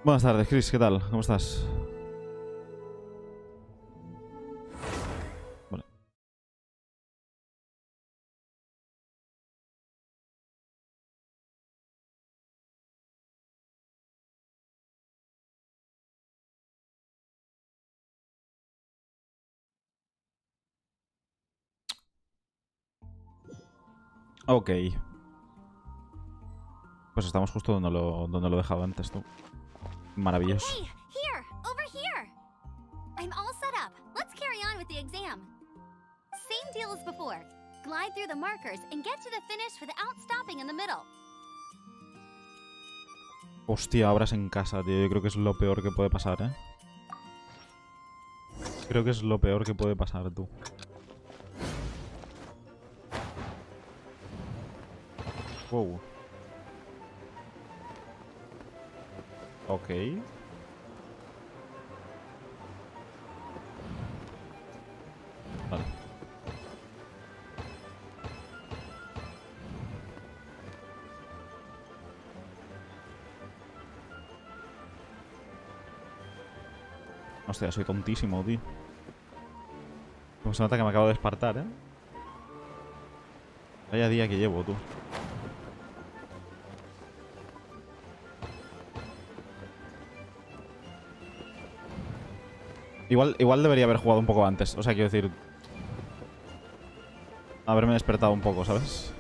Buenas tardes, Chris, ¿qué tal? ¿Cómo estás? Vale. Ok. Pues estamos justo donde lo he dejado antes, tú. Maravilloso. Hey, here, over here. I'm all set up. Let's carry on with the exam. Same deal as before. Glide through the markers and get to the finish without stopping in the middle. Hostia, obras en casa, tío. Yo creo que es lo peor que puede pasar, ¿eh? Creo que es lo peor que puede pasar, tú. Wow. Ok. Vale. Hostia, soy tontísimo, tío. Como se nota que me acabo de despertar, ¿eh? Vaya día que llevo, tú. Igual debería haber jugado un poco antes. O sea, quiero decir... haberme despertado un poco, ¿sabes?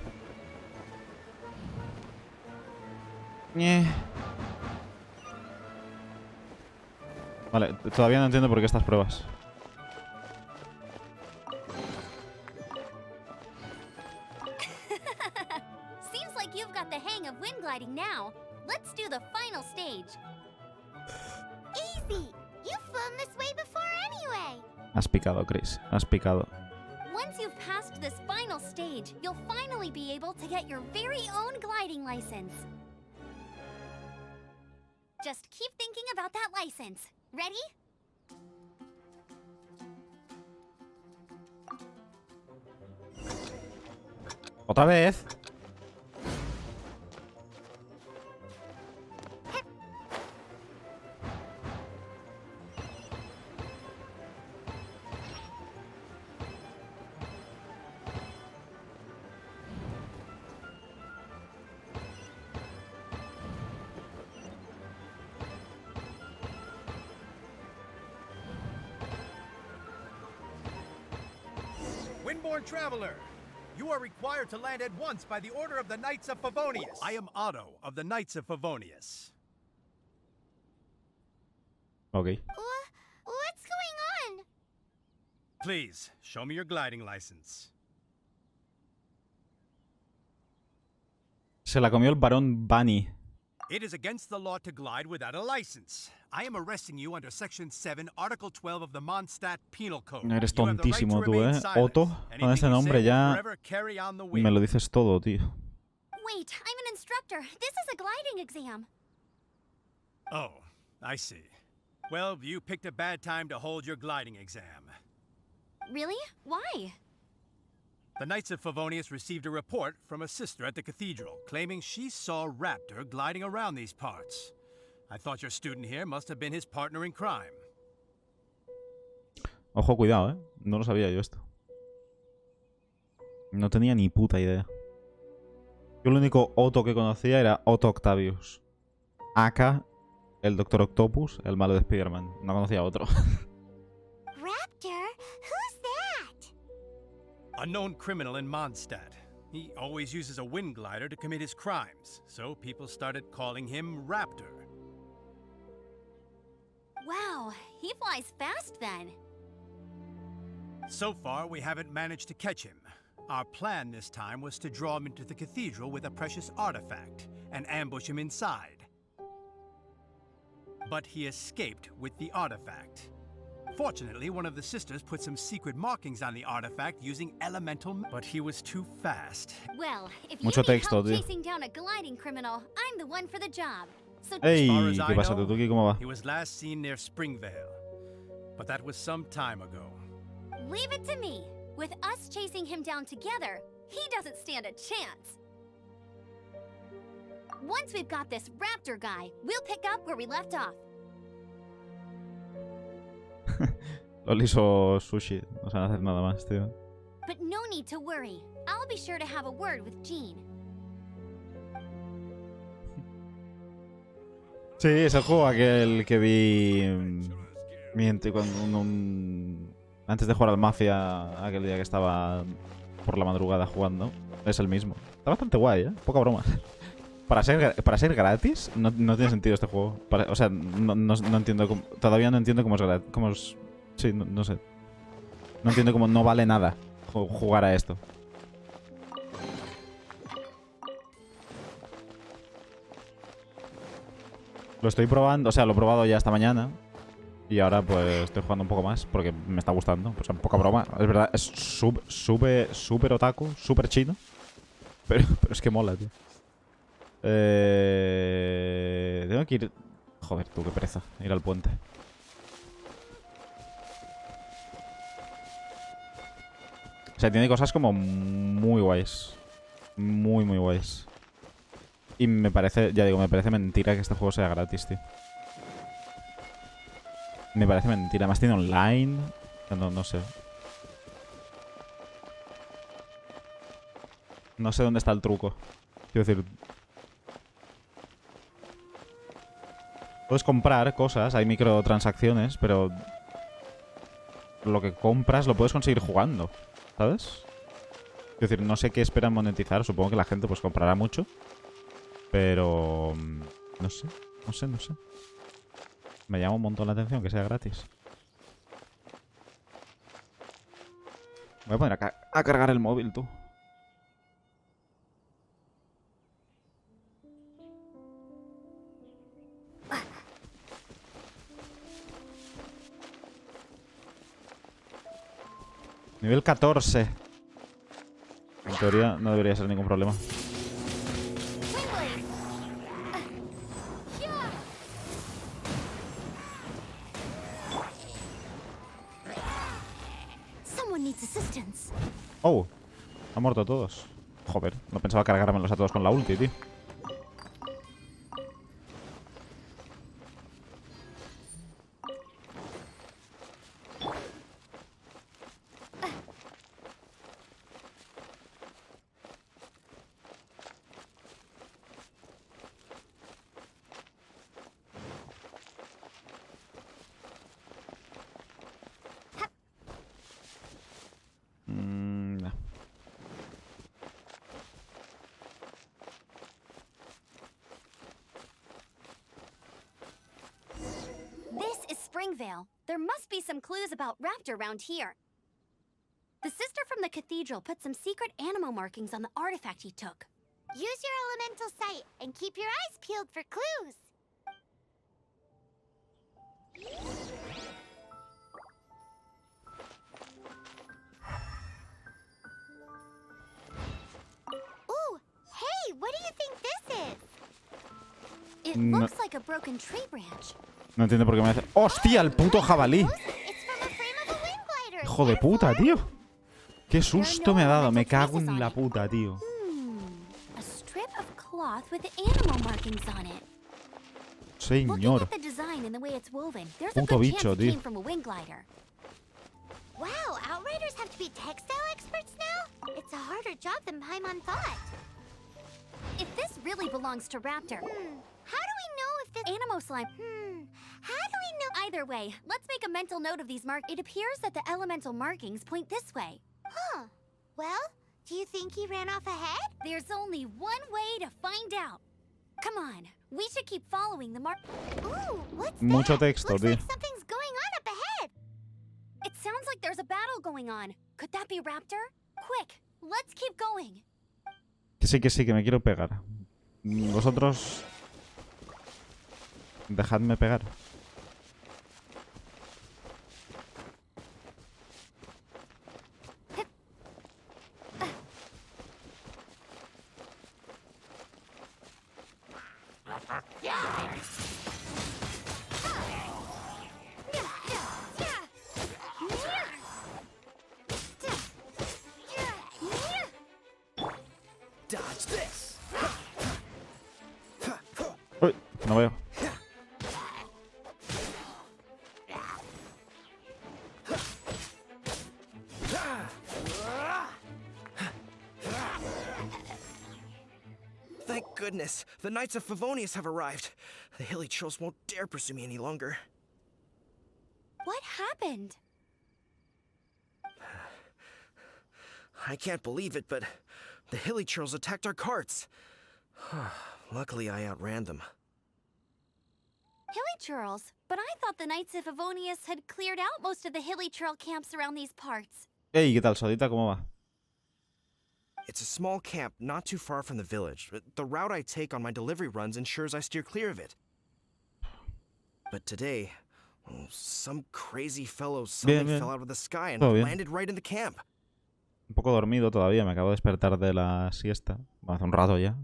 Vale, todavía no entiendo por qué estas pruebas. Seems like you've got the hang of wind gliding now. Let's do the final stage. Easy. You've flown this way before anyway. Has picado, Chris. Has picado. Once you've passed this final stage, you'll finally be able to get your very own gliding license. Just keep thinking about that license. Ready? ¿Otra vez? Windborne traveler, you are required to land at once by the order of the Knights of Favonius. I am Otto of the Knights of Favonius. Ok. What's going on? Please, show me your gliding license. Se la comió el varón Bunny. It is against the law to glide without a license. I am arresting you under Section 7, Article 12 of the Mondstadt Penal Code. Eres You have the right to tontísimo tú, remain ¿eh? silent. Otto, con Anything ese you nombre say will ya forever carry on the wind. me lo dices todo, tío. Wait, I'm an instructor. This is a gliding exam. Oh, I see. Well, you picked a bad time to hold your gliding exam. Really? Why? The Knights of Favonius received a report from a sister at the cathedral, claiming she saw Raptor gliding around these parts. I thought your student here must have been his partner in crime. Ojo, cuidado, ¿eh? No lo sabía yo esto. No tenía ni puta idea. Yo el único Otto que conocía era Otto Octavius. Aka, el Doctor Octopus, el malo de Spider-Man. No conocía a otro. Raptor? Who's that? A known criminal in Mondstadt. He always uses a wind glider to commit his crimes, so people started calling him Raptor. Wow, he flies fast then. So far, we haven't managed to catch him. Our plan this time was to draw him into the cathedral with a precious artifact and ambush him inside. But he escaped with the artifact. Fortunately, one of the sisters put some secret markings on the artifact using elemental... But he was too fast. Well, if Mucho you need texto, help tío. chasing down a gliding criminal, I'm the one for the job. So ¡Ey! As far as ¿Qué I pasa, know, Tutuki? ¿Cómo va? He was last seen near Springvale. But that was some time ago. leave it to me. With us chasing him down together, he doesn't stand a chance. Once we've got this raptor guy, we'll pick up where we left off. Loli hizo sushi. No saben hacer nada más, tío. But no need to worry. I'll be sure to have a word with Jean. Sí, es el juego aquel que vi... Miente, cuando antes de jugar al Mafia, aquel día que estaba por la madrugada jugando. Es el mismo. Está bastante guay, ¿eh? Poca broma. Para ser gratis, no tiene sentido este juego. O sea, no entiendo cómo... Todavía no entiendo cómo es gratis. Sí, no sé. No entiendo cómo no vale nada jugar a esto. Lo estoy probando, o sea, lo he probado ya esta mañana. Y ahora pues estoy jugando un poco más porque me está gustando. Pues poca broma. Es verdad, es súper otaku, súper chino. Pero es que mola, tío. Tengo que ir... Joder, tú, qué pereza. Ir al puente. O sea, tiene cosas como muy guays. Muy guays. Y me parece, ya digo, me parece mentira que este juego sea gratis, tío. Me parece mentira. Además tiene online. No sé. No sé dónde está el truco. Quiero decir... Puedes comprar cosas, hay microtransacciones, pero... Lo que compras lo puedes conseguir jugando, ¿sabes? Quiero decir, no sé qué esperan monetizar. Supongo que la gente pues comprará mucho. Pero... No sé. Me llama un montón la atención que sea gratis. Voy a poner a cargar el móvil, tú. Nivel 14. En teoría no debería ser ningún problema. Oh, han muerto todos. Joder, no pensaba cargármelos a todos con la ulti, tío. No. This is Springvale. There must be some clues about Raptor around here. The sister from the cathedral put some secret animal markings on the artifact he took. Use your elemental sight and keep your eyes peeled for clues. Ooh, hey, what do you think this is? It looks like a broken tree branch. No entiendo por qué me hace... ¡Hostia, el puto jabalí! It's from a frame of a wind glider. Hijo de puta, tío. Qué susto me ha dado. Me cago en la puta, tío. A strip of cloth with animal markings on it. Looking Señor. at the design and the way it's woven, there's a Puto good chance bicho, it tío. came from a wind glider. Wow, outriders have to be textile experts now? It's a harder job than Paimon thought. If this really belongs to Raptor, How do we know if this... Animo slime. How do we know... Either way, let's make a mental note of these marks. It appears that the elemental markings point this way. Huh. Well, do you think he ran off ahead? There's only one way to find out. Come on, we should keep following the mark. Ooh, what's Mucho that? texto, Looks tío. like something's going on up ahead. It sounds like there's a battle going on. Could that be Raptor? Quick, let's keep going. Que sí, que me quiero pegar. Vosotros... Dejadme pegar. Dodge this. goodness, the Knights of Favonius have arrived. The hilly trolls won't dare pursue me any longer. What happened? I can't believe it, but the hilly trolls attacked our carts. Luckily, I outran them. Hilly churls? But I thought the Knights of Favonius had cleared out most of the hilly churl camps around these parts. Hey, ¿qué tal, Sodita? ¿Cómo va? It's a small camp not too far from the village. The route I take on my delivery runs ensures I steer clear of it. But today, some crazy fellow suddenly fell out of the sky and landed right in the camp. Un poco dormido todavía, me acabo de despertar de la siesta. Bueno, hace un rato ya.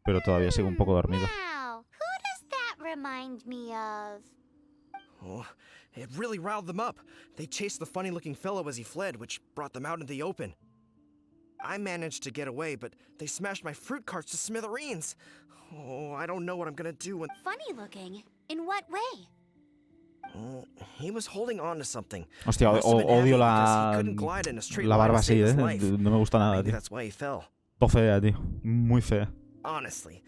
Pero todavía sigo un poco dormido. Wow, who does that remind me of? Oh, it really riled them up. They chased the funny-looking fellow as he fled, which brought them out into the open. I managed to get away, but they smashed my fruit carts to smithereens. Oh, I don't know what I'm gonna do when... Funny looking? In what way? He was holding on to something. Hostia, odio la barba así, No me gusta nada, tío. That's why he fell. Todo fea, tío. Muy fea. Honestly,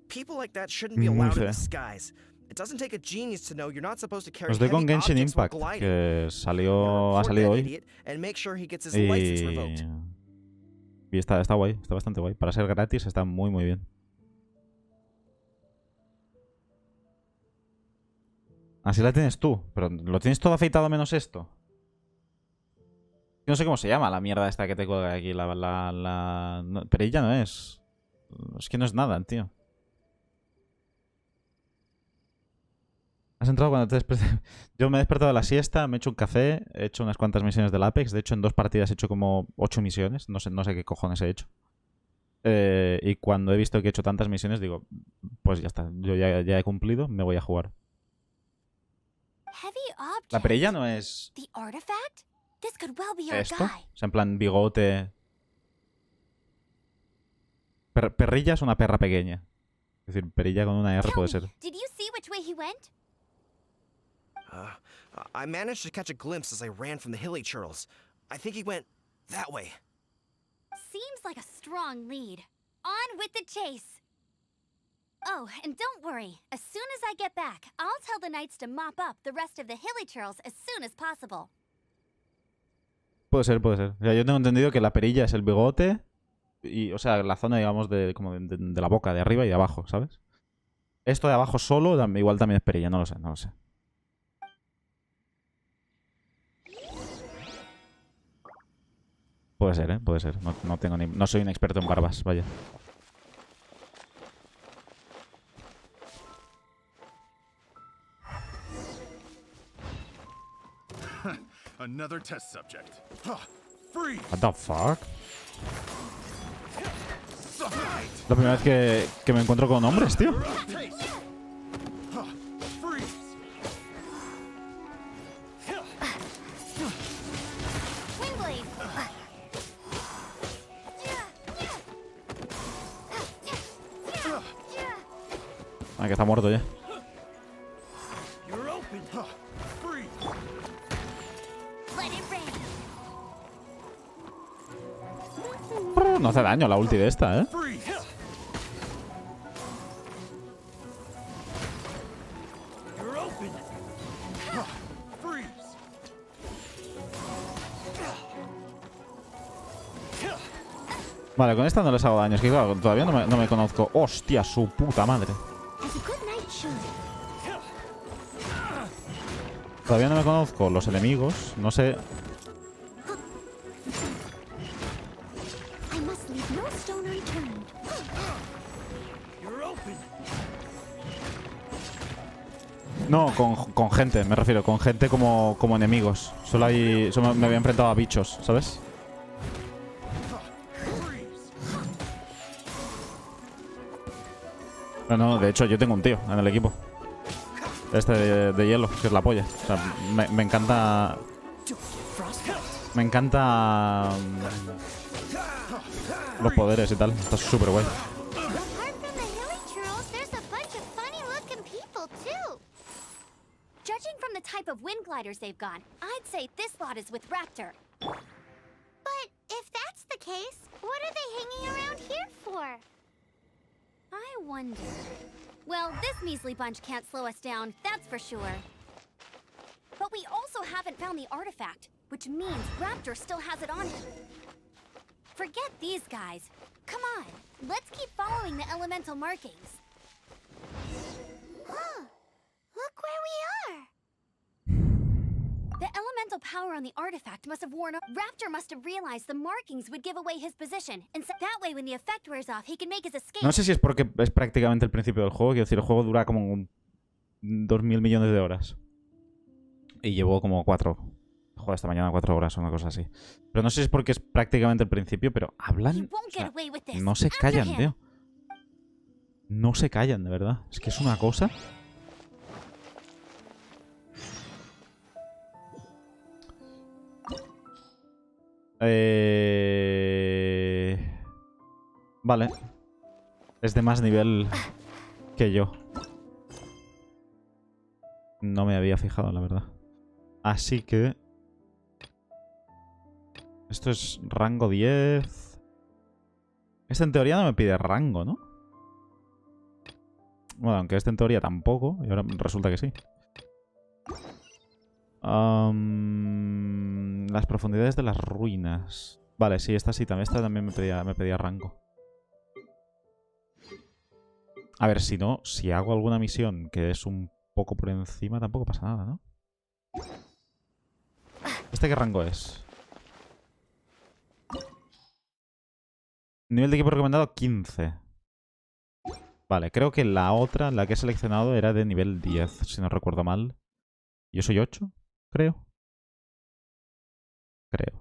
people like that shouldn't be allowed in the skies. It doesn't take a genius to know you're not supposed to carry Estoy con heavy Genshin objects while Impact, gliding. que ha salido hoy. And make sure he gets his license revoked. Y está guay, está bastante guay. Para ser gratis está muy bien. Así la tienes tú, pero lo tienes todo afeitado menos esto. No sé cómo se llama la mierda esta que te cuelga aquí. No, pero ella no es. Es que no es nada, tío. Has entrado cuando te despiertas. Yo me he despertado de la siesta, me he hecho un café, he hecho unas cuantas misiones del Apex. De hecho, en 2 partidas he hecho como 8 misiones. No sé qué cojones he hecho. Y cuando he visto que he hecho tantas misiones, digo, pues ya está. Yo ya he cumplido, me voy a jugar. La perilla no es... ¿Esto? O sea, en plan bigote... Perrilla es una perra pequeña. Es decir, perilla con una R puede ser. I managed to catch a glimpse as I ran from the hilly churls. I think he went that way. Seems like a strong lead. On with the chase. Oh, and don't worry. As soon as I get back, I'll tell the knights to mop up the rest of the hilly churls as soon as possible. Puede ser. O sea, yo tengo entendido que la perilla es el bigote y, o sea, la zona, digamos, de la boca, de arriba y de abajo, ¿sabes? Esto de abajo solo, igual también es perilla, no lo sé. Puede ser, puede ser. No soy un experto en barbas, vaya. Another test subject. Freeze. What the fuck? La primera vez que me encuentro con hombres, tío. Ah, que está muerto ya. No hace daño la ulti de esta, ¿eh? Vale, con esta no les hago daño. Es que claro, todavía no me conozco. ¡Hostia, su puta madre! Todavía no me conozco los enemigos. No sé... No, con gente, me refiero. Con gente como enemigos. Solo me había enfrentado a bichos, ¿sabes? No, de hecho yo tengo un tío en el equipo. Este de hielo, que es la polla. O sea, me encanta... Me encanta... los poderes y tal. Está súper guay. Judging from the type of wind gliders they've gone, I'd say this lot is with Raptor. But if that's the case, what are they hanging around here for? I wonder... Well, this measly bunch can't slow us down, that's for sure. But we also haven't found the artifact, which means Raptor still has it on him. Forget these guys. Come on, let's keep following the elemental markings. Huh. Look where we are. The elemental power on the artifact must have worn off. Raptor must have realized the markings would give away his position, and so that way when the effect wears off, he can make his escape. No sé si es porque es prácticamente el principio del juego. Quiero decir, el juego dura como 2.000 millones de horas. Y llevo como 4. Joder, esta mañana 4 horas o una cosa así. Pero no sé si es porque es prácticamente el principio, pero hablan... O sea, no se callan, tío. No se callan, de verdad. Es que es una cosa... Vale. Es de más nivel que yo. No me había fijado, la verdad. Así que... Esto es rango 10. Este en teoría no me pide rango, ¿no? Bueno, aunque este en teoría tampoco. Y ahora resulta que sí. Las profundidades de las ruinas. Vale, sí, esta sí, también. Esta también me pedía rango. A ver, si no, si hago alguna misión que es un poco por encima, tampoco pasa nada, ¿no? ¿Este qué rango es? Nivel de equipo recomendado 15. Vale, creo que la otra, la que he seleccionado, era de nivel 10, si no recuerdo mal. Yo soy 8, creo. Creo.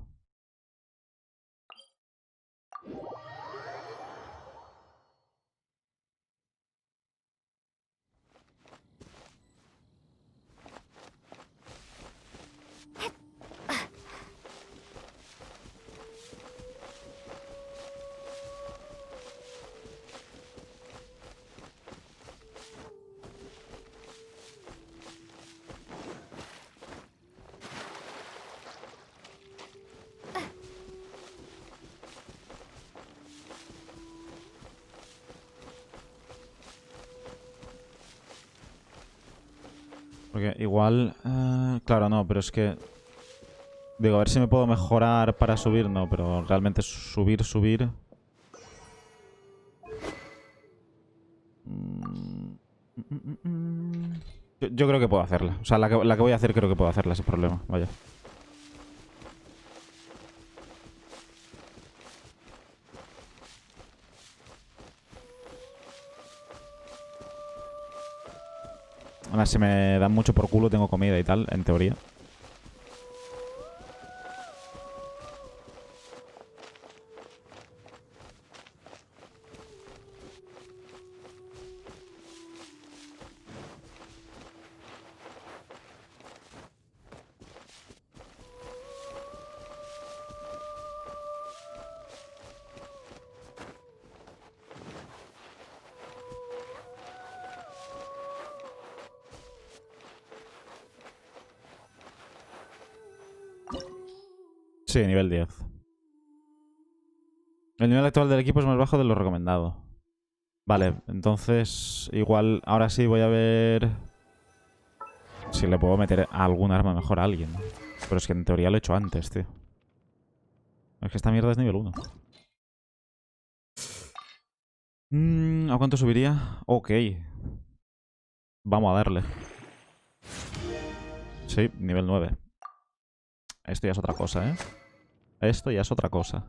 Porque igual... claro, no, pero es que... Digo, a ver si me puedo mejorar para subir. No, pero realmente subir... Yo creo que puedo hacerla. O sea, la que voy a hacer creo que puedo hacerla sin problema. Vaya. Ahora, si me dan mucho por culo, tengo comida y tal, en teoría. Sí, nivel 10. El nivel actual del equipo es más bajo de lo recomendado. Vale, entonces igual ahora sí voy a ver si le puedo meter algún arma mejor a alguien, ¿no? Pero es que en teoría lo he hecho antes, tío. Es que esta mierda es nivel 1. ¿A cuánto subiría? Ok. Vamos a darle. Sí, nivel 9. Esto ya es otra cosa, ¿eh? Esto ya es otra cosa.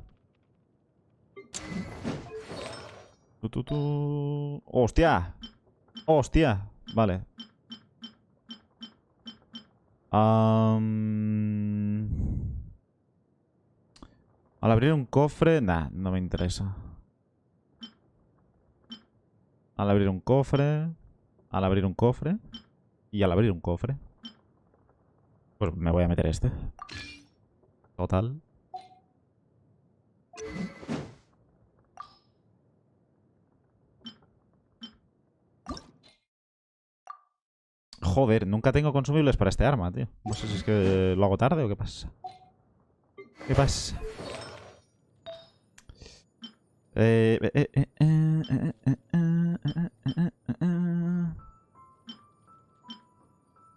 ¡Hostia! ¡Hostia! Vale. Al abrir un cofre... Nah, no me interesa. Al abrir un cofre... Al abrir un cofre... Y al abrir un cofre... Pues me voy a meter este. Total. Joder, nunca tengo consumibles para este arma, tío. No sé si es que lo hago tarde o qué pasa. ¿Qué pasa?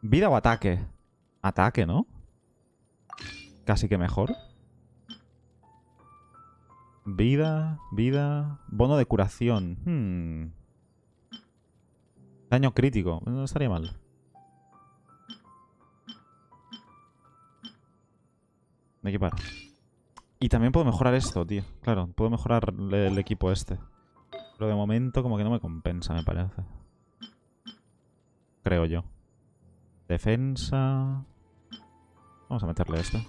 ¿Vida o ataque? Ataque, ¿no? Casi que mejor. Vida, vida... Bono de curación. Daño crítico. No estaría mal. Equipar. Y también puedo mejorar esto, tío. Claro, puedo mejorar el equipo este. Pero de momento como que no me compensa, me parece. Creo yo. Defensa... Vamos a meterle esto.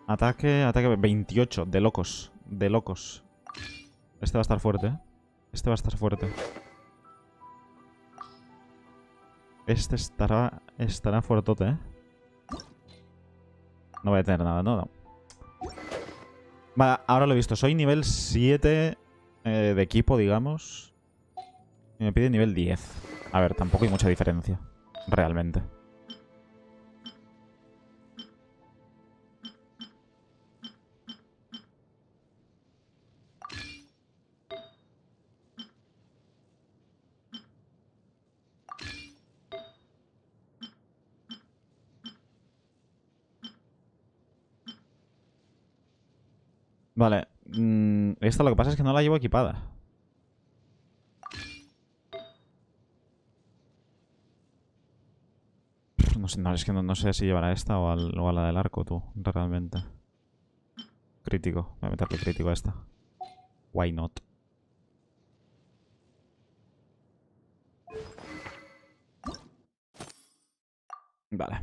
Ataque, ataque 28. De locos. De locos. Este va a estar fuerte, ¿eh? Este va a estar fuerte. Este estará fuertote, ¿eh? No voy a tener nada, no. Vale, ahora lo he visto. Soy nivel 7 de equipo, digamos. Y me pide nivel 10. A ver, tampoco hay mucha diferencia. Realmente. Vale. Esta lo que pasa es que no la llevo equipada. No sé, no, es que no sé si llevará esta o a la del arco, tú. Realmente. Crítico. Voy a meterle crítico a esta. Why not? Vale.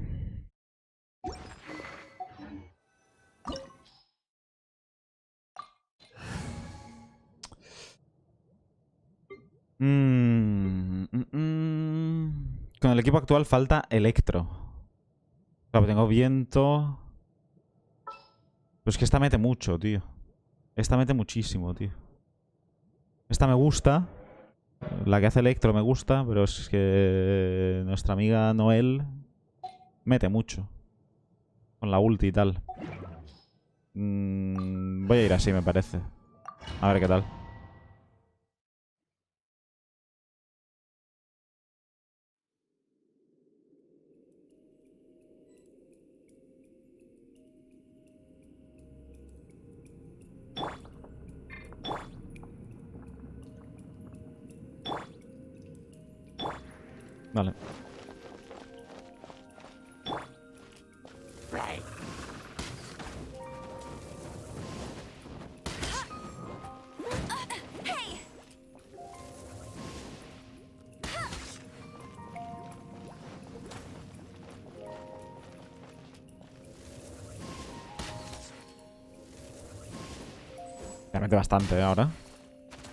Con el equipo actual falta electro. Claro, tengo viento. Pero es que esta mete mucho, tío. Esta mete muchísimo, tío. Esta me gusta. La que hace electro me gusta, pero es que nuestra amiga Noel mete mucho. Con la ulti y tal. Voy a ir así, me parece. A ver qué tal. Vale. Ya mete bastante, ahora.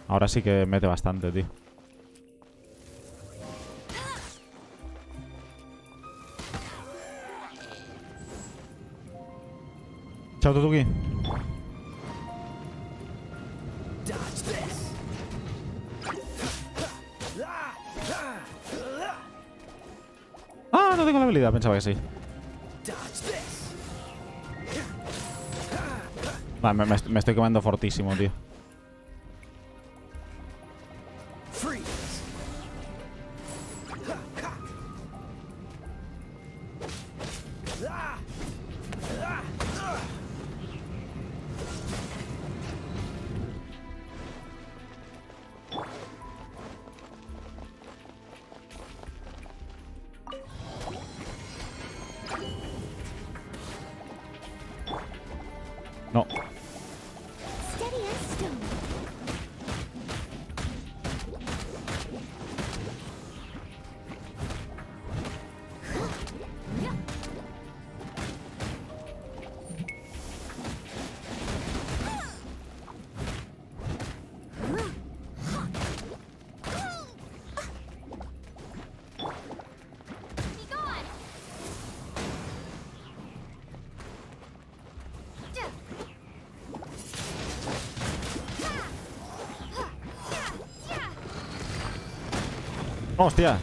Ahora sí que mete bastante, tío. Chao, Tutuki. Ah, no tengo la habilidad, pensaba que sí. Vale, me estoy quemando fortísimo, tío. No. Steady as stone. Be gone! ¡Hostia!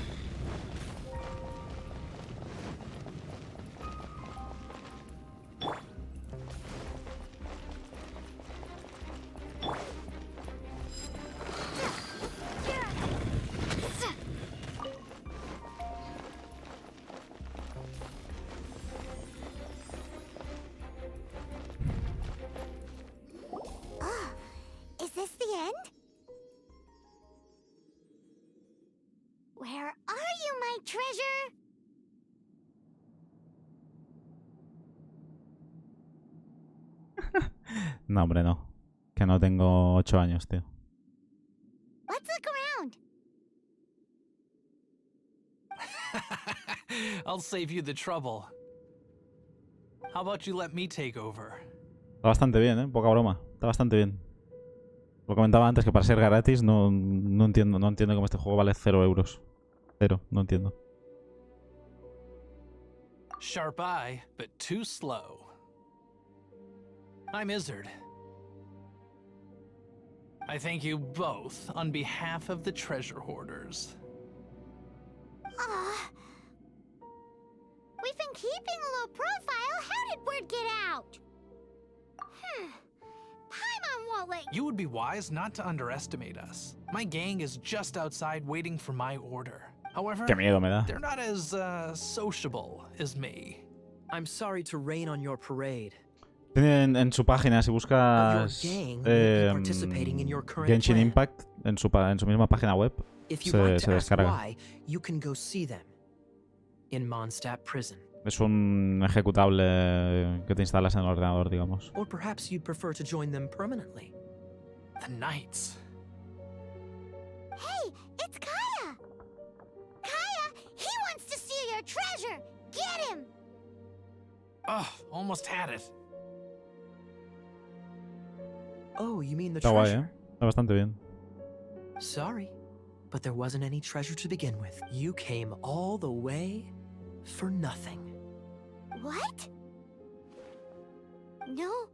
No, hombre, no. Que no tengo 8 años, tío. Let's look around. I'll save you the trouble. How about you let me take over? Está bastante bien, ¿eh? Poca broma. Está bastante bien. Lo comentaba antes que para ser gratis no entiendo cómo este juego vale 0 euros. 0, no entiendo. Sharp eye, but too slow. I'm Izzard. I thank you both on behalf of the treasure hoarders. We've been keeping a low profile. How did word get out? Paimon won't let You would be wise not to underestimate us. My gang is just outside waiting for my order. However, Qué miedo me da. they're not as sociable as me. I'm sorry to rain on your parade. Tienen en su página, si But buscas your gang won't be participating in your current Genshin plan. Impact en su misma página web, If you se want to ask descarga. why, you can go see them in Mondstadt Prison. Es un ejecutable que te instalas en el ordenador, digamos. Or perhaps you'd prefer to join them permanently. The Knights. Hey, it's Kaya! Kaya, he wants to steal your treasure! Get him! Oh, almost had it. Oh, you mean the Está guay, treasure? ¿eh? Está bastante bien. Sorry, but there wasn't any treasure to begin with. You came all the way for nothing. What? No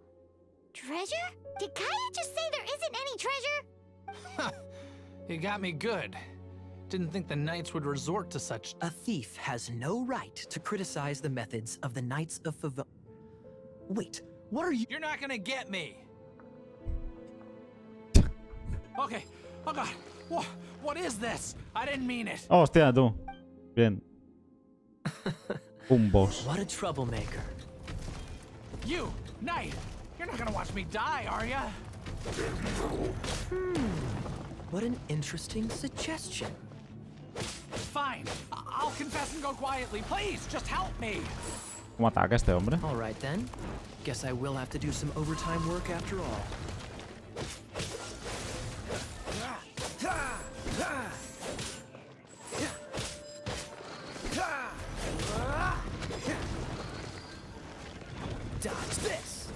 treasure? Did Kaya just say there isn't any treasure? You got me good. Didn't think the Knights would resort to such. A thief has no right to criticize the methods of the Knights of Favonius. Wait, what are you? You're not gonna get me. Okay. Oh God. What is this? I didn't mean it. Oh, hostia, tú. Bien. Un boss. What a troublemaker. You, Knight. You're not gonna watch me die, are ya? What an interesting suggestion. Fine. I'll confess and go quietly. Please, just help me. ¿Cómo ataca este hombre? All right then. Guess I will have to do some overtime work after all. Dodge this.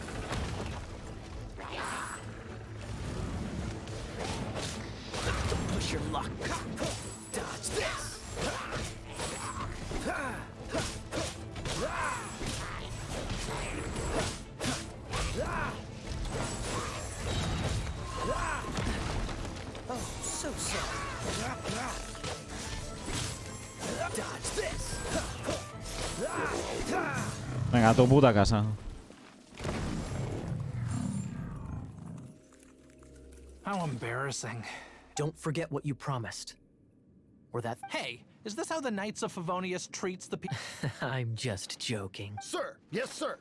Push your luck. Dodge this. Oh, so sorry. Dodge this. Venga, a tu puta casa. How embarrassing. Don't forget what you promised. Or that. Hey, is this how the Knights of Favonius treats the people? I'm just joking. Sir, yes, sir.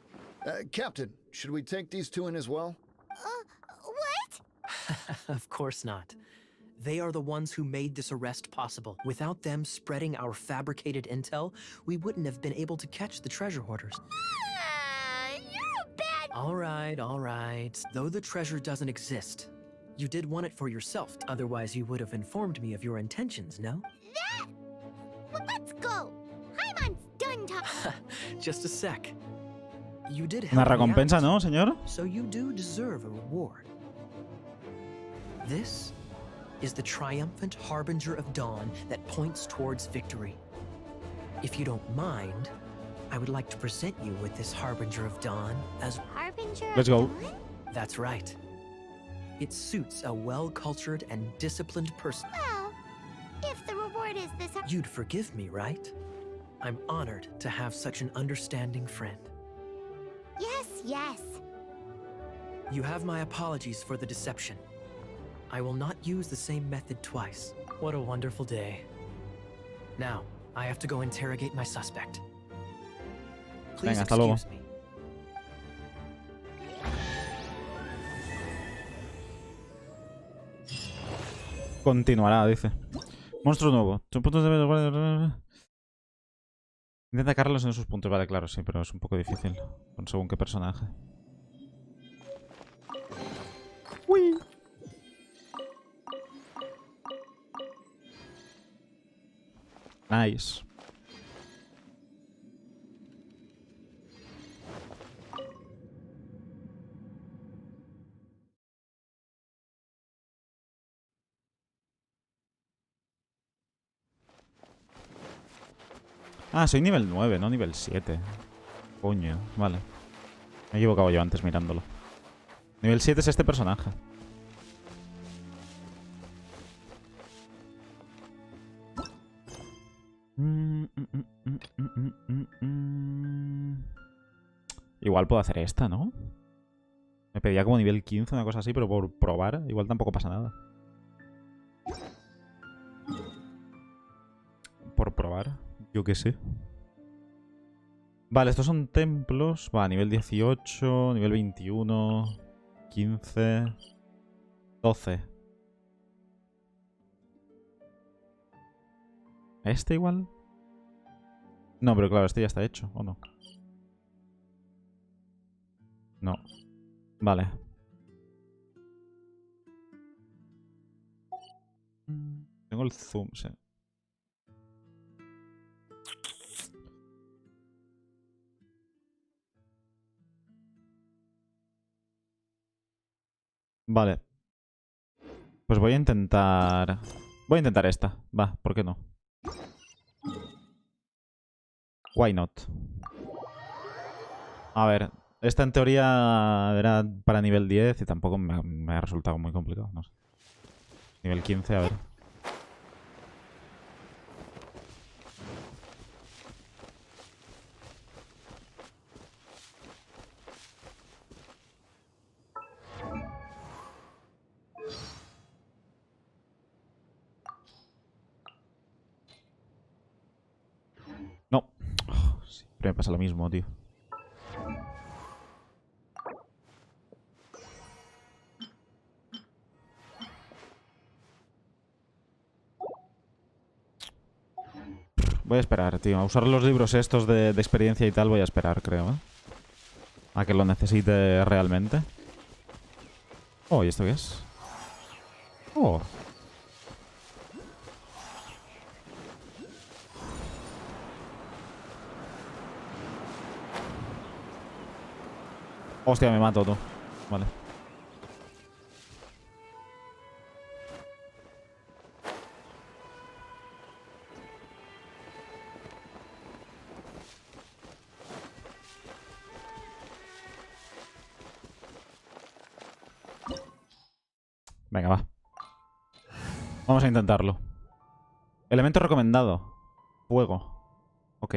Captain, should we take these two in as well? What? Of course not. They are the ones who made this arrest possible. Without them spreading our fabricated intel, we wouldn't have been able to catch the treasure hoarders. You're a bad... All right. Though the treasure doesn't exist, you did want it for yourself. Otherwise, you would have informed me of your intentions, no? That... Well, let's go. Paimon's done talking. Just a sec. You did Una help me recompensa, out, ¿no, señor? so you do deserve a reward. This is the triumphant harbinger of dawn that points towards victory. If you don't mind, I would like to present you with this harbinger of dawn as... Harbinger Let's of go. Dawn? That's right. It suits a well-cultured and disciplined person. Well, if the reward is this... You'd forgive me, right? I'm honored to have such an understanding friend. Yes. You have my apologies for the deception. I will not use the same method twice. What a wonderful day. Now, I have to go interrogate my suspect. Please Venga, hasta luego. excuse me. Continuará, dice. Monstruo nuevo. Sus puntos de... Intenta cargarlos en sus puntos. Vale, claro, sí, pero es un poco difícil. Con según qué personaje. down. Nice. Ah, soy nivel 9, no nivel 7. Coño, vale. Me he equivocado yo antes mirándolo. Nivel 7 es este personaje. Igual puedo hacer esta, ¿no? Me pedía como nivel 15, una cosa así, pero por probar igual tampoco pasa nada. Por probar, yo qué sé. Vale, estos son templos. Va, nivel 18, nivel 21, 15, 12. ¿Este igual? No, pero claro, este ya está hecho, ¿o no? No. Vale. Tengo el zoom, sí. Vale. Pues voy a intentar... Voy a intentar esta. Va, ¿por qué no? Why not? A ver, esta en teoría era para nivel 10 y tampoco me ha resultado muy complicado, no sé. Nivel 15, a ver. No. Oh, siempre me pasa lo mismo, tío. Voy a esperar, tío. A usar los libros estos de experiencia y tal voy a esperar, creo, ¿eh? A que lo necesite realmente. Oh, ¿y esto qué es? Oh. Hostia, me mato, tú. Vale. Venga, va. Vamos a intentarlo. Elemento recomendado. Fuego. Ok.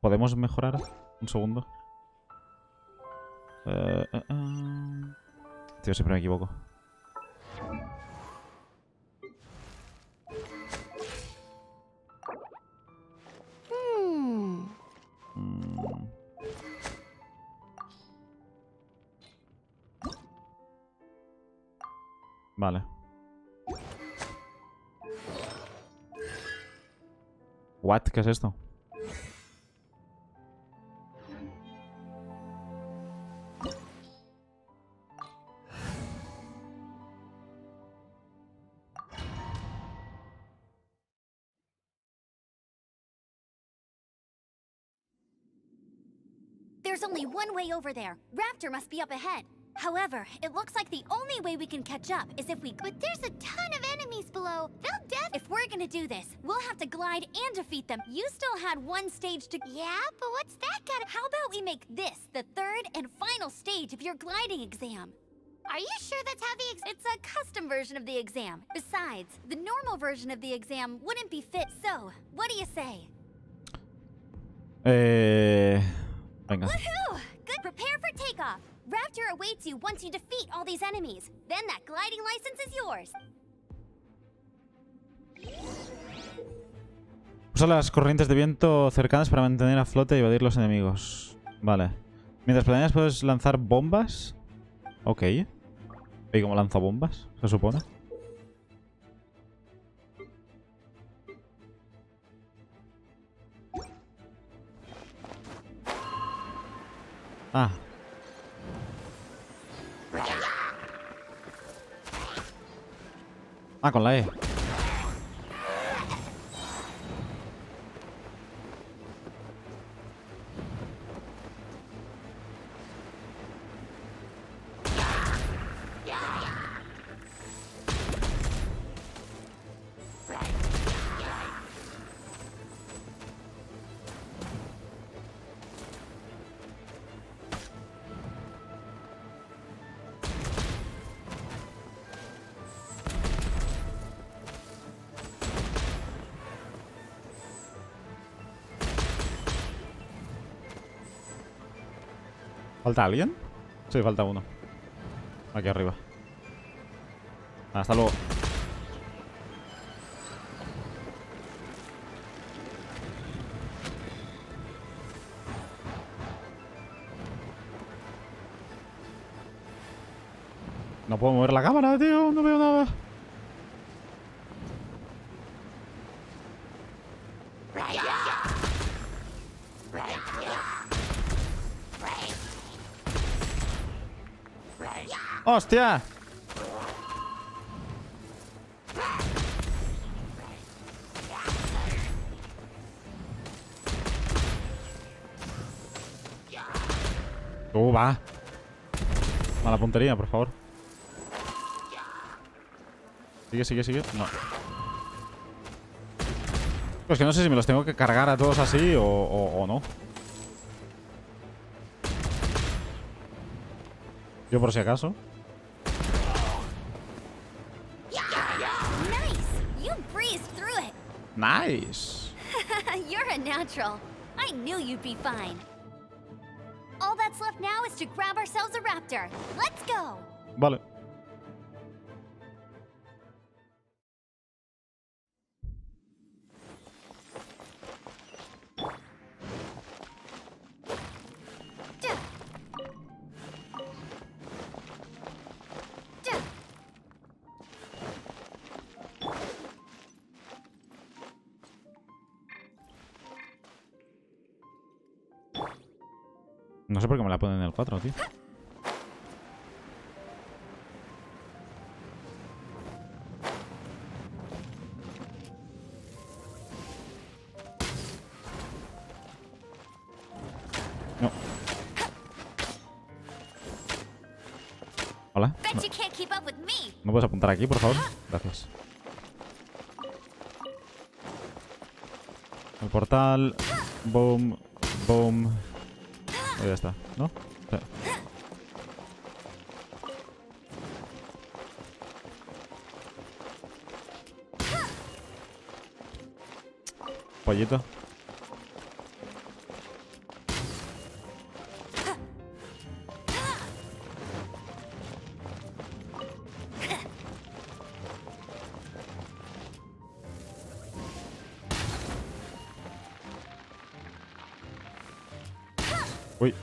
¿Podemos mejorar? Un segundo. Tío, siempre me equivoco. Vale. What? ¿Qué es esto? There's only one way over there. Raptor must be up ahead. However, it looks like the only way we can catch up is if we... But there's a ton of enemies below. They'll If we're gonna do this, we'll have to glide and defeat them. You still had one stage to... Yeah, but what's that gonna... How about we make this the third and final stage of your gliding exam? Are you sure that's how the It's a custom version of the exam. Besides, the normal version of the exam wouldn't be fit. So, what do you say? Venga. Woohoo! Good. Prepare for takeoff. Raptor awaits you once you defeat all these enemies. Then that gliding license is yours. Usa las corrientes de viento cercanas para mantener a flote y evadir los enemigos. Vale. Mientras planeas puedes lanzar bombas. Ok. ¿Y cómo lanzo bombas? Se supone. Ah. Ah, con la E. ¿Falta alguien? Sí, falta uno. Aquí arriba. Hasta luego. No puedo mover la cámara, tío. No veo nada. ¡Hostia! Va. Mala puntería, por favor. Sigue, sigue, sigue. No. Pues que no sé si me los tengo que cargar a todos así o no. Yo por si acaso. Nice. You're a natural. I knew you'd be fine. All that's left now is to grab ourselves a raptor. Let's go. Vale. No sé por qué me la ponen en el 4, tío. No. Hola. ¿No puedes apuntar aquí, por favor? Gracias. El portal. Boom. Boom. Ya está, ¿no? Sí. Pollito. Uy.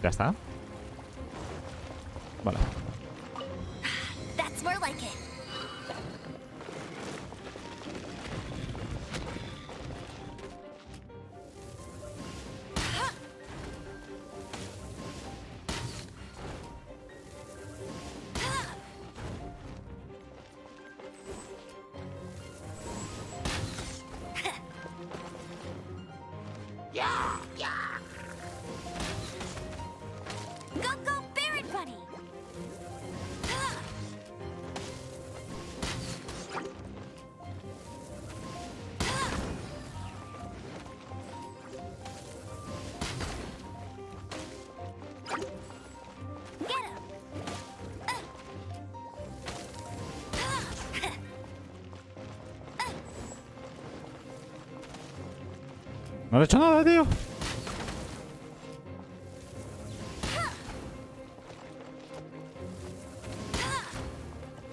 ¿Ya está? Vale. That's more like it. No le he hecho nada, tío.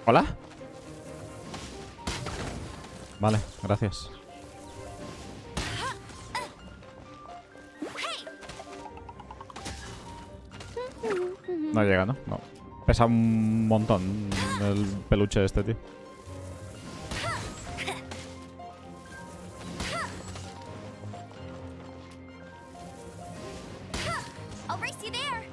¿Hola? Vale, gracias. No llega, ¿no? No. Pesa un montón el peluche este, tío. I'll race you there.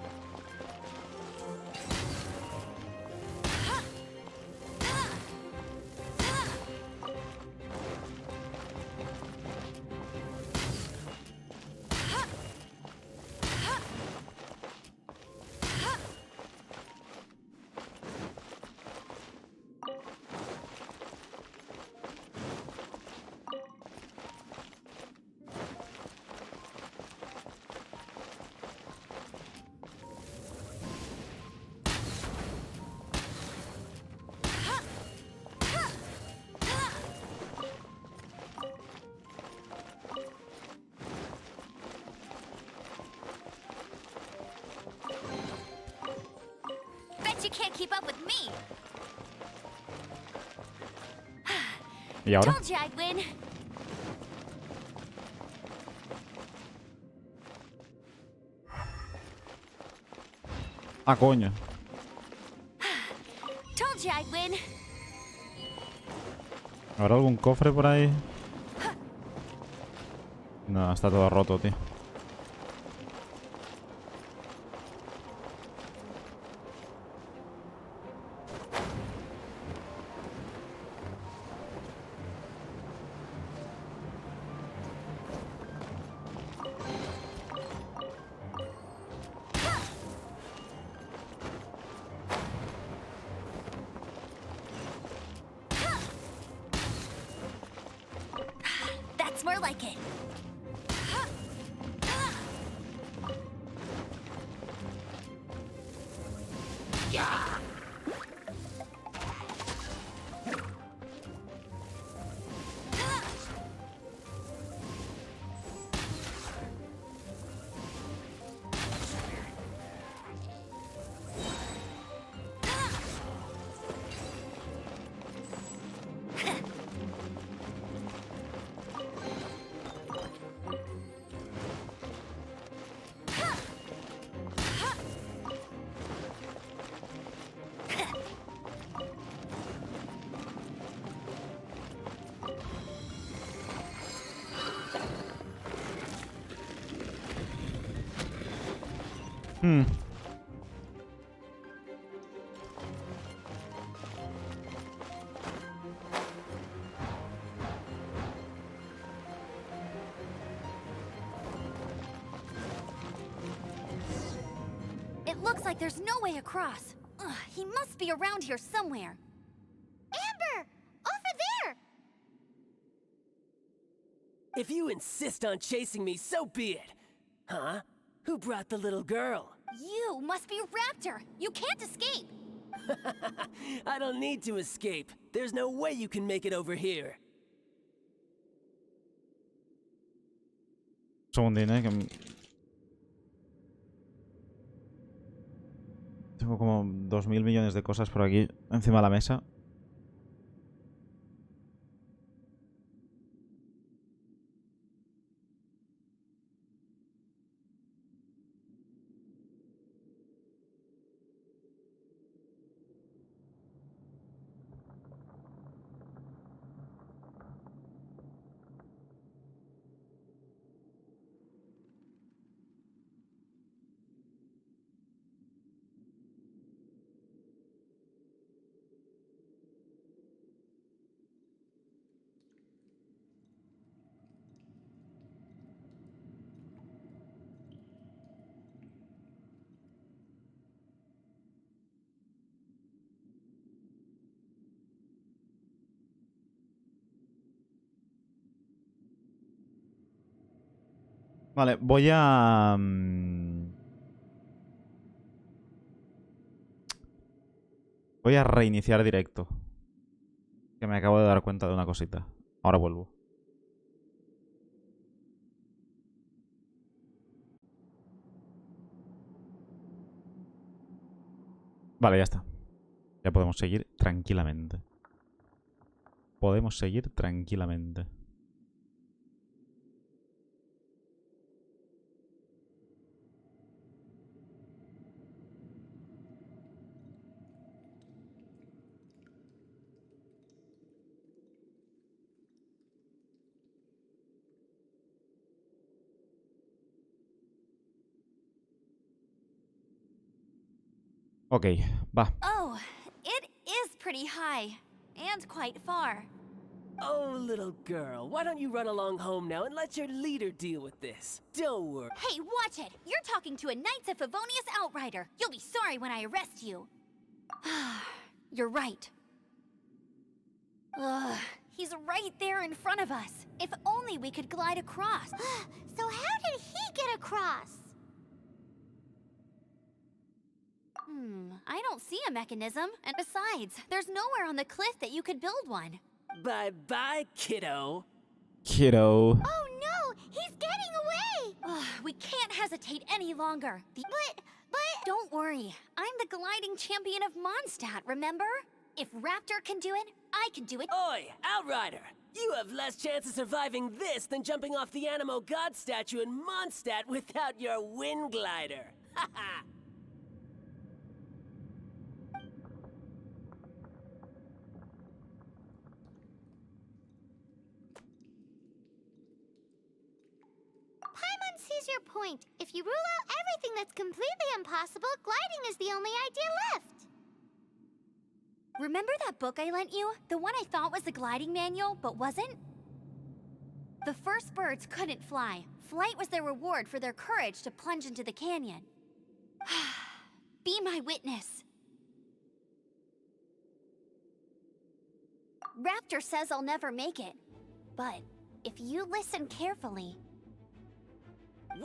Bet you can't keep up with me. ¿Y ahora? Told you I'd win. Ah, coño. Told you I'd win. ¿Habrá algún cofre por ahí? No, está todo roto, tío. That's more like it. It looks like there's no way across. Ugh, he must be around here somewhere. Amber! Over there! If you insist on chasing me, so be it. Huh? Who brought the little girl? You must be Raptor. You can't escape. I don't need to escape. There's no way you can make it over here. Segundín, que tengo como 2000 millones de cosas por aquí encima de la mesa. Vale, voy a... voy a reiniciar directo. Que me acabo de dar cuenta de una cosita. Ahora vuelvo. Vale, ya está. Ya podemos seguir tranquilamente. Podemos seguir tranquilamente. Ok, va. Oh, it is pretty high. And quite far. Oh, little girl, why don't you run along home now and let your leader deal with this? Don't worry. Hey, watch it! You're talking to a Knights of Favonius outrider. You'll be sorry when I arrest you. You're right. Ugh, he's right there in front of us. If only we could glide across. So how did he get across? I don't see a mechanism. And besides, there's nowhere on the cliff that you could build one. Bye-bye, kiddo. Kiddo. Oh no, he's getting away! Ugh, we can't hesitate any longer. But... Don't worry. I'm the gliding champion of Mondstadt, remember? If Raptor can do it, I can do it. Oi, Outrider! You have less chance of surviving this than jumping off the Animo God statue in Mondstadt without your wind glider. Haha! Paimon sees your point. If you rule out everything that's completely impossible, gliding is the only idea left. Remember that book I lent you? The one I thought was the gliding manual, but wasn't? The first birds couldn't fly. Flight was their reward for their courage to plunge into the canyon. Be my witness. Raptor says I'll never make it. But if you listen carefully...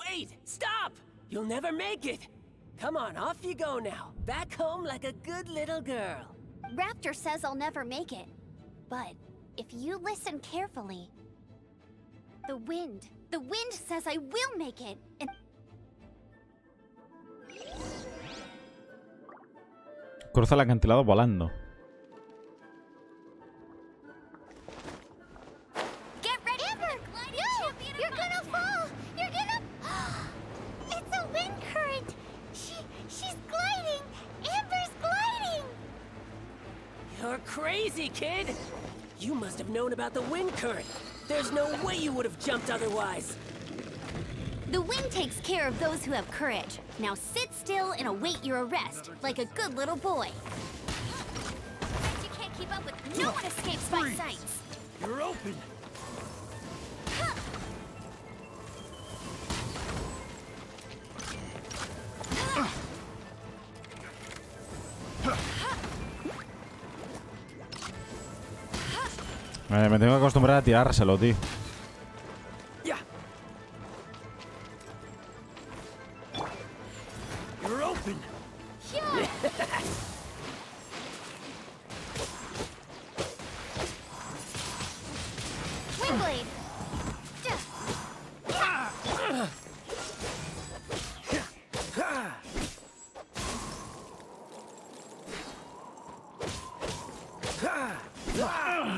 Wait! Stop! You'll never make it! Come on, off you go now. Back home like a good little girl. Raptor says I'll never make it. But if you listen carefully... The wind says I will make it. And... Cruza el acantilado volando. Get ready, Amber! No! You're gonna fall! You're gonna... It's a wind current! She's gliding! Amber's gliding! You're crazy, kid! You must have known about the wind current. There's no way you would have jumped otherwise. The wind takes care of those who have courage. Now sit still and await your arrest, like a good little boy. Bet you can't keep up with... No one escapes by sights. You're open. Me tengo que acostumbrar a tirárselo, tío. You're open. Windblade!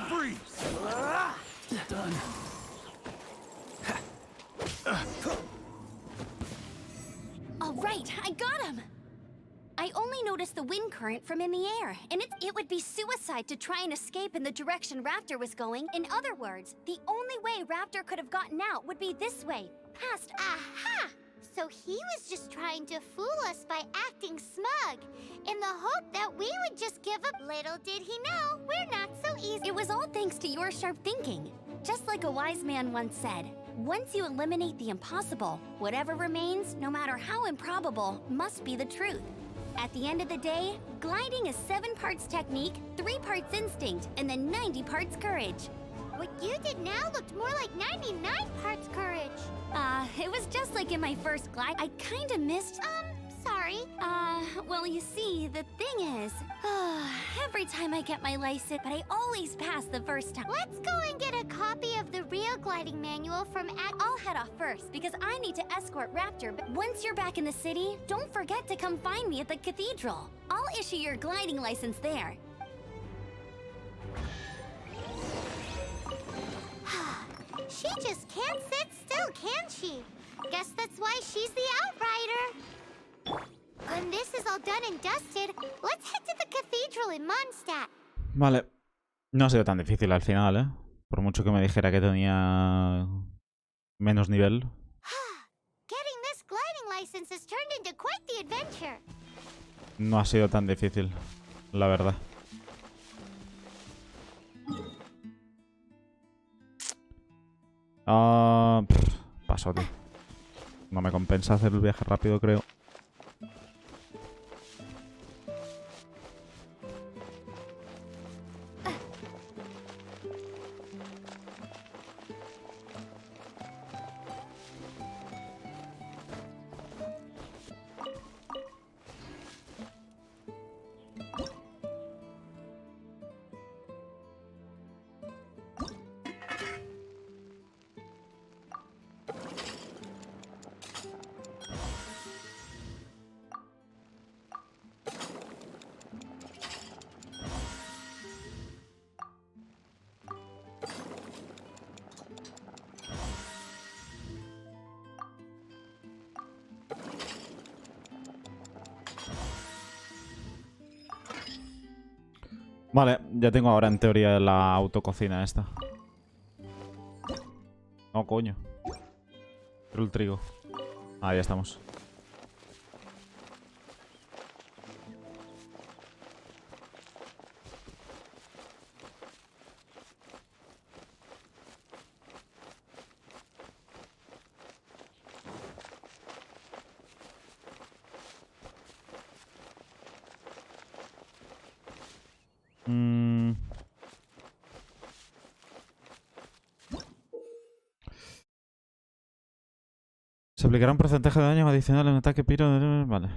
Freeze. Done. All right, I got him. I only noticed the wind current from in the air, and it would be suicide to try and escape in the direction Raptor was going. In other words, the only way Raptor could have gotten out would be this way, past... Aha! So he was just trying to fool us by acting smug, in the hope that we would just give up. Little did he know, we're not so easy. It was all thanks to your sharp thinking. Just like a wise man once said, once you eliminate the impossible, whatever remains, no matter how improbable, must be the truth. At the end of the day, gliding is 7 parts technique, 3 parts instinct, and then 90 parts courage. What you did now looked more like 99 parts courage. It was just like in my first glide. I kinda missed... Sorry. Well, you see, the thing is... every time I get my license, but I always pass the first time. Let's go and get a copy of the real gliding manual from I'll head off first, because I need to escort Raptor. But once you're back in the city, don't forget to come find me at the cathedral. I'll issue your gliding license there. She just can't sit still, can she? Guess that's why she's the outrider. When this is all done and dusted, let's head to the cathedral in Mondstadt. Vale. No ha sido tan difícil al final, ¿eh? Por mucho que me dijera que tenía menos nivel. Getting this gliding license has turned into quite the adventure. No ha sido tan difícil, la verdad. Paso, tío. No me compensa hacer el viaje rápido, creo. Vale, ya tengo ahora en teoría la autococina esta. No, coño. Pero el trigo. Ahí estamos. Se aplicará un porcentaje de daño adicional en ataque piro. Vale.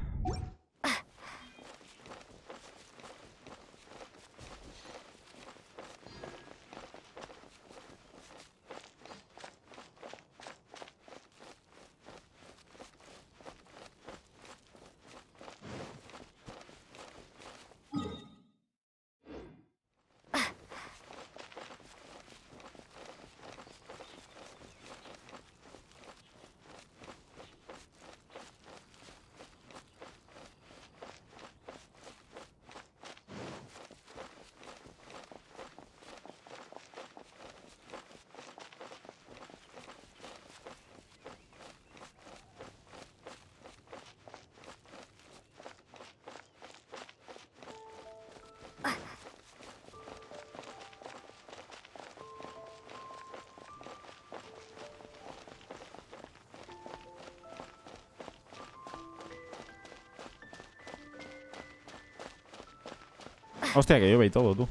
Hostia, que llueve y todo, tú.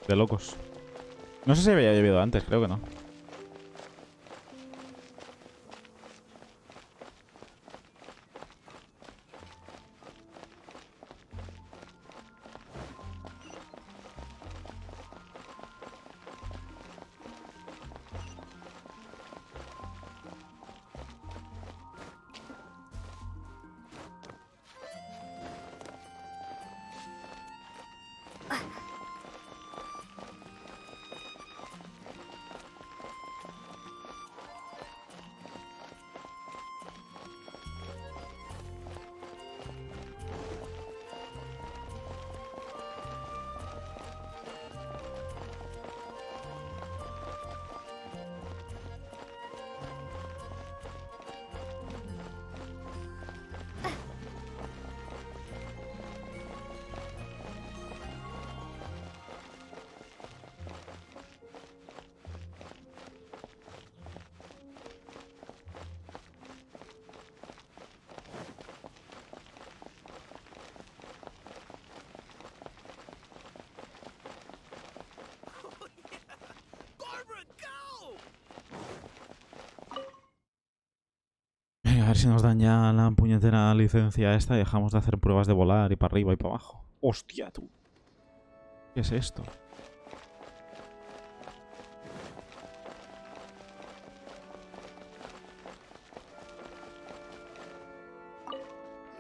De locos. No sé si había llovido antes, creo que no. A ver si nos dan ya la puñetera licencia esta y dejamos de hacer pruebas de volar y para arriba y para abajo. ¡Hostia, tú! ¿Qué es esto?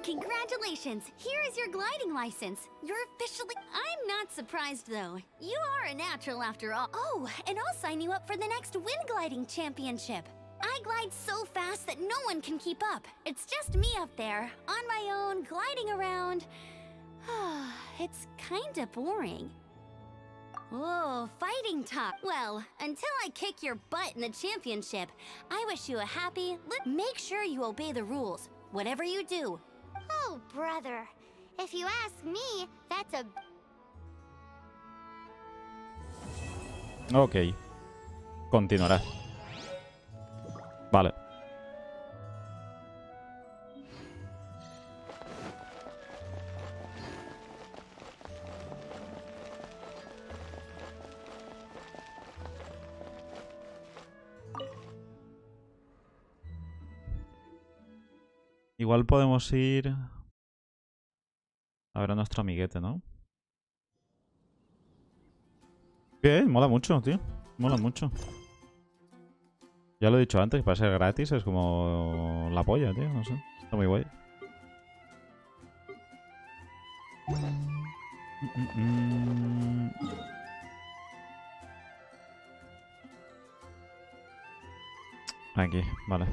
Congratulations! Here is your gliding license. You're officially... I'm not surprised, though. You are a natural after all. Oh, and I'll sign you up for the next wind gliding championship. I glide so fast that no one can keep up. It's just me up there, on my own, gliding around. It's kinda boring. Oh, fighting talk. Well, until I kick your butt in the championship, I wish you a happy... Make sure you obey the rules, whatever you do. Oh, brother. If you ask me, that's a... Ok. Continuará. Vale. Igual podemos ir a ver a nuestro amiguete, ¿no? Bien, mola mucho, tío. Mola mucho. Ya lo he dicho antes, para ser gratis es como la polla, tío. No sé. Está muy guay. Aquí, vale.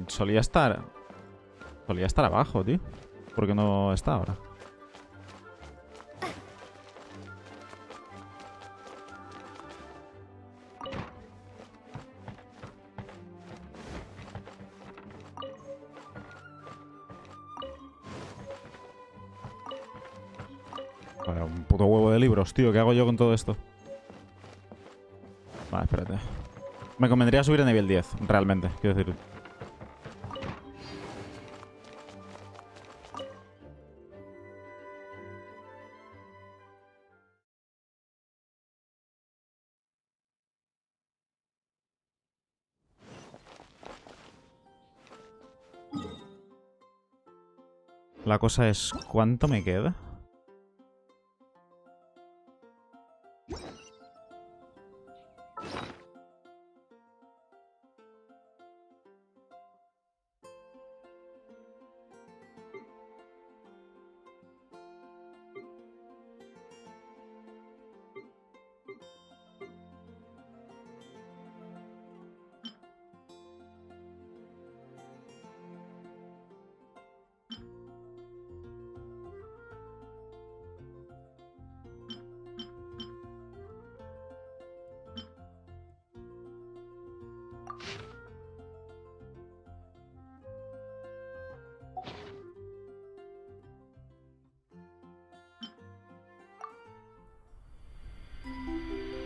Solía estar abajo, tío. ¿Por qué no está ahora? Vaya, un puto huevo de libros, tío. ¿Qué hago yo con todo esto? Vale, espérate. Me convendría subir a nivel 10, realmente, quiero decir. La cosa es, ¿cuánto me queda?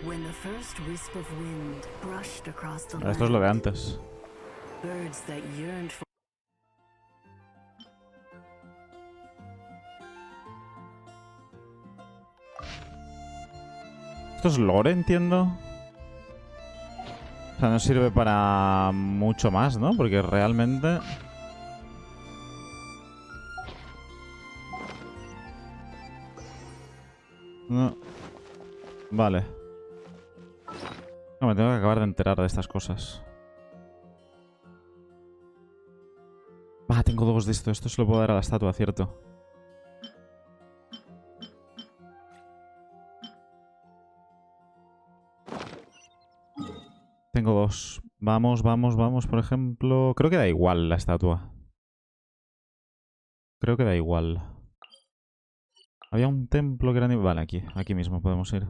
When the first wisp of wind brushed across the Esto es lo de land, antes. birds that yearned for Esto es lore, entiendo. O sea, no sirve para mucho más, ¿no? Porque realmente... No. Vale. No, me tengo que acabar de enterar de estas cosas. Ah, tengo dos de esto. Esto se lo puedo dar a la estatua, cierto. Tengo dos. Vamos, vamos, vamos, por ejemplo. Creo que da igual la estatua. Creo que da igual. Había un templo que era... Vale, aquí. Aquí mismo podemos ir.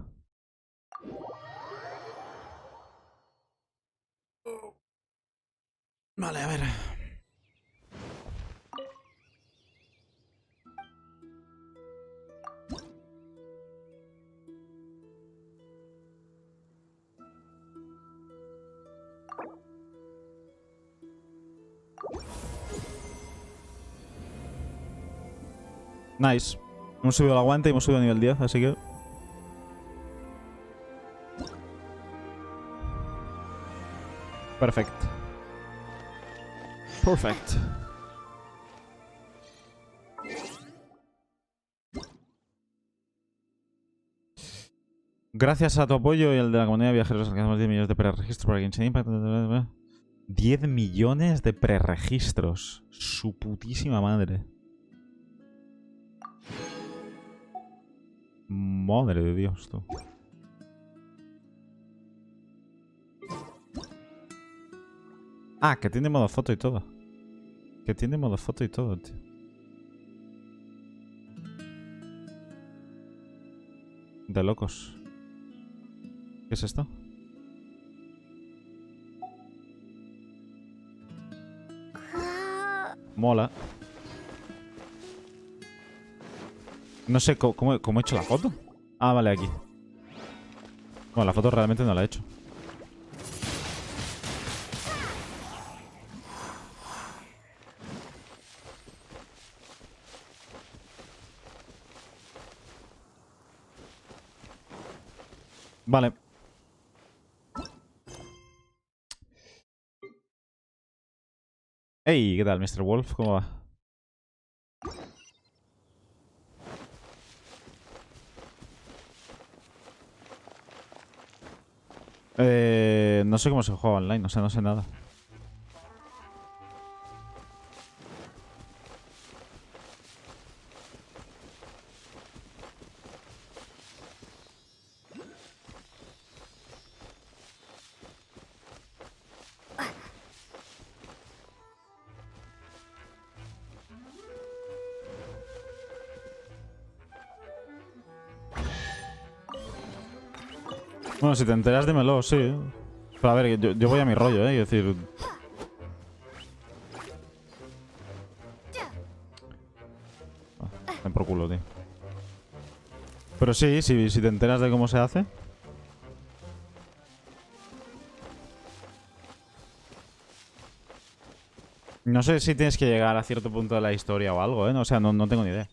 Vale, a ver. Nice. Hemos subido el aguante y hemos subido a nivel 10, así que... Perfecto. Perfect. Gracias a tu apoyo y el de la comunidad de viajeros alcanzamos 10 millones de preregistros para Genshin Impact. 10 millones de preregistros. Su putísima madre. Madre de Dios, tú. Ah, que tiene modo foto y todo. Que tiene modo foto y todo, tío. De locos. ¿Qué es esto? Mola. No sé cómo he hecho la foto. Ah, vale, aquí. Bueno, la foto realmente no la he hecho. Vale. Hey, ¿qué tal, Mr. Wolf? ¿Cómo va? No sé cómo se juega online, o sea, no sé nada. Bueno, si te enteras, dímelo, sí. Pero a ver, yo voy a mi rollo, ¿eh? Es decir... Ven por culo, tío. Pero sí, si te enteras de cómo se hace... No sé si tienes que llegar a cierto punto de la historia o algo, ¿eh? O sea, no tengo ni idea.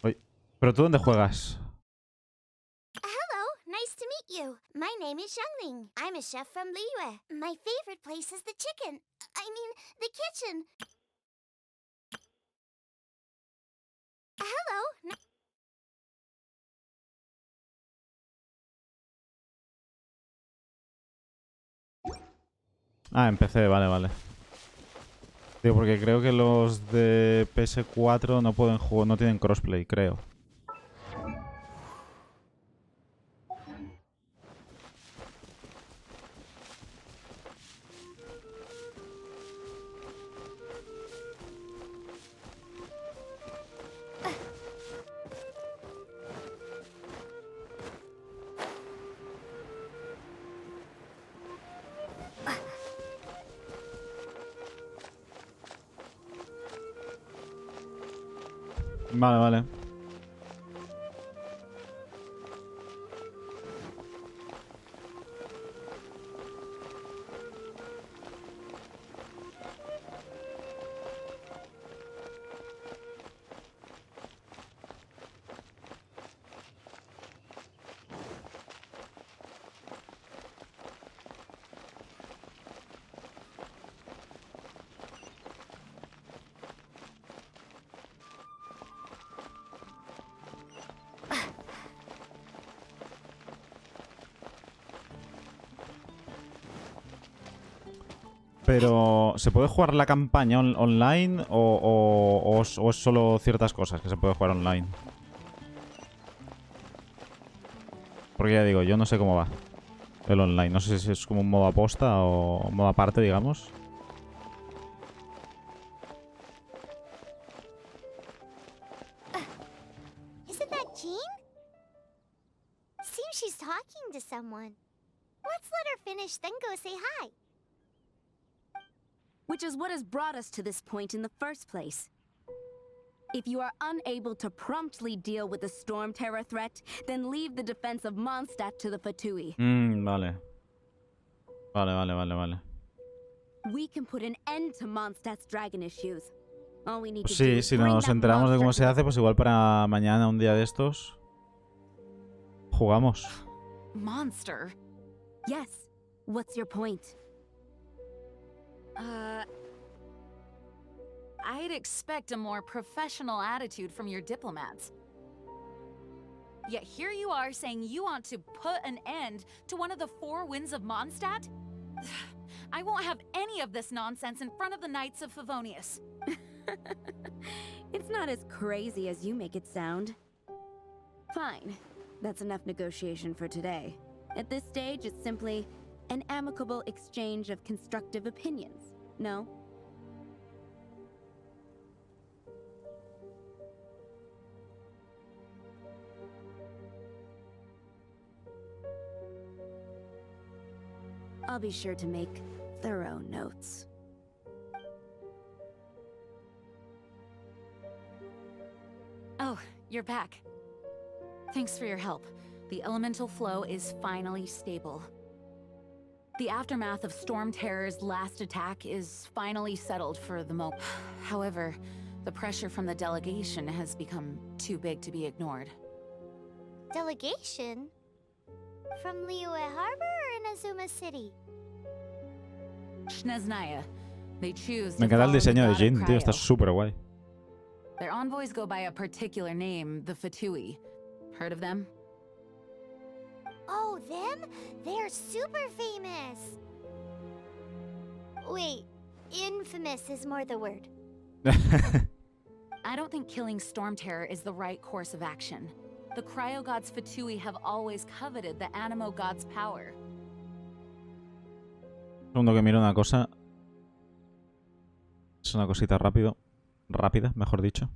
Oye, ¿pero tú dónde juegas? Nice to meet you. My name is Xiangling. I'm a chef from Liyue. My favorite place is the chicken. I mean, the kitchen. Hello. Ah, empecé, vale. Tío, porque creo que los de PS4 no pueden jugar, no tienen crossplay, creo. Vale. Pero, ¿se puede jugar la campaña online o es solo ciertas cosas que se puede jugar online? Porque ya digo, yo no sé cómo va el online. No sé si es como un modo aposta o modo aparte, digamos. Isn't that Jean? Seems she's talking to someone. Let's let her finish, then go say hi. which is what has brought us to this point in the first place. If you are unable to promptly deal with the storm terror threat, then leave the defense of Mondstadt to the Fatui. Vale. Vale. We can put an end to Mondstadt's dragon issues. All we need Pues to do sí, is si bring nos that enteramos de cómo monster se hace, pues igual para mañana, un día de estos, jugamos. Monster? Yes. What's your point? I'd expect a more professional attitude from your diplomats. Yet here you are saying you want to put an end to one of the four winds of Mondstadt? I won't have any of this nonsense in front of the Knights of Favonius. It's not as crazy as you make it sound. Fine. That's enough negotiation for today. At this stage, it's simply an amicable exchange of constructive opinions. No? I'll be sure to make thorough notes. Oh, you're back. Thanks for your help. The elemental flow is finally stable. The aftermath of Storm Terror's last attack is finally settled for the moment. However, the pressure from the delegation has become too big to be ignored. Delegation? From Liyue Harbor or Inazuma City? Snezhnaya. They choose Me to encanta el follow the diseño de god of Jin, tío, está cryo. súper guay. Their envoys go by a particular name, the Fatui. Heard of them? Oh, them? They're super famous. Wait, infamous is more the word. I don't think killing Storm Terror is the right course of action. The Cryo Gods Fatui have always coveted the Animo God's power. Segundo que miro una cosa. Es una cosita rápida, mejor dicho.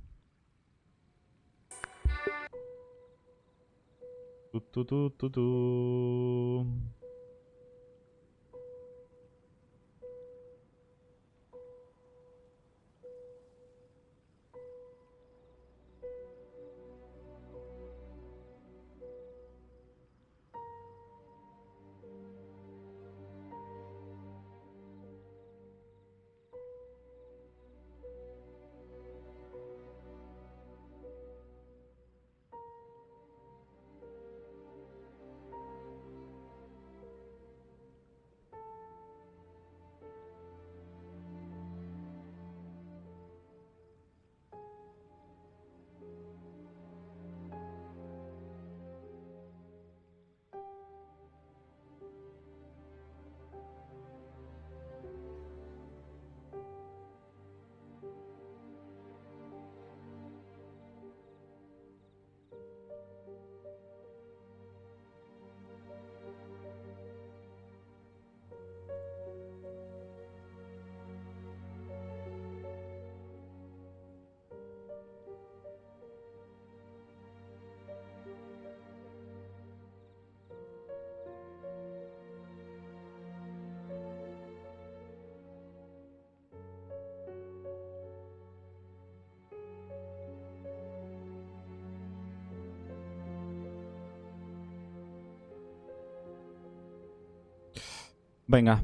Venga,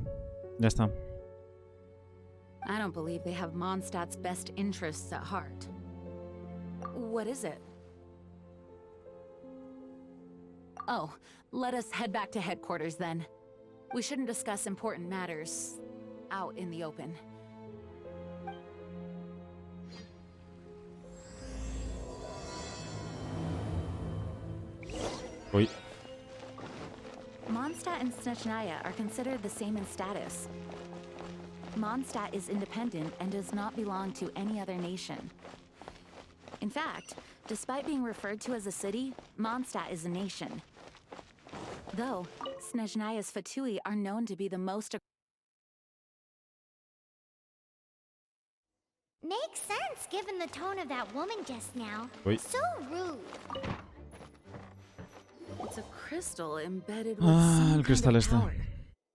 ya está. I don't believe they have Mondstadt's best interests at heart. What is it? Oh, let us head back to headquarters then. We shouldn't discuss important matters out in the open. Uy. Mondstadt and Snezhnaya are considered the same in status. Mondstadt is independent and does not belong to any other nation. In fact, despite being referred to as a city, Mondstadt is a nation. Though, Snezhnaya's Fatui are known to be the most... Makes sense given the tone of that woman just now. Uy. So rude. It's a crystal embedded with Ah, some el kind cristal of este. power.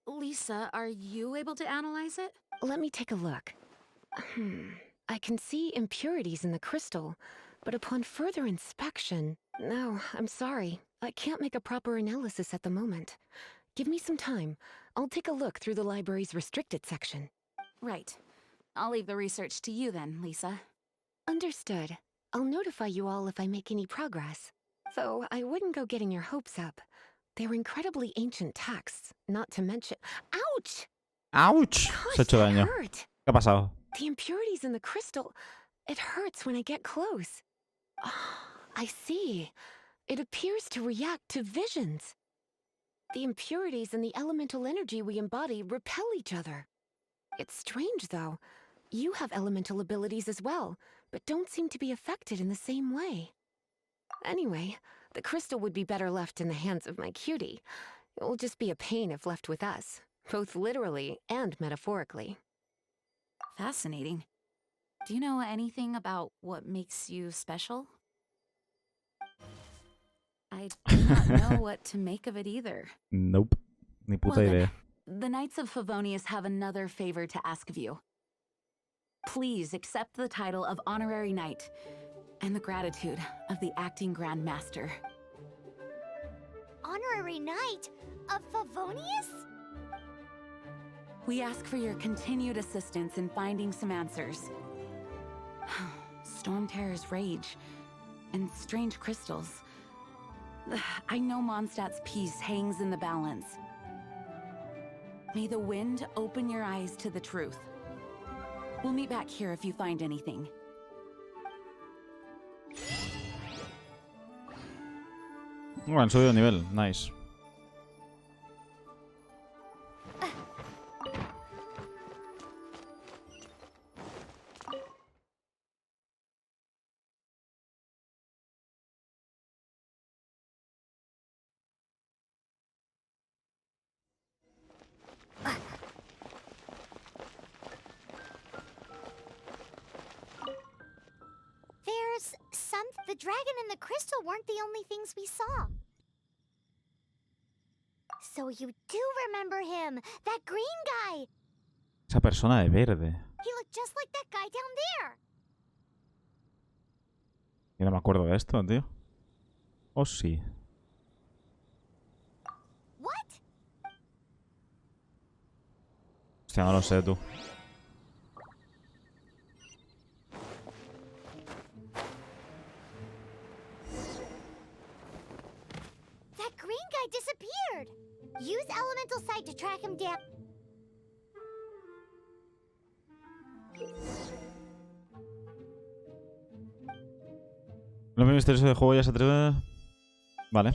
Lisa, are you able to analyze it? Let me take a look. I can see impurities in the crystal, but upon further inspection... No, I'm sorry. I can't make a proper analysis at the moment. Give me some time. I'll take a look through the library's restricted section. Right. I'll leave the research to you then, Lisa. Understood. I'll notify you all if I make any progress. Though I wouldn't go getting your hopes up. They're incredibly ancient texts, not to mention... Ouch! ¡Auch! Se ha hecho daño. Hurt. ¿Qué ha pasado? The impurities in the crystal... It hurts when I get close. I see. It appears to react to visions. The impurities and the elemental energy we embody repel each other. It's strange, though. You have elemental abilities as well, but don't seem to be affected in the same way. Anyway, the crystal would be better left in the hands of my cutie. It will just be a pain if left with us, both literally and metaphorically. Fascinating. Do you know anything about what makes you special? I do not know what to make of it either. Nope. Ni puta Well, idea. The Knights of Favonius have another favor to ask of you. Please accept the title of Honorary Knight and the gratitude of the Acting Grand Master. Honorary Knight of Favonius? We ask for your continued assistance in finding some answers. Storm Terror's rage and strange crystals. I know Mondstadt's peace hangs in the balance. May the wind open your eyes to the truth. We'll meet back here if you find anything. Bueno, han subido de nivel. Nice. The dragon and the crystal weren't the only things we saw. So you do remember him, that green guy. Esa persona de verde. He looked just like that guy down there. Yo no me acuerdo de esto, tío. Oh, sí. What? Hostia, no lo sé, tú. Disappeared. Use elemental sight to track him down. Lo misterioso del juego ya se atreve. Vale.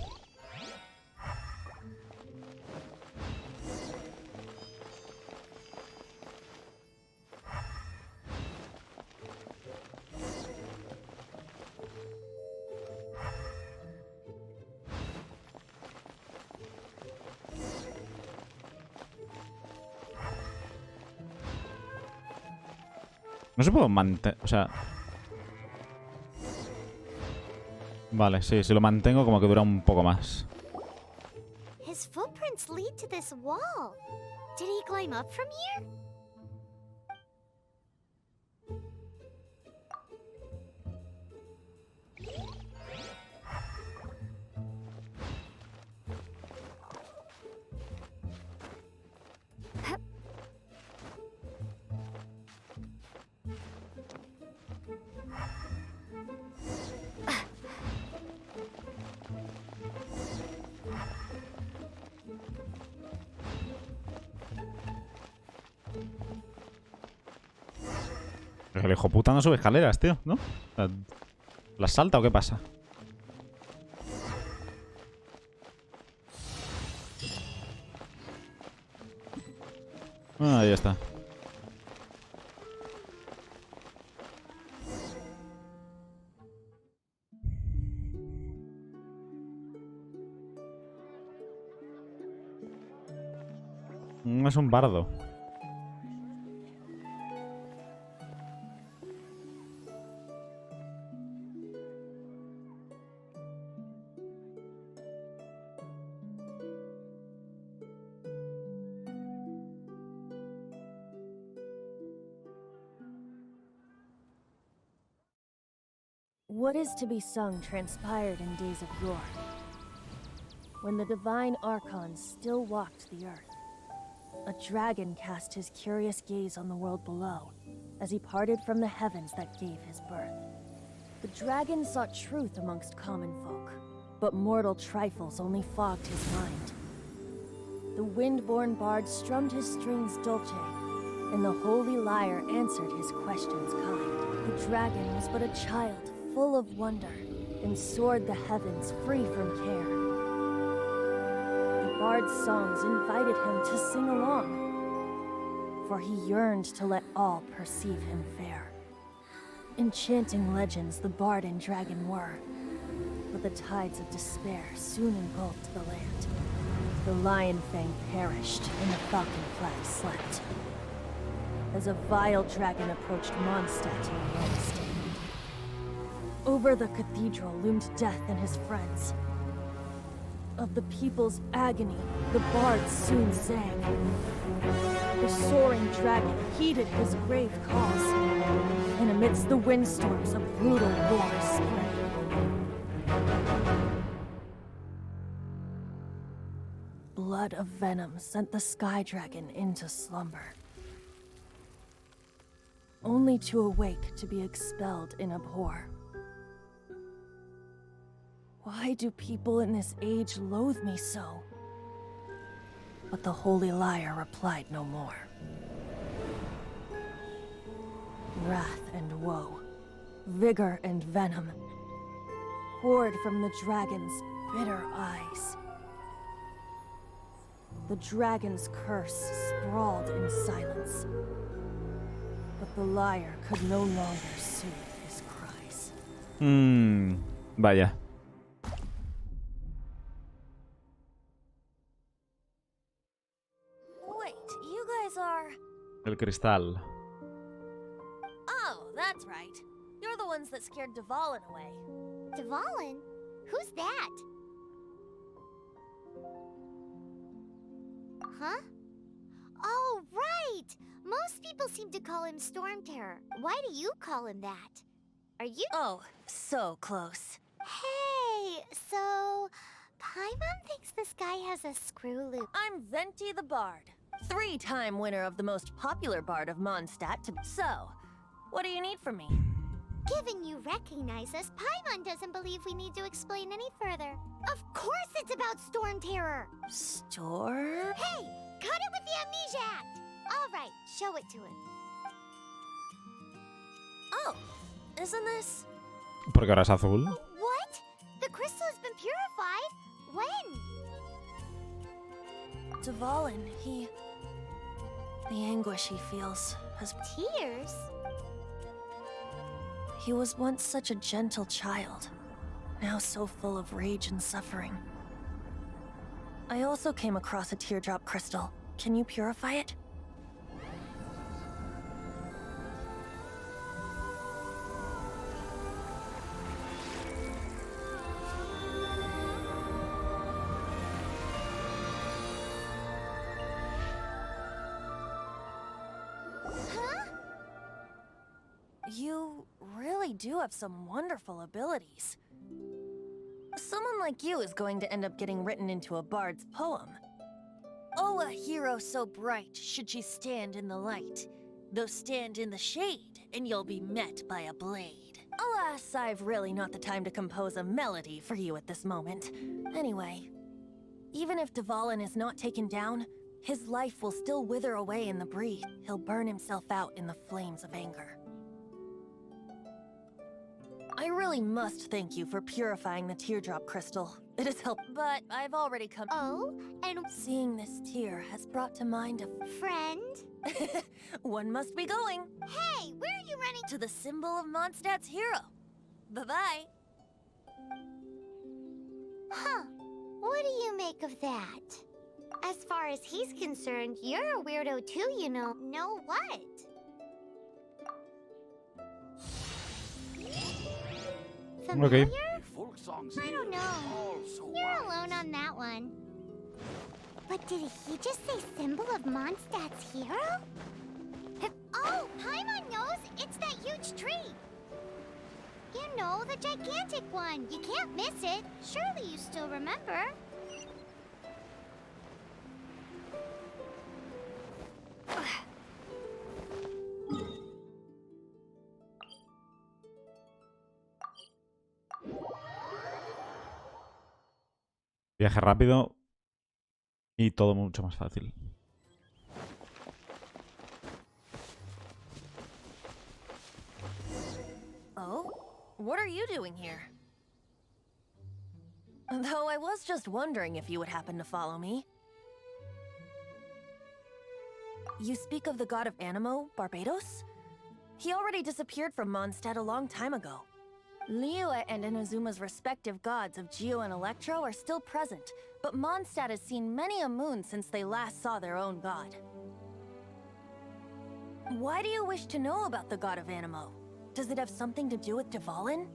No se puede mantener... O sea... Vale, sí, si lo mantengo como que dura un poco más. His footprints lead to this wall. Did he climb up from here? El hijo puta no sube escaleras, tío, ¿no? ¿Las salta o qué pasa? Ah, ahí está. Es un bardo. What is to be sung transpired in days of yore, when the divine archons still walked the earth. A dragon cast his curious gaze on the world below, as he parted from the heavens that gave his birth. The dragon sought truth amongst common folk, but mortal trifles only fogged his mind. The wind-born bard strummed his strings dolce, and the holy lyre answered his questions kind. The dragon was but a child, full of wonder, and soared the heavens free from care. The bard's songs invited him to sing along, for he yearned to let all perceive him fair. Enchanting legends the bard and dragon were, but the tides of despair soon engulfed the land. The lion fang perished, and the falcon flag slept, as a vile dragon approached Mondstadt in a stand. Over the cathedral loomed death and his friends. Of the people's agony, the bard soon sang. The soaring dragon heeded his grave calls, and amidst the windstorms a brutal war spread. Blood of venom sent the sky dragon into slumber, only to awake to be expelled in abhor. Why do people in this age loathe me so? But the holy lyre replied no more. Wrath and woe, vigor and venom, poured from the dragon's bitter eyes. The dragon's curse sprawled in silence, but the lyre could no longer soothe his cries. Vaya. Wait, you guys are... El cristal. Oh, that's right. You're the ones that scared Dvalin away. Dvalin? Who's that? Huh? Oh, right! Most people seem to call him Storm Terror. Why do you call him that? Are you... Oh, so close. Hey, so... Paimon thinks this guy has a screw loop. I'm Venti the Bard, 3-time winner of the most popular bard of Mondstadt. So, what do you need from me? Given you recognize us, Paimon doesn't believe we need to explain any further. Of course it's about Storm Terror! Storm? Hey! Cut it with the Amnesia Act! Alright, show it to him. Oh, isn't this... Porque ahora es azul. What? The crystal has been purified? When? Dvalin, the anguish he feels has... Tears? He was once such a gentle child, now so full of rage and suffering. I also came across a teardrop crystal. Can you purify it? You really do have some wonderful abilities. Someone like you is going to end up getting written into a bard's poem. Oh, a hero so bright, should she stand in the light. Though stand in the shade, and you'll be met by a blade. Alas, I've really not the time to compose a melody for you at this moment. Anyway, even if Dvalin is not taken down, his life will still wither away in the breeze. He'll burn himself out in the flames of anger. I really must thank you for purifying the teardrop crystal. It has helped, but I've already come... Oh, and... Seeing this tear has brought to mind a... Friend? One must be going. Hey, where are you running? To the symbol of Mondstadt's hero. Bye-bye. Huh. What do you make of that? As far as he's concerned, you're a weirdo too, you know. Know what? Familiar? Okay. I don't know. You're alone on that one. But did he just say symbol of Mondstadt's hero? Oh, Paimon knows! It's that huge tree! You know, the gigantic one. You can't miss it. Surely you still remember. Viaje rápido y todo mucho más fácil. Oh? What are you doing here? Though I was just wondering if you would happen to follow me. You speak of the god of Animo, Barbados? He already disappeared from Mondstadt a long time ago. Liyue and Inazuma's respective gods of Geo and Electro are still present, but Mondstadt has seen many a moon since they last saw their own god. Why do you wish to know about the god of Animo? Does it have something to do with Dvalin?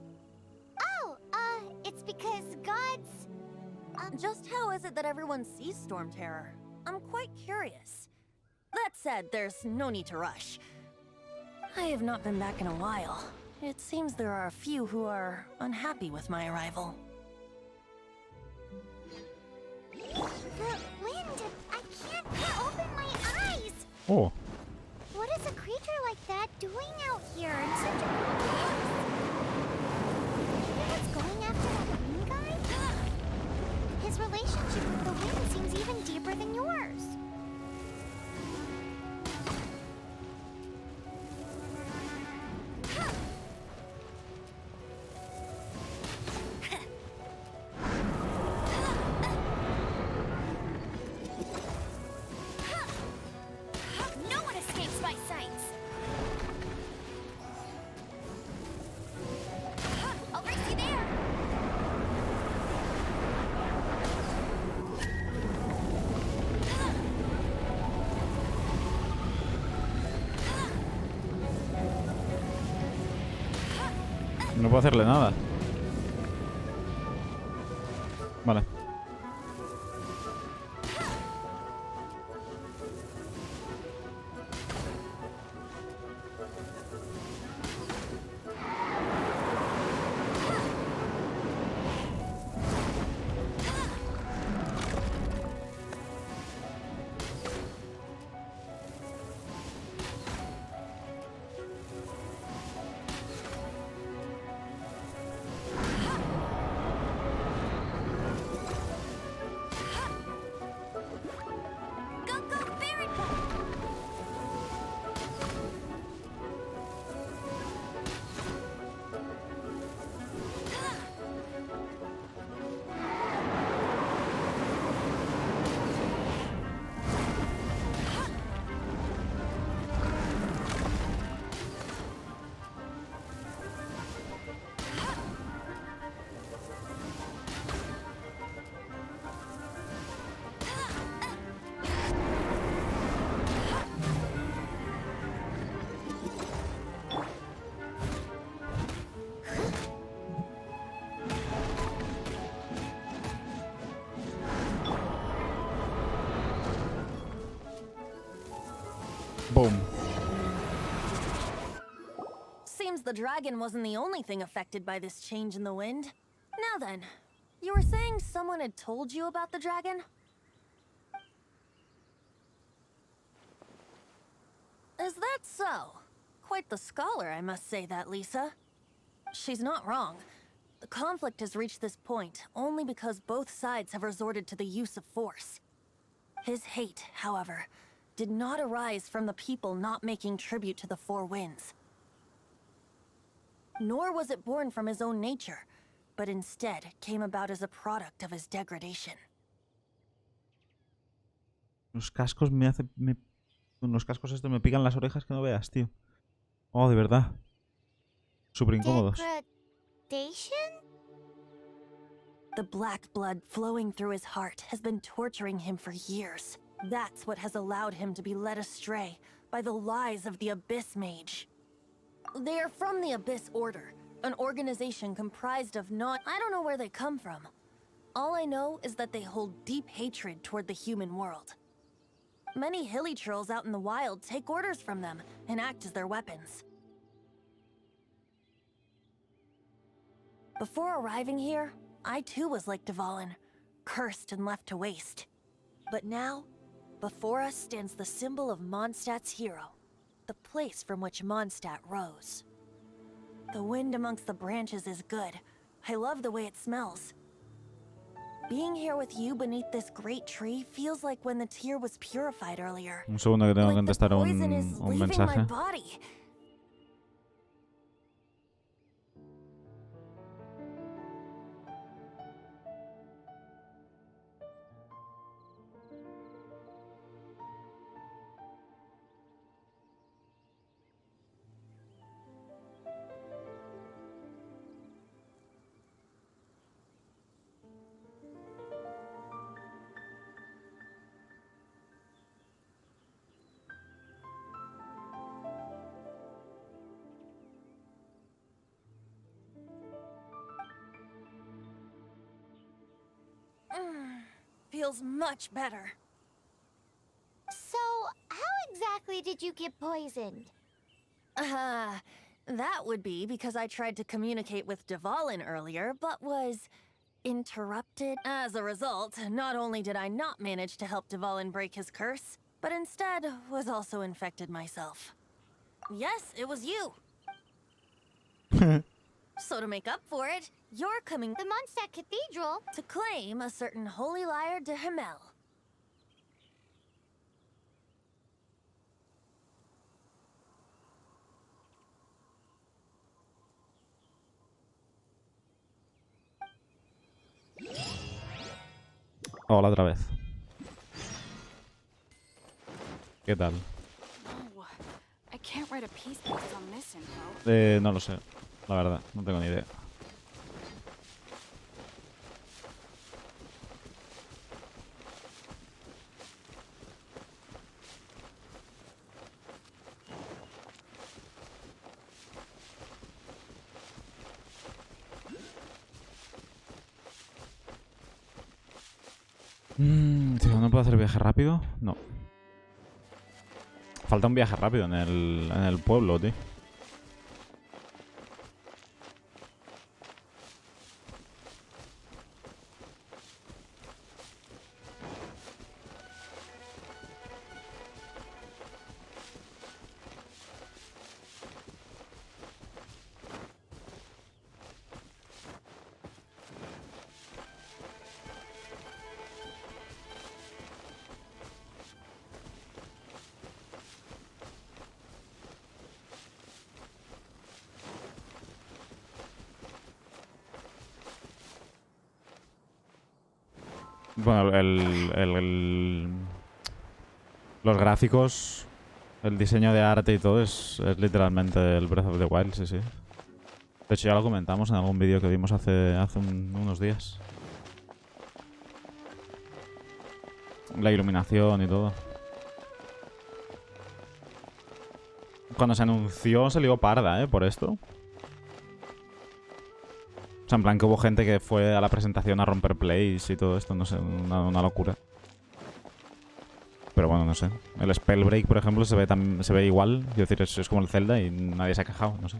Oh, it's because gods... Just how is it that everyone sees Storm Terror? I'm quite curious. That said, there's no need to rush. I have not been back in a while. It seems there are a few who are unhappy with my arrival. The wind! I can't open my eyes! Oh. What is a creature like that doing out here in such a cold place? Maybe it's going after that green guy? His relationship with the wind seems even deeper than yours. No one escapes my sights. I'll race you there. No puedo hacerle nada. Vale. Boom. Seems the dragon wasn't the only thing affected by this change in the wind. Now then, you were saying someone had told you about the dragon? Is that so? Quite the scholar, I must say that, Lisa. She's not wrong. The conflict has reached this point only because both sides have resorted to the use of force. His hate, however, did not arise from the people not making tribute to the Four Winds. Nor was it born from his own nature, but instead came about as a product of his degradation. Los cascos los cascos estos me pican las orejas que no veas, tío. Oh, de verdad. Súper incómodos. Degradation? The black blood flowing through his heart has been torturing him for years. That's what has allowed him to be led astray by the lies of the Abyss Mage. They are from the Abyss Order, an organization comprised of I don't know where they come from. All I know is that they hold deep hatred toward the human world. Many hilly trolls out in the wild take orders from them and act as their weapons. Before arriving here, I too was like Dvalin, cursed and left to waste. But now, before us stands the symbol of Mondstadt's hero, the place from which Mondstadt rose. The wind amongst the branches is good. I love the way it smells. Being here with you beneath this great tree feels like when the tear was purified earlier. Un segundo que tengo que Like the contestar poison is un leaving my mensaje. body. Feels much better. So, how exactly did you get poisoned? That would be because I tried to communicate with Dvalin earlier, but was interrupted. As a result, not only did I not manage to help Dvalin break his curse, but instead was also infected myself. Yes, it was you. So to make up for it, you're coming The Mondstadt Cathedral to claim a certain holy lyre de Himmel. Hola otra vez. ¿Qué tal? Oh, I can't write a piece based on this info. No lo sé, la verdad, no tengo ni idea. Tío, ¿no puedo hacer viaje rápido? No. Falta un viaje rápido en el pueblo, tío. Bueno, los gráficos, el diseño de arte y todo es literalmente el Breath of the Wild, sí, sí. De hecho ya lo comentamos en algún vídeo que vimos hace unos días. La iluminación y todo. Cuando se anunció se lió parda, por esto. O sea, en plan que hubo gente que fue a la presentación a romper plays y todo esto, no sé, una locura. Pero bueno, no sé. El Spellbreak, por ejemplo, se ve igual. Quiero decir, es como el Zelda y nadie se ha quejado, no sé.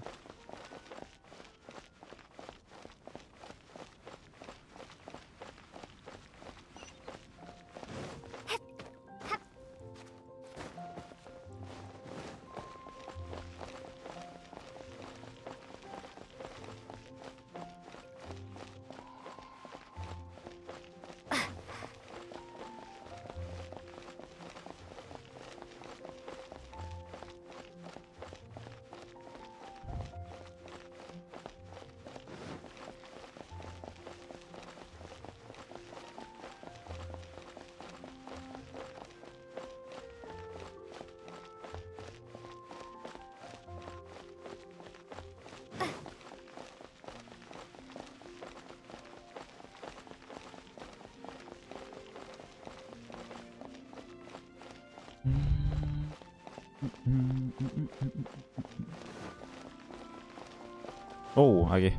Oh, aquí.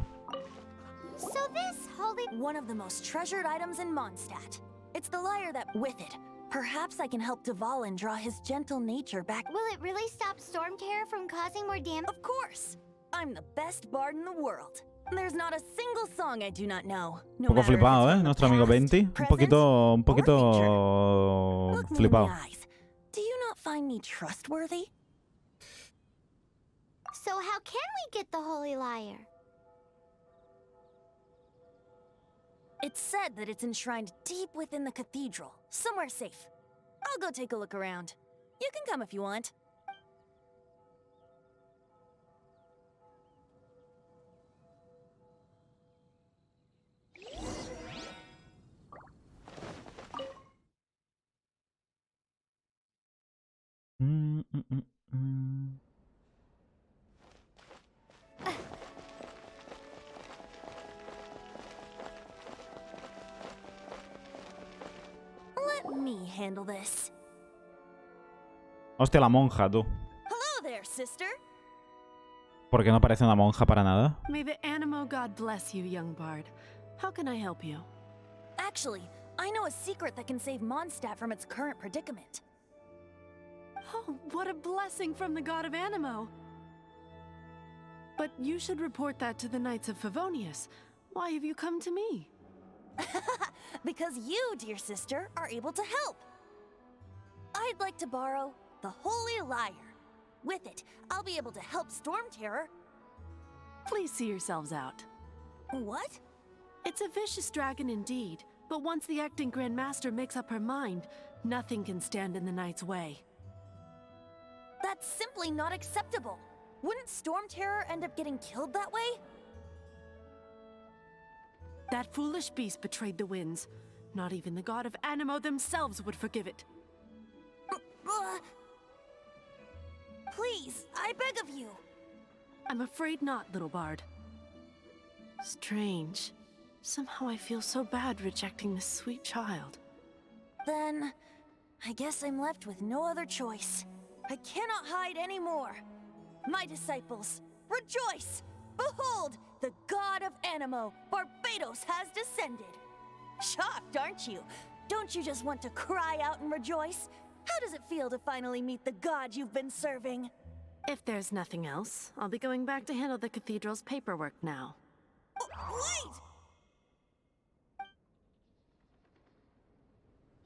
So this holy... One of the most treasured items in Mondstadt. It's the lyre that with it. Perhaps I can help Dvalin draw his gentle nature back. Will it really stop Storm Terror from causing more damage? Of course! I'm the best bard in the world. There's not a single song I do not know. Un poco flipado, ¿eh? Nuestro amigo Venti. Un poquito Look me in flipado. the eyes. Do you not find me trustworthy? So how can we get the Holy Lyre? It's said that it's enshrined deep within the cathedral, somewhere safe. I'll go take a look around. You can come if you want. Let me handle this. Hostia, la monja, tú. Hello there, sister. ¿Por qué no parece una monja para nada? May the Animo God bless you, young bard. How can I help you? Actually, I know a secret that can save Mondstadt from its current predicament. Oh, what a blessing from the god of Animo! But you should report that to the Knights of Favonius. Why have you come to me? Because you, dear sister, are able to help. I'd like to borrow the Holy Lyre. With it, I'll be able to help Storm Terror. Please see yourselves out. What? It's a vicious dragon indeed, but once the acting Grand Master makes up her mind, nothing can stand in the Knight's way. That's simply not acceptable. Wouldn't Storm Terror end up getting killed that way? That foolish beast betrayed the winds. Not even the god of Animo themselves would forgive it. Please, I beg of you. I'm afraid not, little bard. Strange. Somehow I feel so bad rejecting this sweet child. Then, I guess I'm left with no other choice. I cannot hide anymore. My disciples, rejoice! Behold, the god of Animo, Barbados, has descended. Shocked, aren't you? Don't you just want to cry out and rejoice? How does it feel to finally meet the god you've been serving? If there's nothing else, I'll be going back to handle the cathedral's paperwork now.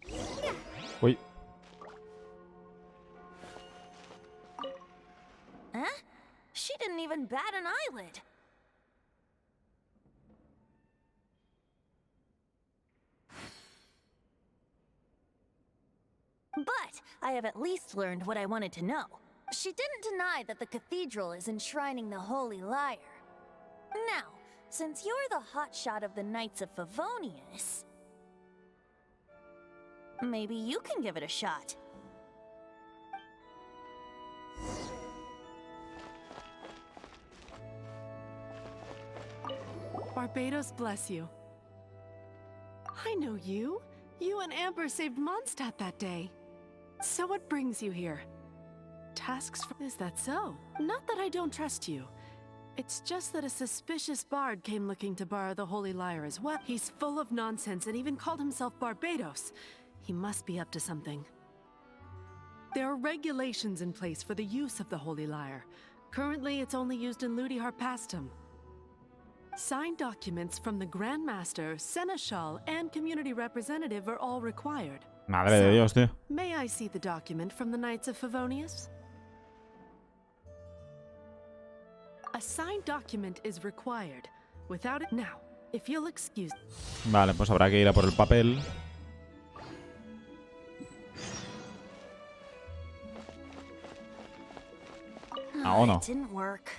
Wait! Uy. Huh? She didn't even bat an eyelid. But I have at least learned what I wanted to know. She didn't deny that the cathedral is enshrining the Holy Lyre. Now, since you're the hotshot of the Knights of Favonius, maybe you can give it a shot. Barbados bless you. I know you. You and Amber saved Mondstadt that day. So what brings you here? Tasks for... Is that so? Not that I don't trust you. It's just that a suspicious bard came looking to borrow the Holy Lyre as well. He's full of nonsense and even called himself Barbados. He must be up to something. There are regulations in place for the use of the Holy Lyre. Currently, it's only used in Ludi Harpastum. Signed documents from the Grand Master, Seneschal, and Community Representative are all required. Madre de Dios, tío. May I see the document from the Knights of Favonius? A signed document is required. Without it... Now, if you'll excuse... Vale, pues habrá que ir a por el papel. Ah, ¿o no? It didn't work.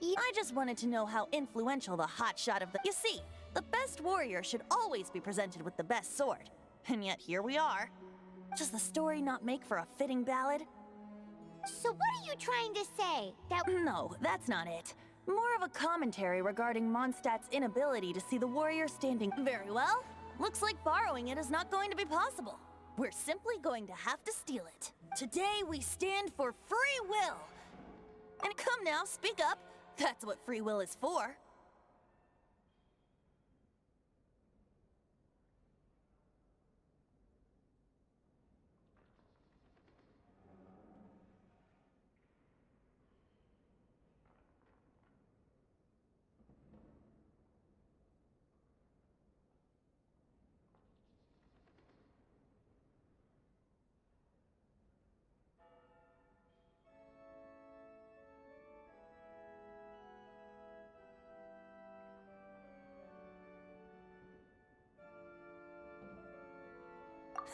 I just wanted to know how influential the hotshot of the... You see, the best warrior should always be presented with the best sword. And yet here we are. Does the story not make for a fitting ballad? So what are you trying to say? That... No, that's not it. More of a commentary regarding Mondstadt's inability to see the warrior standing... Very well. Looks like borrowing it is not going to be possible. We're simply going to have to steal it. Today we stand for free will. And come now, speak up. That's what free will is for.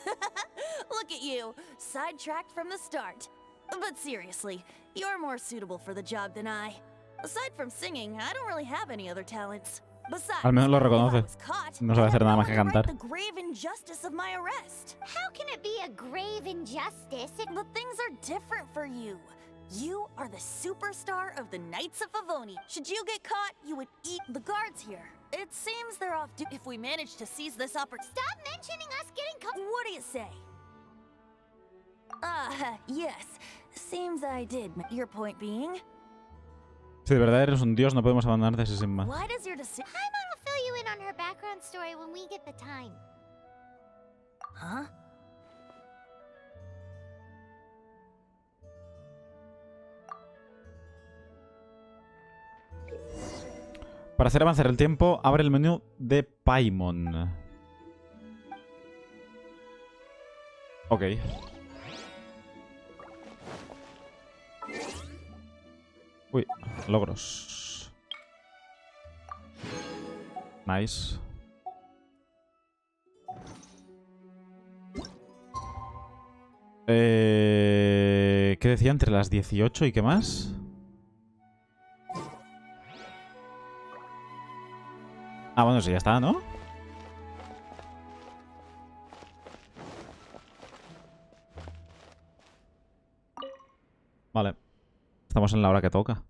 Look at you, sidetracked from the start. But seriously, you're more suitable for the job than I. Aside from singing, I don't really have any other talents. Besides, Al menos lo if I reconoce. was caught, No sabe I'd hacer nada have más que no one to cantar. right the grave injustice of my arrest. How can it be a grave injustice if But things are different for you. You are the superstar of the Knights of Favoni. Should you get caught, you would eat the guards here. It seems they're off if we manage to seize this opportunity. Stop mentioning us getting caught. What do you say? Yes. Seems I did. Your point being? Si de verdad eres un dios, no podemos abandonarte así sin más. Why does your decision? Paimon will fill you in on her background story when we get the time. Huh? Para hacer avanzar el tiempo, abre el menú de Paimon. Ok. Uy, logros. Nice. ¿Qué decía? ¿Entre las 18 y qué más? Ah, bueno, sí, ya está, ¿no? Vale. Estamos en la hora que toca.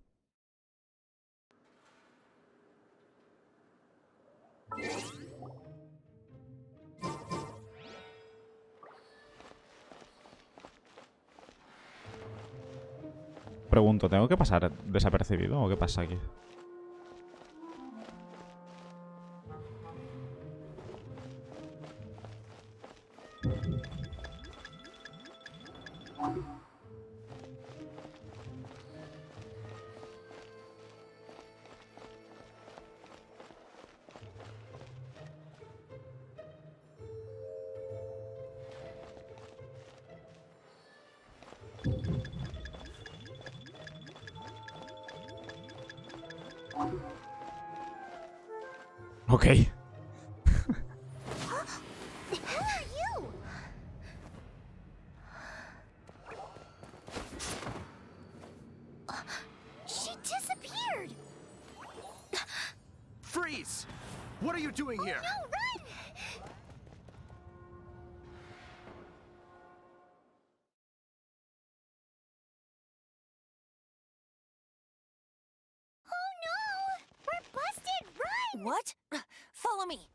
Pregunto, ¿tengo que pasar desapercibido o qué pasa aquí? Ok. The hell are you? She disappeared. Freeze! What are you doing here? No, run! Oh no! We're busted! Run! What? Follow me.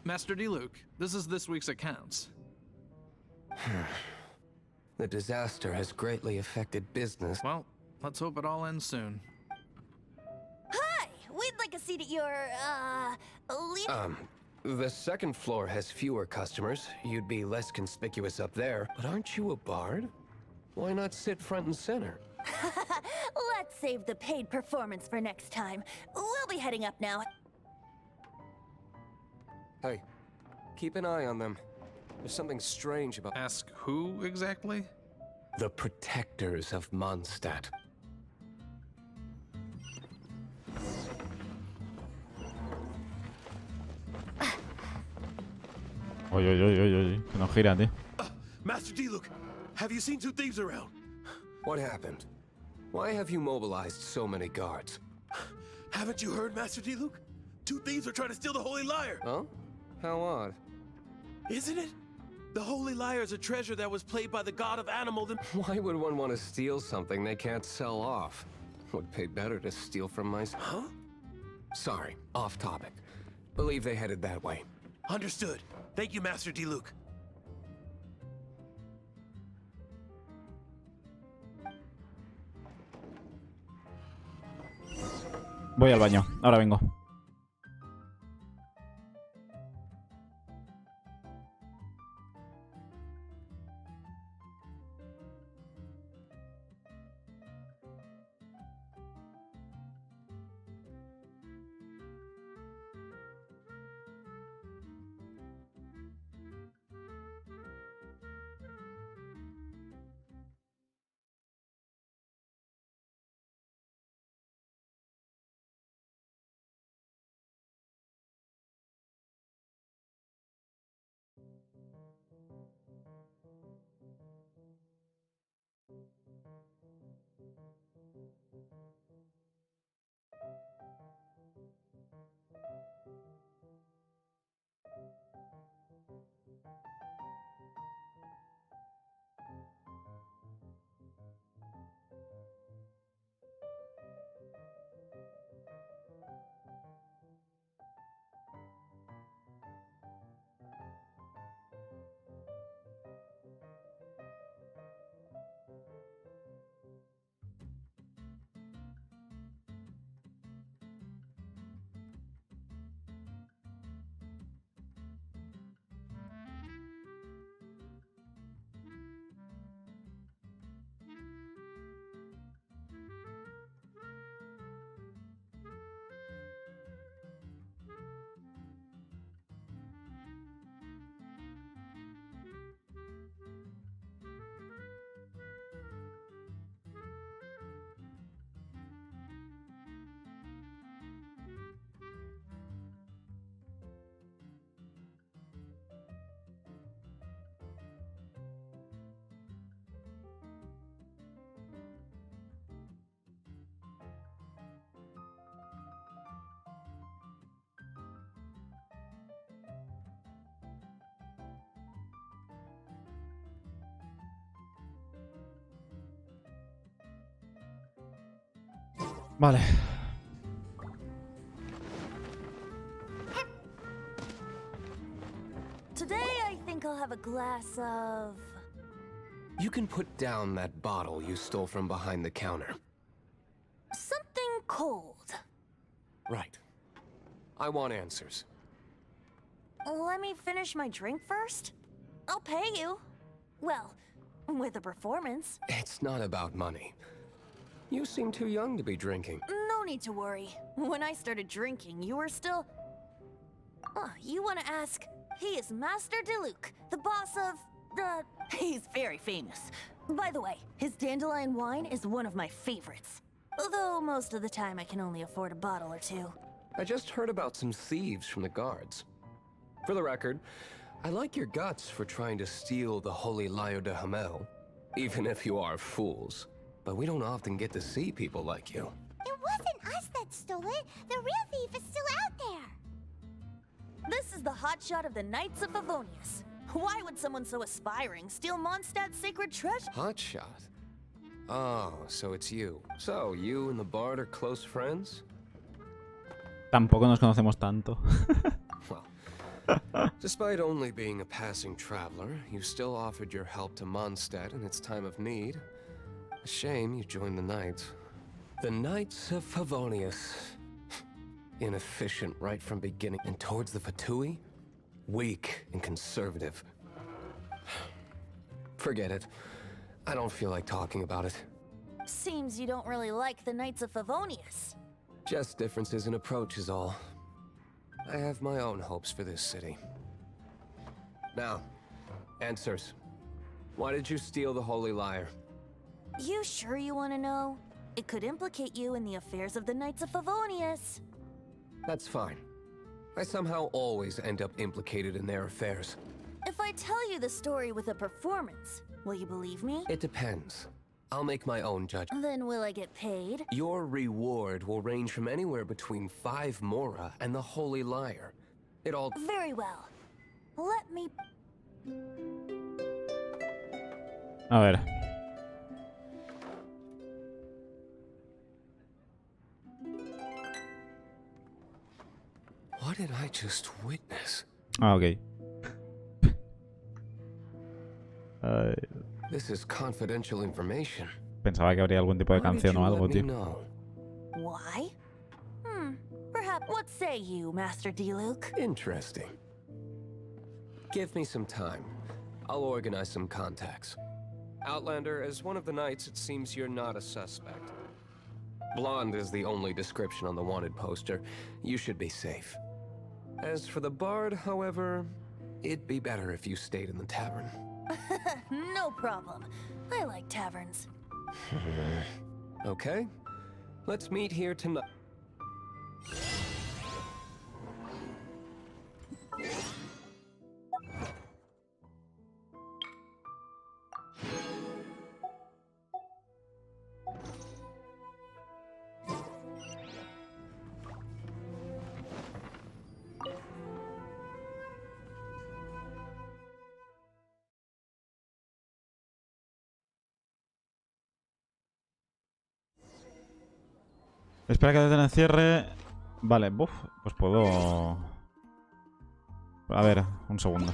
Master D-Luke, this is this week's accounts. The disaster has greatly affected business. Well, let's hope it all ends soon. Hi! We'd like a seat at your, lead. The second floor has fewer customers. You'd be less conspicuous up there. But aren't you a bard? Why not sit front and center? Let's save the paid performance for next time. We'll be heading up now. Hey, keep an eye on them. There's something strange about... Ask who exactly? The protectors of Mondstadt. Oy, oy, oy, oy, oy. Que nos gira, tío. Master D-Luke, have you seen two thieves around? What happened? Why have you mobilized so many guards? Haven't you heard, Master D-Luke? Two thieves are trying to steal the Holy Lyre. Huh? How odd. Isn't it? The Holy Lyre is a treasure that was played by the god of animal. Why would one want to steal something they can't sell off? Would pay better to steal from my... Huh? Sorry, off topic. Believe they headed that way. Understood. Thank you, Master D-Luke. Voy al baño. Ahora vengo. Vale. Today I think I'll have a glass of... You can put down that bottle you stole from behind the counter. something cold. Right. I want answers. Let me finish my drink first. I'll pay you. Well, with a performance. It's not about money. You seem too young to be drinking. No need to worry. When I started drinking, you were still... you want to ask? He is Master Diluc, the boss of... he's very famous. By the way, his dandelion wine is one of my favorites. Although most of the time I can only afford a bottle or two. I just heard about some thieves from the guards. For the record, I like your guts for trying to steal the Holy Lyre de Hamel, even if you are fools. But we don't often get to see people like you. It wasn't us that stole it. The real thief is still out there. This is the hotshot of the Knights of Favonius. Why would someone so aspiring steal Mondstadt's sacred treasure? Hotshot? Oh, so it's you. So, you and the Bard are close friends? Tampoco nos conocemos tanto. Well, despite only being a passing traveler, you still offered your help to Mondstadt in its time of need. A shame you joined the Knights. The Knights of Favonius. Inefficient right from beginning. And towards the Fatui? Weak and conservative. Forget it. I don't feel like talking about it. Seems you don't really like the Knights of Favonius. Just differences in approach is all. I have my own hopes for this city. Now, answers. Why did you steal the Holy Lyre? You sure you want to know? It could implicate you in the affairs of the Knights of Favonius. That's fine. I somehow always end up implicated in their affairs. If I tell you the story with a performance, will you believe me? It depends. I'll make my own judgment. Then will I get paid? Your reward will range from anywhere between 5 Mora and the Holy Lyre. It all... Very well. Let me... A ver. What did I just witness? Ah, ok. This is confidential information. Pensaba que habría algún tipo de canción o algo, tío. Why? What say you, Master D-Luke? Interesting. Give me some time. I'll organize some contacts. Outlander, as one of the knights, it seems you're not a suspect. Blonde is the only description on the wanted poster. You should be safe. As for the bard, however, it'd be better if you stayed in the tavern. No problem. I like taverns. Okay. Let's meet here tonight. Espera que den el cierre. Vale, buf, pues puedo... A ver, un segundo.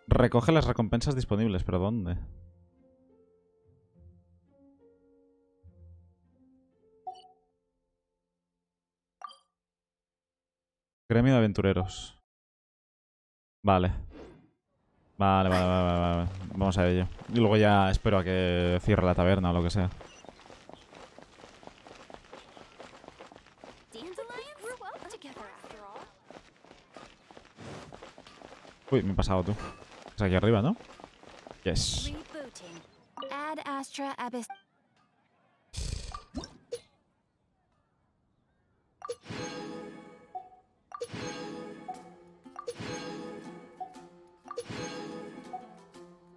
Recoge las recompensas disponibles, pero ¿dónde? Gremio de aventureros. Vale. Vale. Vamos a ello. Y luego ya espero a que cierre la taberna o lo que sea. Uy, me he pasado tú. Es aquí arriba, ¿no? Yes. Add Astra Abyss.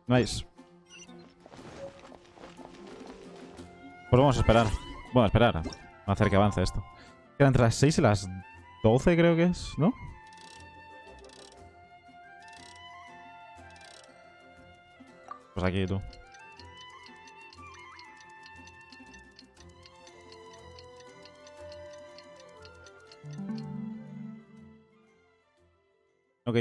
Nice. Pues vamos a esperar. Bueno, esperar. Vamos a hacer que avance esto. Quedan entre las 6 y las 12, creo que es, ¿no? Pues aquí tú. Ok.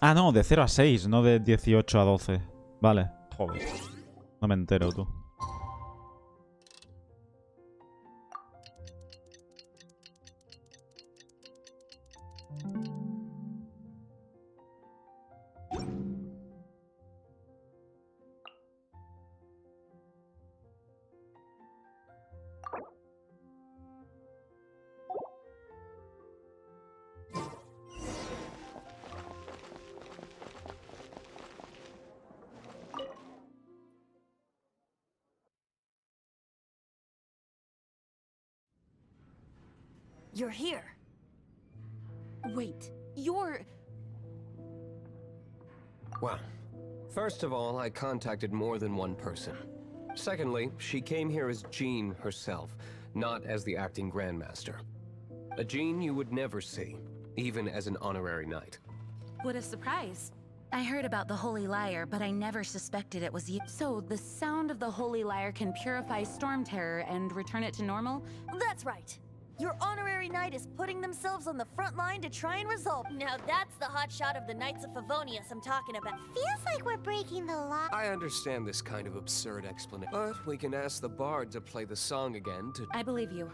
Ah, no, de 0 a 6, no de 18 a 12. Vale. Joder. No me entero, tú. You're here. Wait, you're... Well, first of all, I contacted more than one person. Secondly, she came here as Jean herself, not as the acting Grandmaster. A Jean you would never see, even as an honorary knight. What a surprise. I heard about the Holy Lyre, but I never suspected it was you. So, the sound of the Holy Lyre can purify Storm Terror and return it to normal? That's right. Your honorary knight is putting themselves on the front line to try and resolve. Now that's the hot shot of the Knights of Favonius I'm talking about. Feels like we're breaking the law. I understand this kind of absurd explanation, but we can ask the bard to play the song again to... I believe you.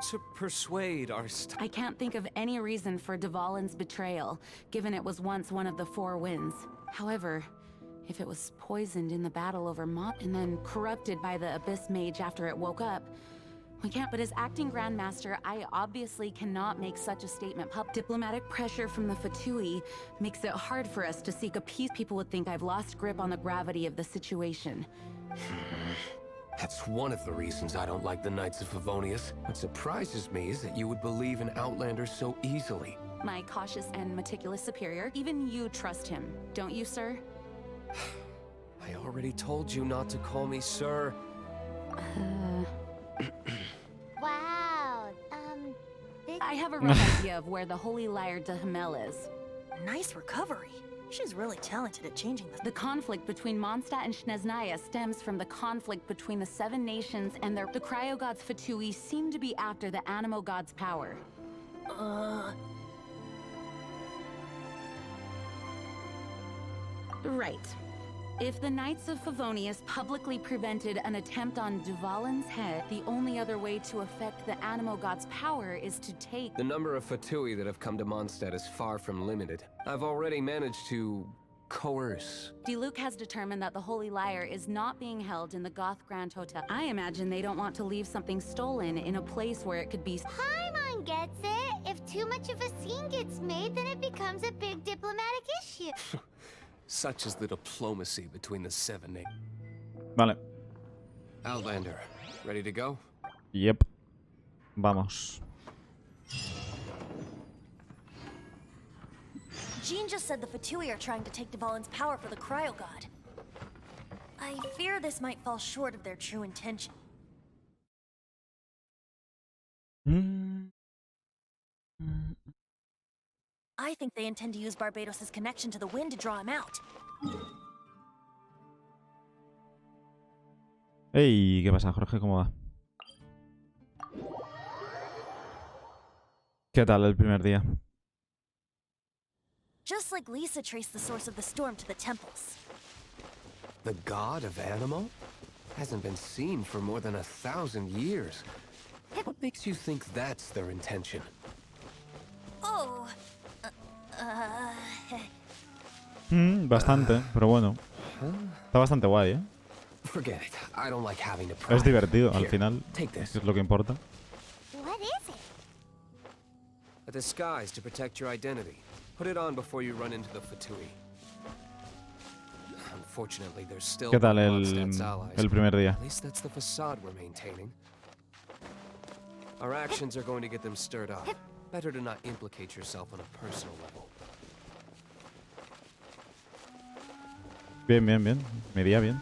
To persuade our I can't think of any reason for Dvalin's betrayal, given it was once one of the Four Winds. However, if it was poisoned in the battle over Mott and then corrupted by the Abyss Mage after it woke up, we can't, but as acting Grandmaster, I obviously cannot make such a statement. Diplomatic pressure from the Fatui makes it hard for us to seek a peace. People would think I've lost grip on the gravity of the situation. That's one of the reasons I don't like the Knights of Favonius. What surprises me is that you would believe in Outlanders so easily. My cautious and meticulous superior, even you trust him, don't you, sir? I already told you not to call me sir. Wow, I have a rough idea of where the Holy Lyre de Hamel is. Nice recovery. She's really talented at changing The conflict between Mondstadt and Snezhnaya stems from the conflict between the Seven Nations and the cryo-gods Fatui seem to be after the Animo god's power. Right. If the Knights of Favonius publicly prevented an attempt on Duvalin's head, the only other way to affect the Animo god's power is to take... The number of Fatui that have come to Mondstadt is far from limited. I've already managed to coerce. Diluc has determined that the Holy Lyre is not being held in the Goth Grand Hotel. I imagine they don't want to leave something stolen in a place where it could be... Paimon gets it. If too much of a scene gets made, then it becomes a big diplomatic issue. Such is the diplomacy between the Seven Nations. Vale. Outlander, ready to go? Yep. Vamos. Jean just said the Fatui are trying to take Duvalin's power for the cryo god. I fear this might fall short of their true intention. I think they intend to use Barbados' connection to the wind to draw him out. Hey, ¿qué pasa, Jorge? ¿Cómo va? ¿Qué tal el primer día? Just like Lisa traced the source of the storm to the temples. The god of Animo? Hasn't been seen for more than 1,000 years. What makes you think that's their intention? Oh... Bastante, pero bueno. Está bastante guay, ¿eh? Forget it. I don't like having to pry. Es divertido, al Here, final. take this. Es lo que importa. What is it? A disguise to protect your identity. Put it on before you run into the Fatui. Unfortunately, there's still ¿Qué tal Mondstadt's allies. el primer día? At least that's the facade we're maintaining. Our actions are going to get them stirred up. Better to not implicate yourself on a personal level. Bien, bien, bien. Me iría bien.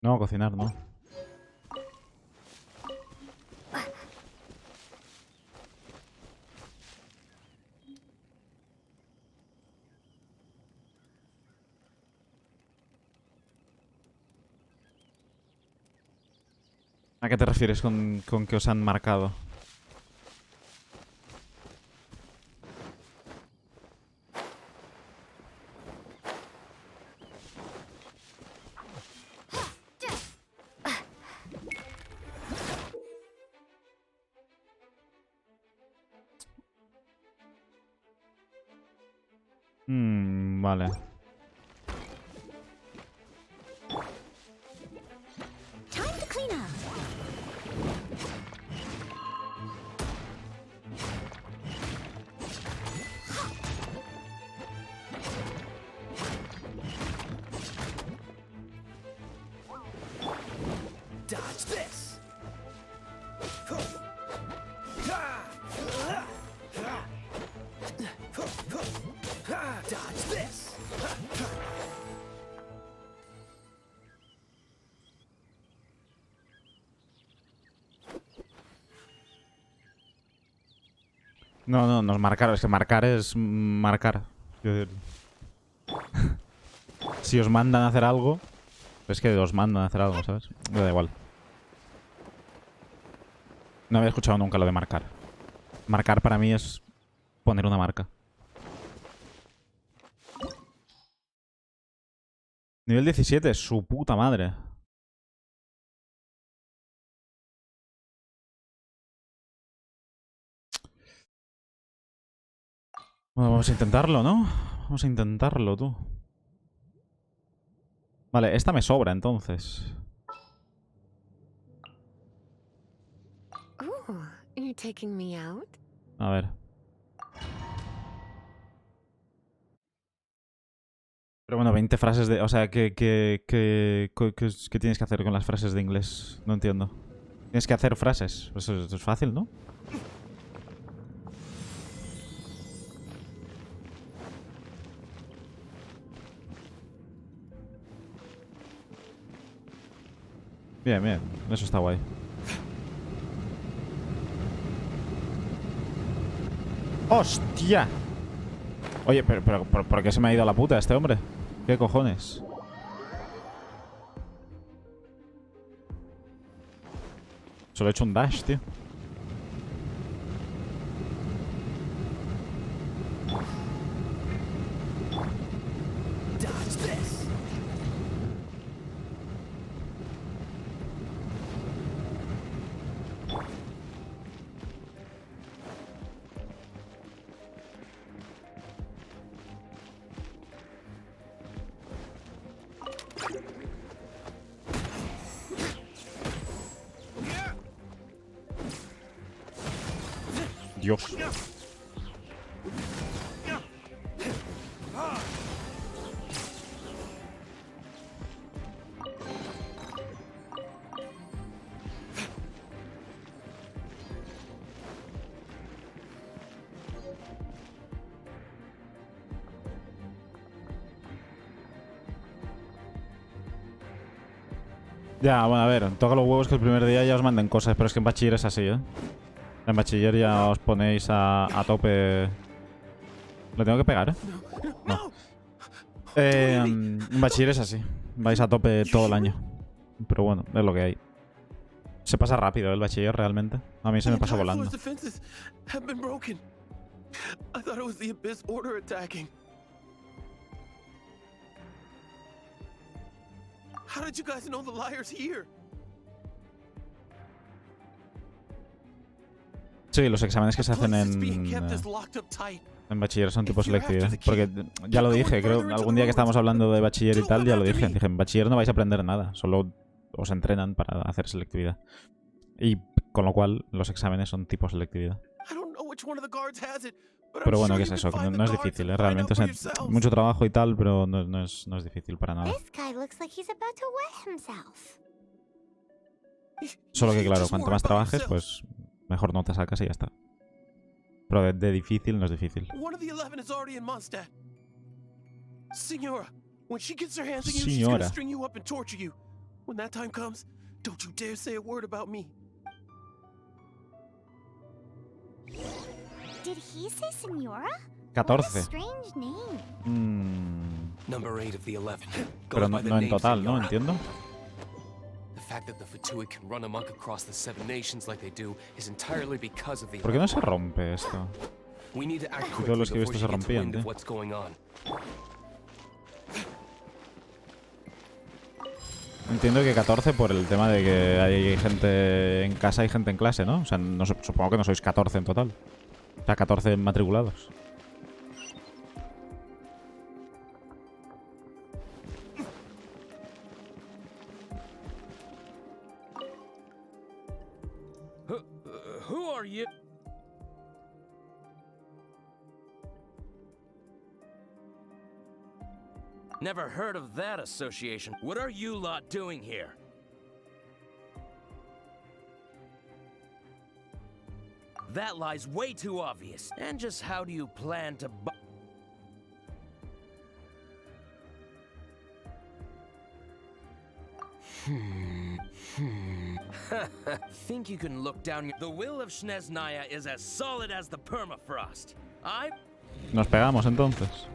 No, cocinar, no. ¿A qué te refieres con que os han marcado? Vale. Time to clean up. Dodge this. Dodge this. No, no, no es marcar. Es que marcar es marcar. Quiero decir, si os mandan a hacer algo, Es que os mandan a hacer algo, ¿sabes? Me da igual. No había escuchado nunca lo de marcar. Marcar para mí es poner una marca. Nivel 17, su puta madre. Bueno, vamos a intentarlo, ¿no? Vamos a intentarlo, tú. Vale, esta me sobra, entonces. Oh, you're taking me out? A ver. Pero bueno, 20 frases de... O sea, ¿qué tienes que hacer con las frases de inglés? No entiendo. Tienes que hacer frases. Eso es fácil, ¿no? Bien, bien. Eso está guay. ¡Hostia! Oye, pero ¿por qué se me ha ido a la puta este hombre? ¿Qué cojones? Solo he hecho un dash, tío. Dios. Ya, bueno, a ver, toca los huevos que el primer día ya os manden cosas, pero es que en bachiller es así, ¿eh? En bachiller ya os ponéis a tope... ¿Lo tengo que pegar, eh? No. En bachiller es así. Vais a tope todo el año. Pero bueno, es lo que hay. Se pasa rápido el bachiller realmente. A mí se me pasa volando. Sí, los exámenes que se hacen en bachiller son tipo selectividad. Porque ya lo dije, creo, algún día que estábamos hablando de bachiller y tal, ya lo dije. Dije, en bachiller no vais a aprender nada, solo os entrenan para hacer selectividad. Y con lo cual, los exámenes son tipo selectividad. Pero bueno, ¿qué es eso? Que no es difícil, ¿eh? Realmente, o sea, mucho trabajo y tal, pero no es difícil para nada. Solo que, claro, cuanto más trabajes, pues mejor nota sacas y ya está. Pero de difícil no es difícil. Señora. Did he say Senora? 14. Pero no en total, ¿no? Entiendo. ¿Por qué no se rompe esto? Todos los que he visto se rompían, tío. Entiendo que 14 por el tema de que hay gente en casa y gente en clase, ¿no? O sea, no, supongo que no sois 14 en total. O sea, 14 matriculados. Who are you? Never heard of that association. What are you lot doing here? That lie's way too obvious. And just how do you plan to think you can look down your... The will of Shneznaya is as solid as the permafrost. Nos pegamos entonces.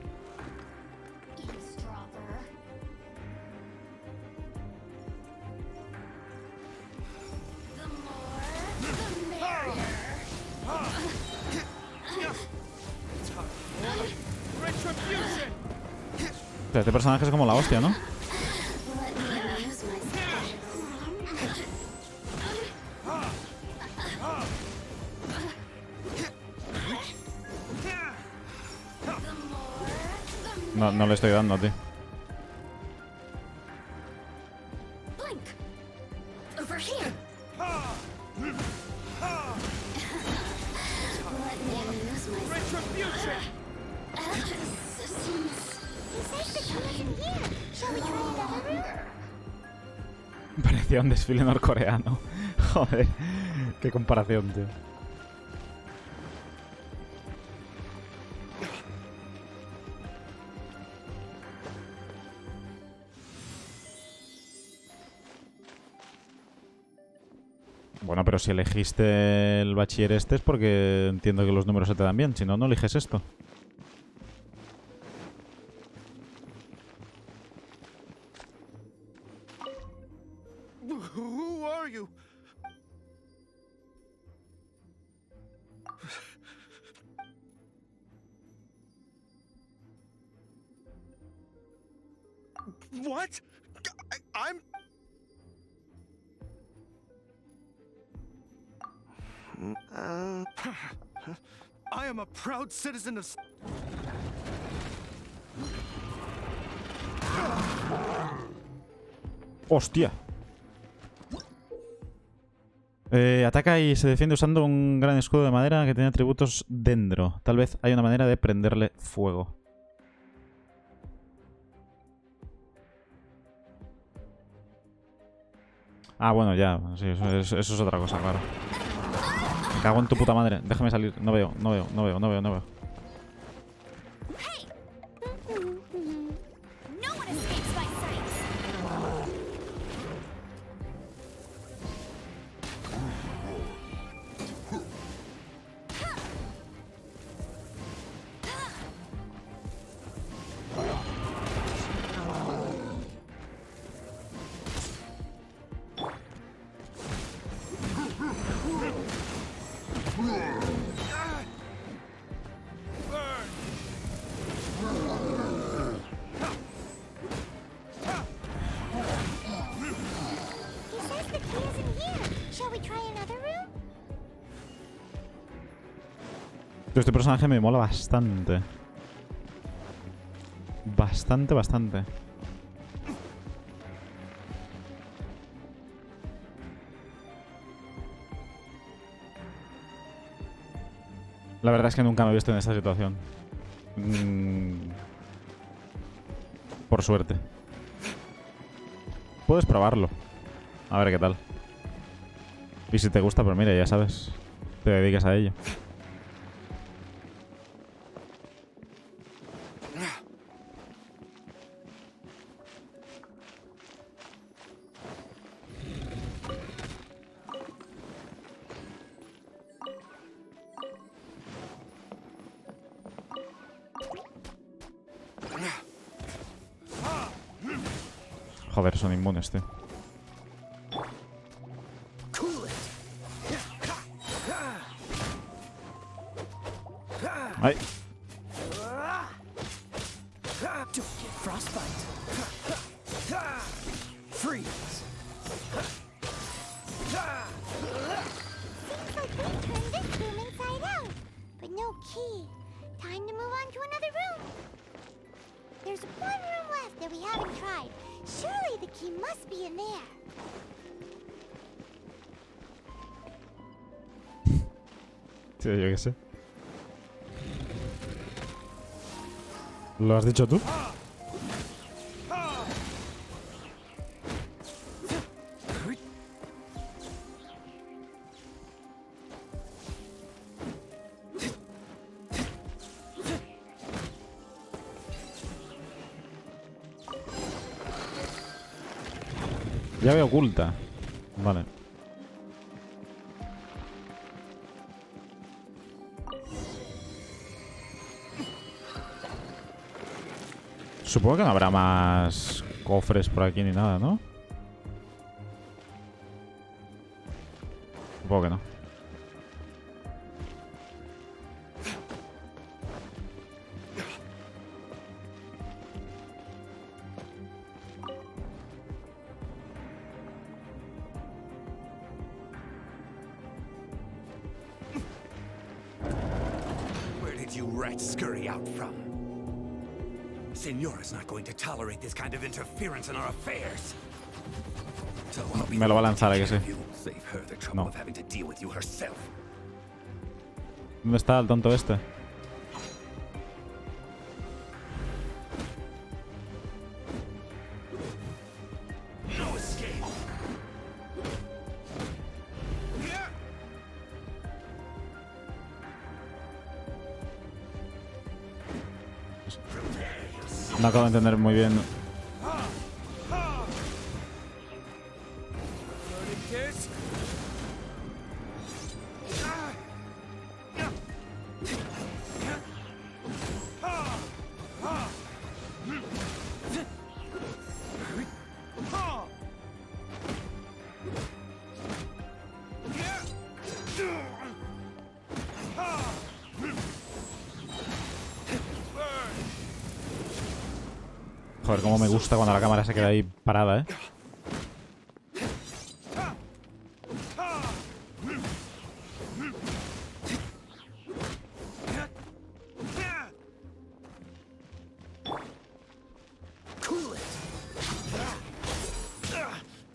Hostia, este personaje es como la hostia, ¿no? No, no le estoy dando, tío. Parecía un desfile norcoreano. Joder, qué comparación, tío. Bueno, pero si elegiste el bachiller este es porque entiendo que los números se te dan bien. Si no, no eliges esto. Who are you? What? I'm... I am a proud citizen of... ¡Hostia! Ataca y se defiende usando un gran escudo de madera que tiene atributos dendro. Tal vez hay una manera de prenderle fuego. Ah, bueno, ya. Sí, eso es otra cosa, claro. Me cago en tu puta madre. Déjame salir. No veo. Este personaje me mola bastante. Bastante. La verdad es que nunca me he visto en esta situación. Por suerte. Puedes probarlo. A ver qué tal. Y si te gusta, pues mira, ya sabes. Te dedicas a ello. Joder, son inmunes, tío. Ay. Sí, yo qué sé. ¿Lo has dicho tú? Llave oculta. Vale. Supongo que no habrá más cofres por aquí ni nada, ¿no? Supongo que no. rats scurry out from. Señora's not going to tolerate this kind of interference in our affairs. So I'll be Me lo va a lanzar, ¿a que sí? save her the trouble No. of having to deal with you herself. ¿Dónde está el tonto este? No escape. No acabo de entender muy bien. Joder, cómo me gusta cuando la cámara se queda ahí parada, ¿eh?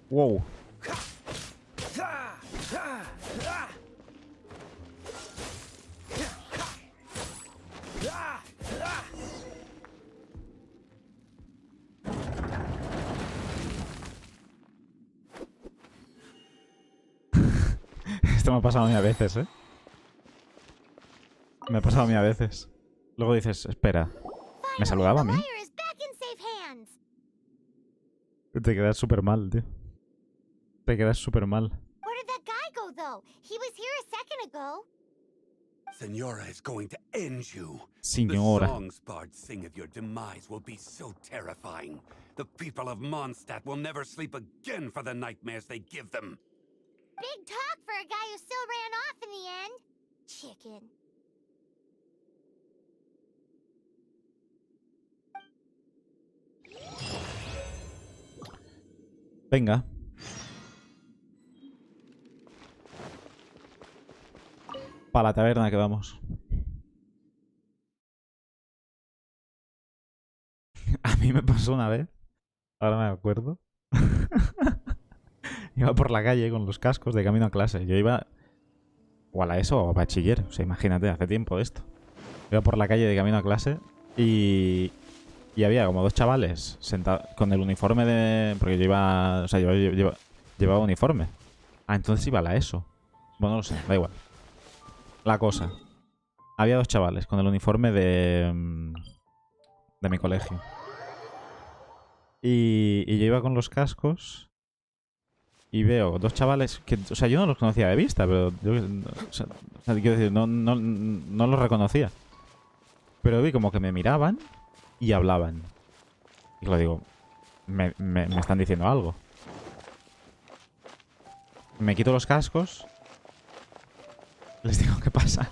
Wow. Esto me ha pasado a mí a veces, ¿eh? Me ha pasado a mí a veces. Luego dices, espera, ¿me saludaba a mí? Te quedas súper mal, tío. Te quedas súper mal. Where did that guy go, though? He was here a second ago. Senora is going to end you. Señora. The songs bards sing of your demise will be so terrifying. The people of Mondstadt will never sleep again for the nightmares they give them. Big talk for a guy who still ran off in the end. Chicken. Venga. Para la taberna que vamos. A mí me pasó una vez. Ahora me acuerdo. Iba por la calle con los cascos de camino a clase. Yo iba... O a la ESO o a bachiller. O sea, imagínate, hace tiempo de esto. Iba por la calle de camino a clase y había como dos chavales sentados con el uniforme de... Porque yo iba... O sea, llevaba uniforme. Ah, entonces iba a la ESO. Bueno, no lo sé, da igual. La cosa. Había dos chavales con el uniforme de mi colegio. Y yo iba con los cascos y veo dos chavales que... O sea, yo no los conocía de vista, pero... quiero decir, no los reconocía. Pero vi como que me miraban y hablaban. Y lo digo, me están diciendo algo. Me quito los cascos. Les digo, ¿qué pasa?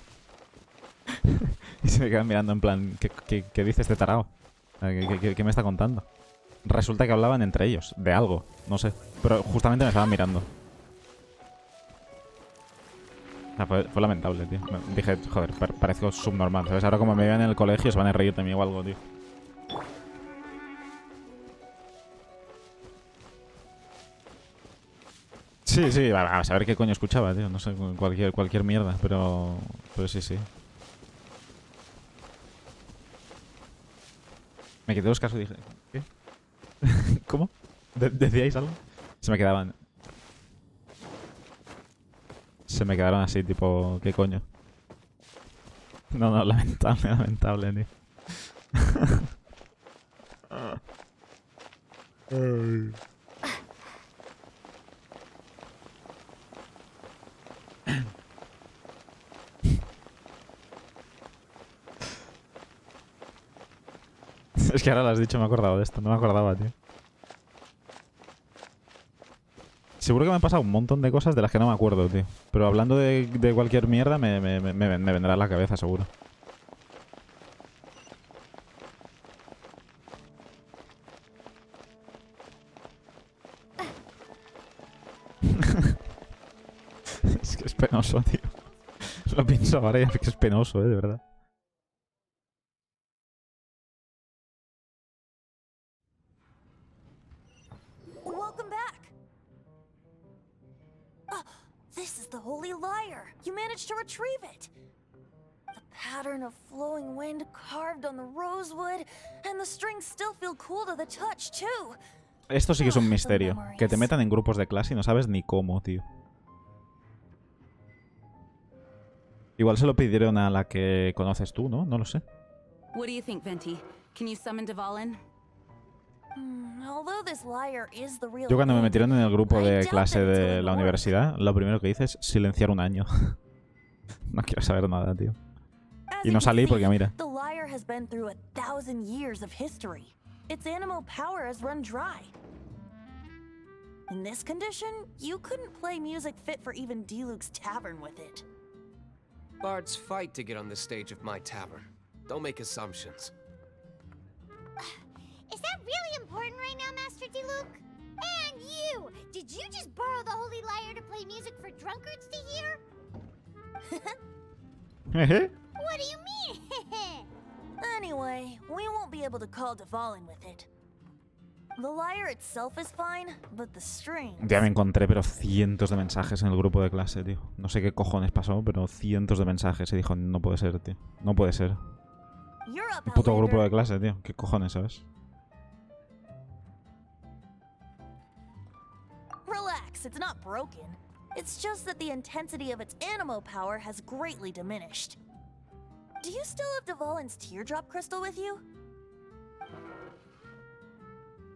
Y se me quedan mirando en plan, ¿qué dice este tarao? ¿Qué me está contando? Resulta que hablaban entre ellos, de algo, no sé. Pero justamente me estaban mirando. O sea, fue lamentable, tío. Dije, joder, parezco subnormal, ¿sabes? Ahora como me vean en el colegio se van a reír de mí o algo, tío. Sí, a saber qué coño escuchaba, tío. No sé, cualquier mierda, pero sí. Me quité los cascos y dije, ¿qué? ¿Cómo? ¿Decíais algo? Se me quedaban así, tipo, ¿qué coño? No, lamentable, tío. Es que ahora lo has dicho, me he acordado de esto. No me acordaba, tío. Seguro que me han pasado un montón de cosas de las que no me acuerdo, tío. Pero hablando de cualquier mierda me vendrá a la cabeza, seguro. Es que es penoso, tío. Lo pienso ahora y es que es penoso, de verdad. This is the Holy Lyre. You managed to retrieve it. The pattern of flowing wind carved on the rosewood, and the strings still feel cool to the touch, too. Esto sí que es un misterio. Que te metan en grupos de clase y no sabes ni cómo, tío. Igual se lo pidieron a la que conoces tú, ¿no? No lo sé. What do you think, Venti? Can you summon Dvalin? Although this lyre is the real Yo cuando me thing, metieron en el grupo de clase de la universidad, lo primero que hice es silenciar un año. No quiero saber nada, tío. Y no salí porque, mira. The lyre has been through 1,000 years of history. Its animal power has run dry. In this condition, you couldn't play music fit for even Diluc's tavern with it. Bards fight to get on the stage of my tavern. Don't make assumptions. Is that really important right now, Master Diluc? And you! Did you just borrow the Holy Lyre to play music for drunkards to hear? What do you mean? Anyway, we won't be able to call Dvalin with it. The lyre itself is fine, but the strings... Ya me encontré, pero cientos de mensajes en el grupo de clase, tío. No sé qué cojones pasó, pero cientos de mensajes. Y dijo, no puede ser, tío. No puede ser. Un puto grupo de clase, tío. ¿Qué cojones, sabes? Relax, it's not broken. It's just that the intensity of its animal power has greatly diminished. Do you still have Dvalin's teardrop crystal with you?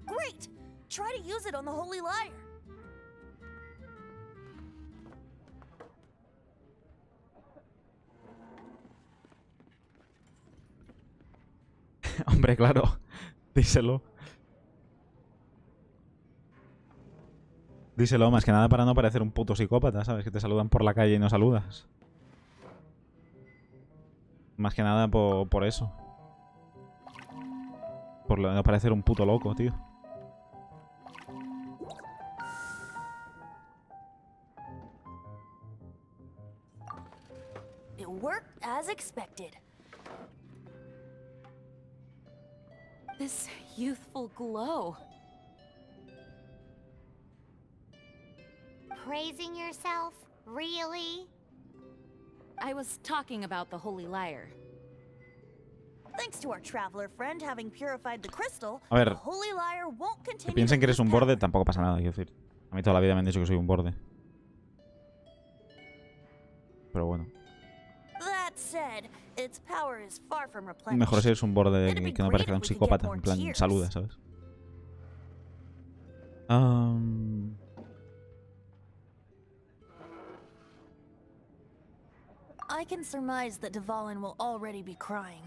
Great! Try to use it on the Holy Lyre. Hombre, claro. Díselo. Díselo, más que nada para no parecer un puto psicópata, ¿sabes? Que te saludan por la calle y no saludas. Más que nada por eso. Por lo de no parecer un puto loco, tío. It worked as expected. This youthful glow. Praising yourself? Really? I was talking about the Holy Lyre. Thanks to our traveler friend having purified the crystal, A ver, the Holy Lyre won't que continue piensen que to eres un lose borde, tampoco pasa nada, quiero decir. A mí toda la vida me han dicho que soy un borde. Pero bueno. That said, its power is far from replenished. Mejor si eres un borde que no parezca un psicópata. En plan, saluda, ¿sabes? I can surmise that Dvalin will already be crying.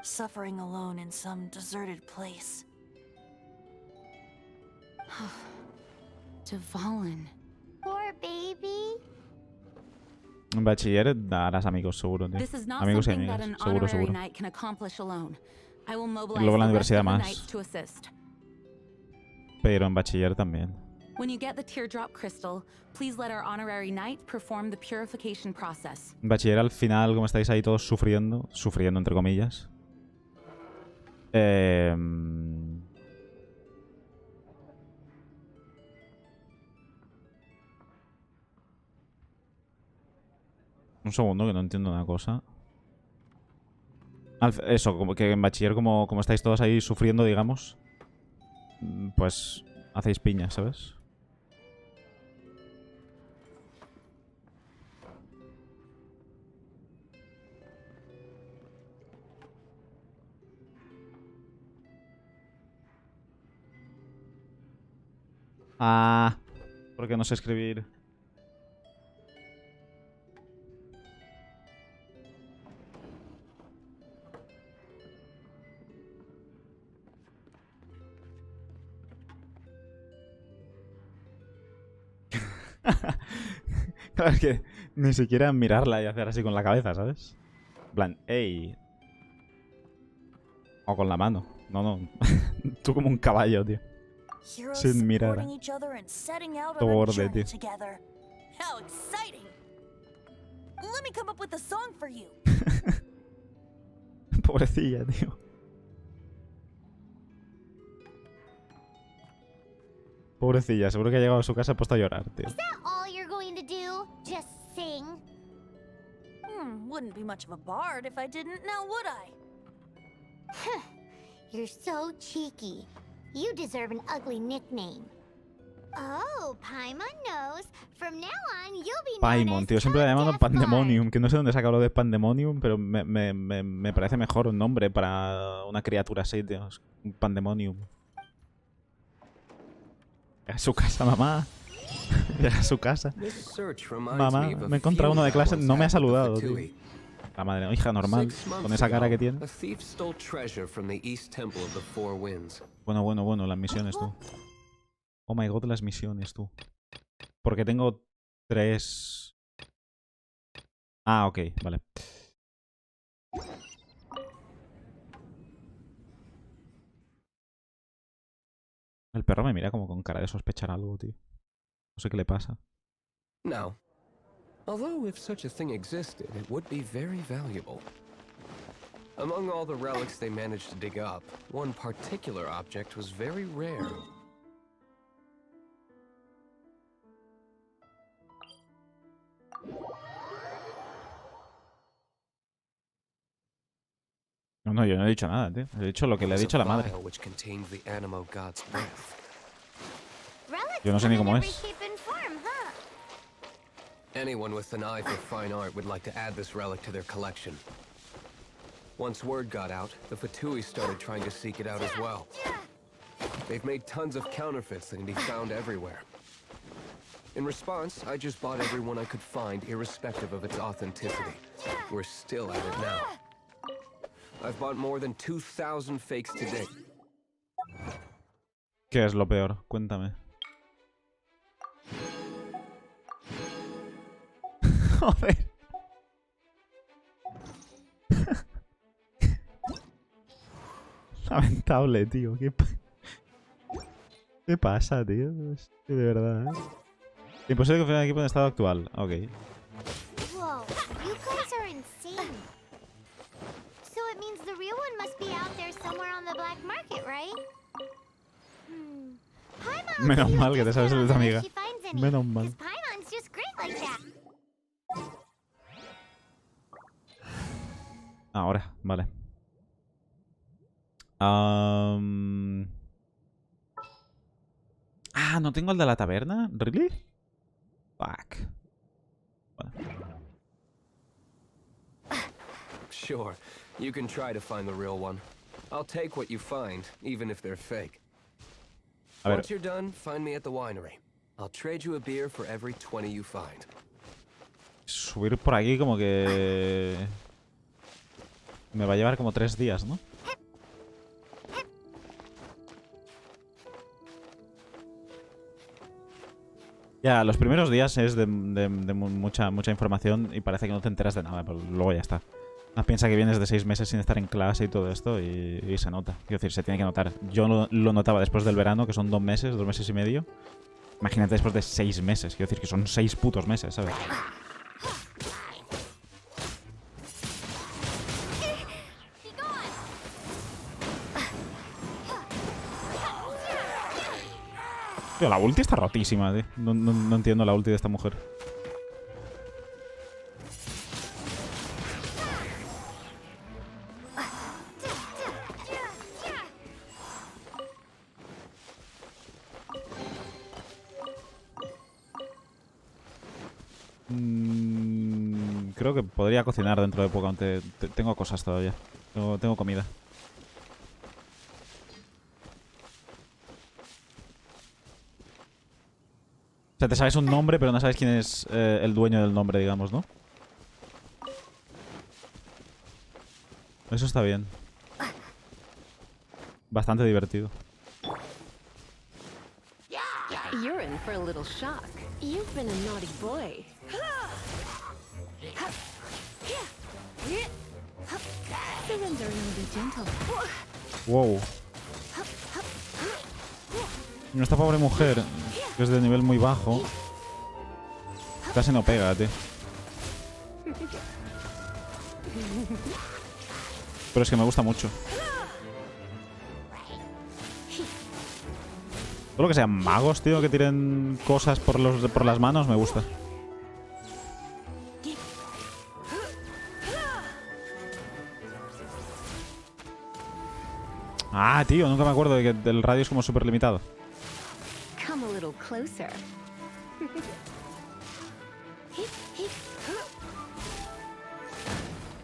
Suffering alone in some deserted place. Dvalin. Poor baby. En bachiller harás amigos, seguro, tío. This is not Amigos y something that amigas, an seguro, honorary seguro. knight can accomplish alone. I will Y mobilize luego en la the rest universidad of the más. knights to assist. Pero en bachiller también. When you get the teardrop crystal, please let our honorary knight perform the purification process. En bachiller al final, como estáis ahí todos sufriendo entre comillas. Un segundo, que no entiendo una cosa. Eso, como que en bachiller, como estáis todos ahí sufriendo, digamos, pues hacéis piña, ¿sabes? Ah, porque no sé escribir. Claro, es que ni siquiera mirarla y hacer así con la cabeza, ¿sabes? En plan, ¡ey! O con la mano. No, no. Tú como un caballo, tío. Sin mirar. Tu borde, tío. How exciting! Let me come up with a song for you. Pobrecilla, tío. Pobrecilla, seguro que ha llegado a su casa y ha puesto a llorar, tío. Is that all you're going to do? Just sing? Wouldn't be much of a bard if I didn't, now would I? You're so cheeky. You deserve an ugly nickname. Oh, Paimon knows. From now on, you'll be known Paimon, as tío, siempre la he llamado Death Pandemonium, que no sé dónde saca lo de Pandemonium, pero me parece mejor un nombre para una criatura así, tío. Un Pandemonium. Llega a su casa, mamá. Llega a su casa. Mamá, me he encontrado uno de clase, no me ha saludado, tío. La madre, hija, normal, con esa cara que tiene. Bueno, las misiones, tú. Oh my god, las misiones, tú. Porque tengo 3... Ah, ok, vale. El perro me mira como con cara de sospechar algo, tío. No sé qué le pasa. Now, although if such a thing existed, it would be very valuable. Among all the relics they managed to dig up, one particular object was very rare. No, yo no he dicho nada, tío. He dicho lo que le ha dicho la madre. Yo no sé ni cómo es. Anyone with an eye for fine art would like to add this relic to their collection. Once word got out, the Fatui started trying to seek it out as well. They've made tons of counterfeits that can be found everywhere. In response, I just bought every one I could find, irrespective of its authenticity. We're still at it now. I've bought more than 2,000 fakes to date. ¿Qué es lo peor? Cuéntame. Joder. Lamentable, tío. ¿Qué pasa, tío? Es que de verdad, ¿eh? Imposible confiar en el equipo en estado actual. Ok. Whoa, you guys are insane. So it means the real one must be out there somewhere on the black market, right? Paimon, Menos mal que te sabes el de tu amiga. Menos mal. Paimon's just great like that. Ahora, vale. Ah, ¿no tengo el de la taberna? ¿Really? Fuck. Vale. Sure, you can try to find the real one. I'll take what you find, even if they're fake. Once you're done, find me at the winery. I'll trade you a beer for every 20 you find. Subir por aquí como que... me va a llevar como 3 días, ¿no? Ya, los primeros días es de mucha información y parece que no te enteras de nada, pero luego ya está. Piensa que vienes de 6 meses sin estar en clase y todo esto y se nota. Quiero decir, se tiene que notar. Yo lo notaba después del verano, que son 2 meses, 2 meses y medio. Imagínate después de 6 meses. Quiero decir que son 6 putos meses, ¿sabes? Tío, la ulti está rotísima, tío. No entiendo la ulti de esta mujer. Creo que podría cocinar dentro de poco, aunque tengo cosas todavía. Tengo comida. O sea, te sabes un nombre, pero no sabes quién es el dueño del nombre, digamos, ¿no? Eso está bien. Bastante divertido. You're in for a little shock. You've been a naughty boy. Surrender and be gentle. Wow. Y esta pobre mujer, que es de nivel muy bajo, casi no pega, tío. Pero es que me gusta mucho. Todo lo que sean magos, tío, que tiren cosas por las manos, me gusta. Ah, tío, nunca me acuerdo de que el radio es como súper limitado. Come a little closer.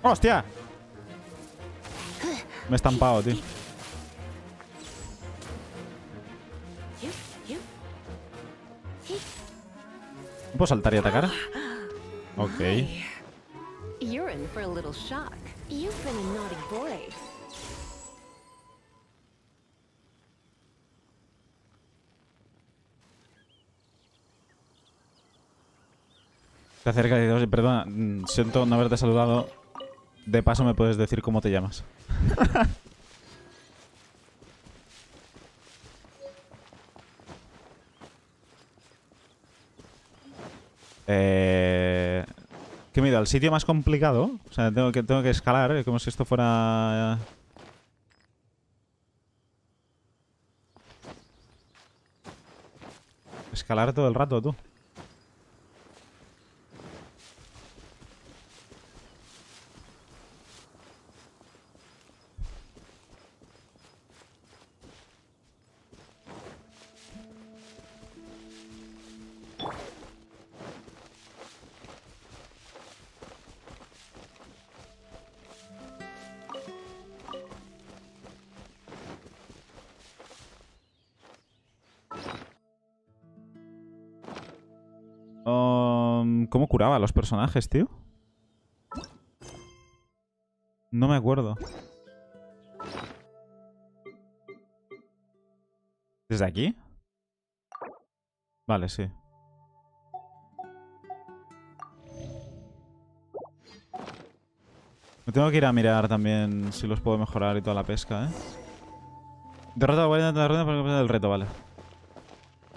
¡Hostia! Me he estampado, tío. ¿No puedo saltar y atacar? Ok. You're in for a little shock. You've been a naughty boy. Te acercas y dices, perdona, siento no haberte saludado. De paso me puedes decir cómo te llamas. ¿Qué me he ido? ¿Al sitio más complicado? O sea, tengo que escalar, como si esto fuera... Escalar todo el rato, tú. ¿Cómo curaba a los personajes, tío? No me acuerdo. ¿Desde aquí? Vale, sí. Me tengo que ir a mirar también si los puedo mejorar y toda la pesca, ¿eh? Derrota a la guardia de la rueda para completar el reto, vale.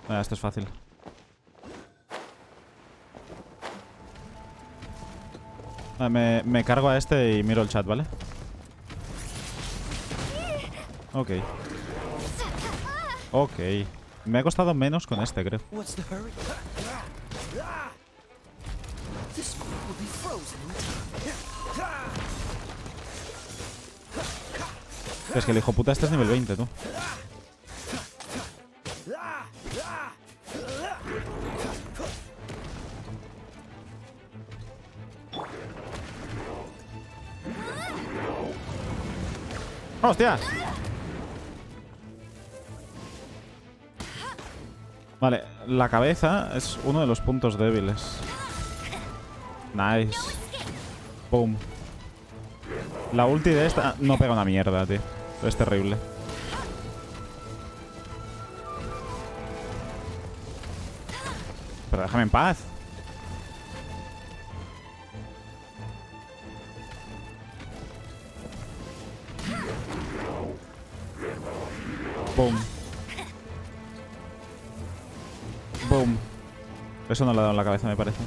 Esto es fácil. Me cargo a este y miro el chat, ¿vale? Ok. Ok. Me ha costado menos con este, creo. Es que el hijo puta este es nivel 20, tú. ¡Hostia! Vale, la cabeza es uno de los puntos débiles. Nice. Boom. La ulti de esta no pega una mierda, tío. Es terrible. Pero déjame en paz. Boom. Boom. Eso no le ha dado en la cabeza, me parece.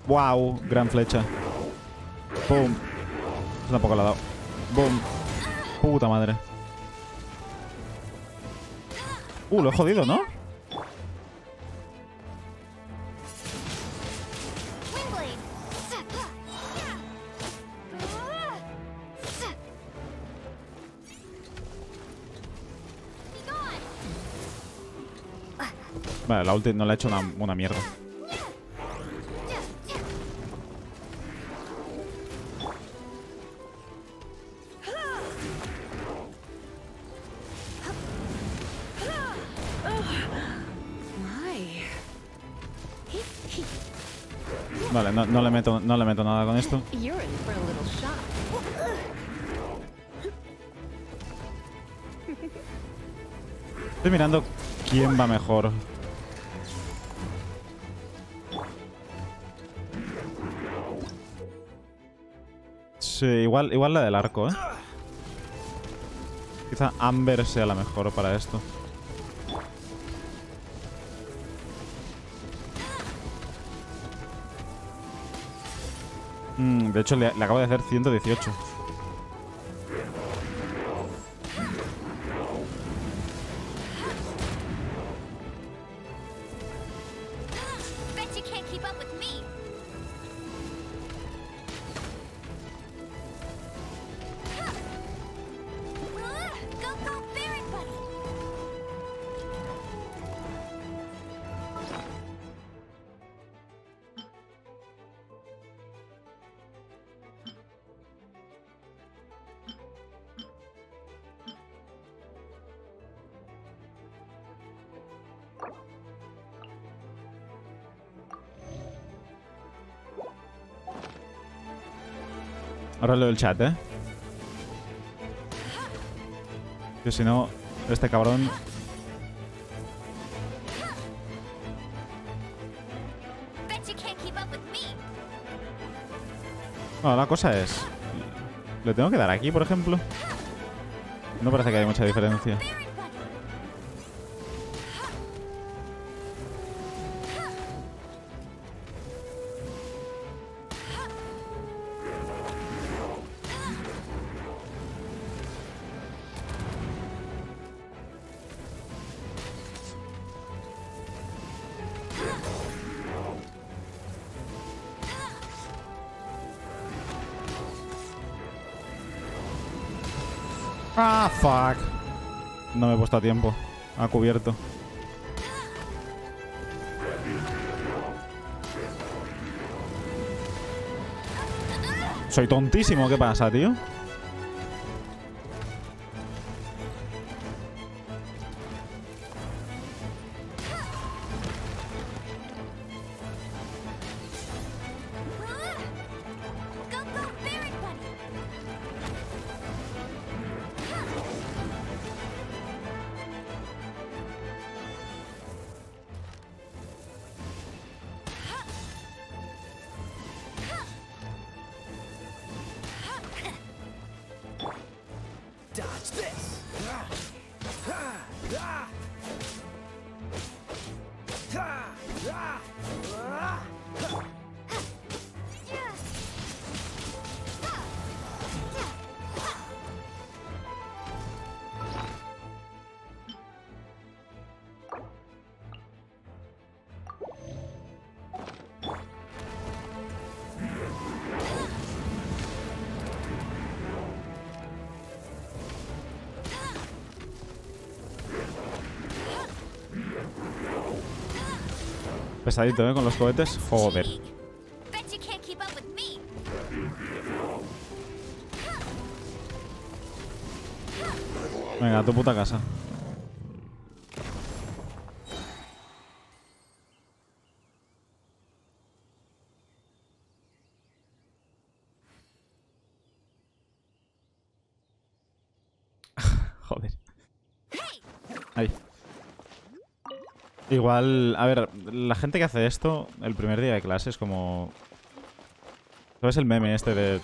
Wow, gran flecha. Boom. Eso tampoco le ha dado. Boom. Puta madre. Lo he jodido, ¿no? Vale, la ulti no le ha hecho una mierda. Vale, no le meto nada con esto. Estoy mirando quién va mejor. Sí, igual la del arco, ¿eh? Quizá Amber sea la mejor para esto. De hecho, le acabo de hacer 118. Ahora leo el chat, ¿eh? Que si no, este cabrón... Bueno, la cosa es... ¿Le tengo que dar aquí, por ejemplo? No parece que haya mucha diferencia. Ah, fuck. No me he puesto a tiempo. Ha cubierto. Soy tontísimo. ¿Qué pasa, tío? Dodge this. Pesadito, ¿eh? Con los cohetes. Joder. Venga, a tu puta casa. Joder. Ahí. Igual, a ver, la gente que hace esto el primer día de clase es como... ¿Sabes el meme este de...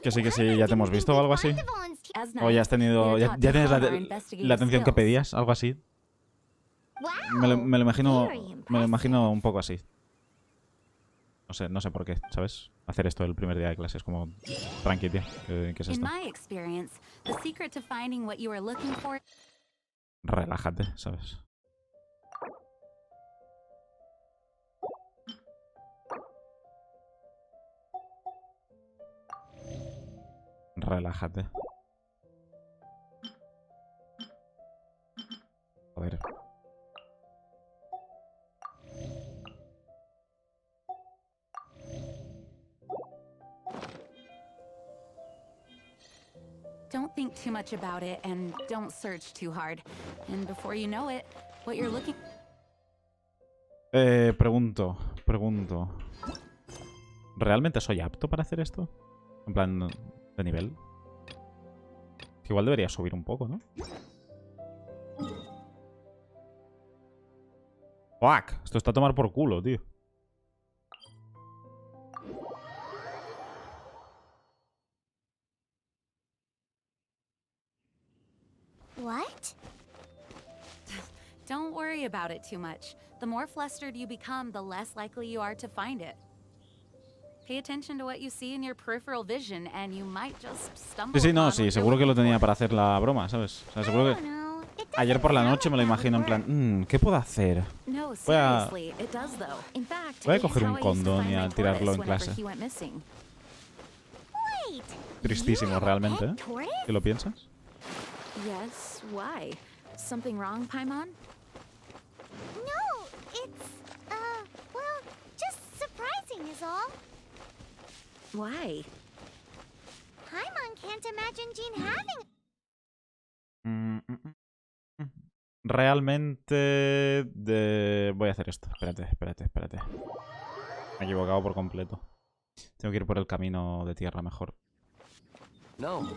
Que sí, ya te hemos visto o algo así? O ya has tenido... Ya tienes la atención que pedías, algo así. Me lo imagino un poco así. No sé por qué, ¿sabes? Hacer esto el primer día de clase es como... Tranqui, tío. ¿Qué es esto? Relájate, ¿sabes? Relájate. Joder. Don't think too much about it and don't search too hard. And before you know it, what you're looking... Pregunto. ¿Realmente soy apto para hacer esto? En plan, de nivel. Que igual debería subir un poco, ¿no? Fuck, esto está a tomar por culo, tío. What? Don't worry about it too much. The more flustered you become, the less likely you are to find it. Pay attention to what you see in your peripheral vision and you might just stumble. Sí, seguro que lo tenía para hacer la broma, ¿sabes? O sea, seguro que ayer por la noche me lo imagino en plan, ¿qué puedo hacer? Voy a coger un condón y a tirarlo en clase. Tristísimo realmente, ¿eh? ¿Qué lo piensas? Yes, why? Something wrong, Paimon? No, it's, well, just surprising is all. Why? Paimon can't imagine Jean having... Realmente... Voy a hacer esto. Espérate. Me he equivocado por completo. Tengo que ir por el camino de tierra mejor. No.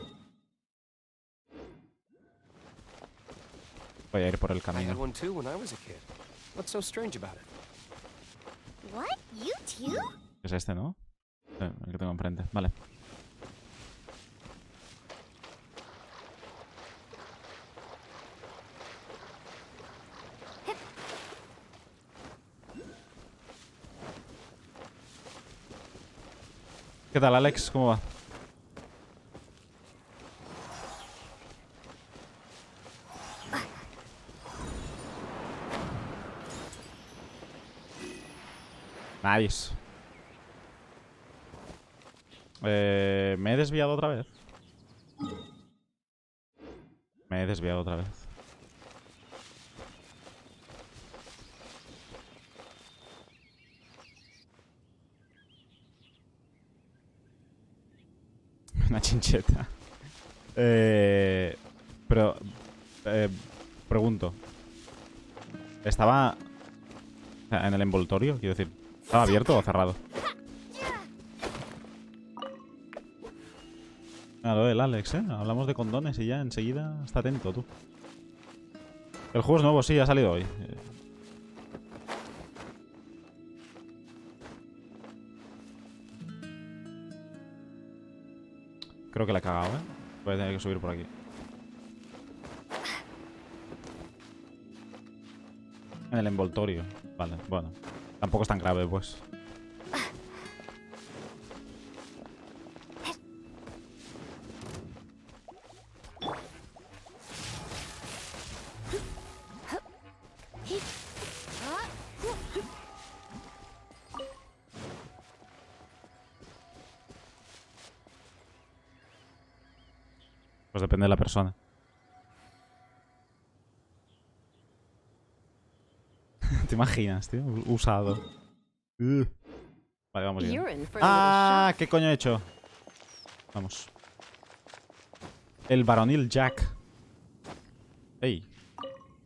Voy a ir por el I had camino. one too when I was a kid. What's so strange about it? What? You too? Es este, ¿no? El que tengo enfrente. Vale. ¿Qué tal, Alex? ¿Cómo va? Nice. ¿Me he desviado otra vez? Me he desviado otra vez. Una chincheta. Pero... pregunto. ¿Estaba en el envoltorio? Quiero decir, ¿estaba abierto o cerrado? A lo del Alex, ¿eh? Hablamos de condones y ya enseguida está atento, tú. El juego es nuevo, sí, ha salido hoy. Creo que la he cagado, ¿eh? Voy a tener que subir por aquí. En el envoltorio. Vale, bueno. Tampoco es tan grave, pues. Pues depende de la persona. ¿Te imaginas, tío? Usado. Vale, vamos bien. ¡Ah! ¿Qué coño he hecho? Vamos. El varonil Jack. ¡Ey!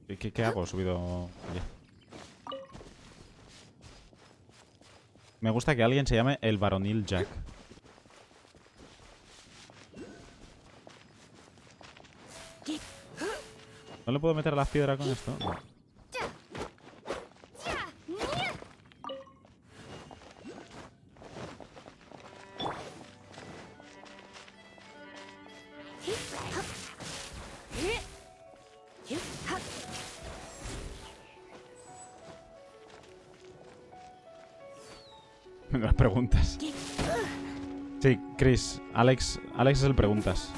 ¿Qué hago? He subido... allá. Me gusta que alguien se llame el varonil Jack. ¿No le puedo meter la piedra con esto? No. Las preguntas. Sí, Chris. Alex es el preguntas.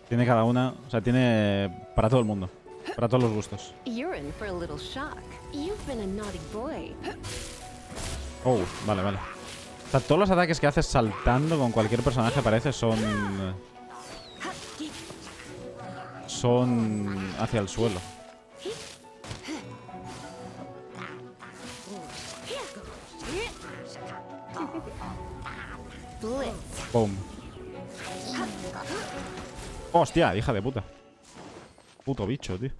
Tiene cada una, o sea, tiene para todo el mundo, para todos los gustos. Oh, vale, vale. O sea, todos los ataques que haces saltando con cualquier personaje parece son hacia el suelo. Boom. Hostia, hija de puta. Puto bicho, tío.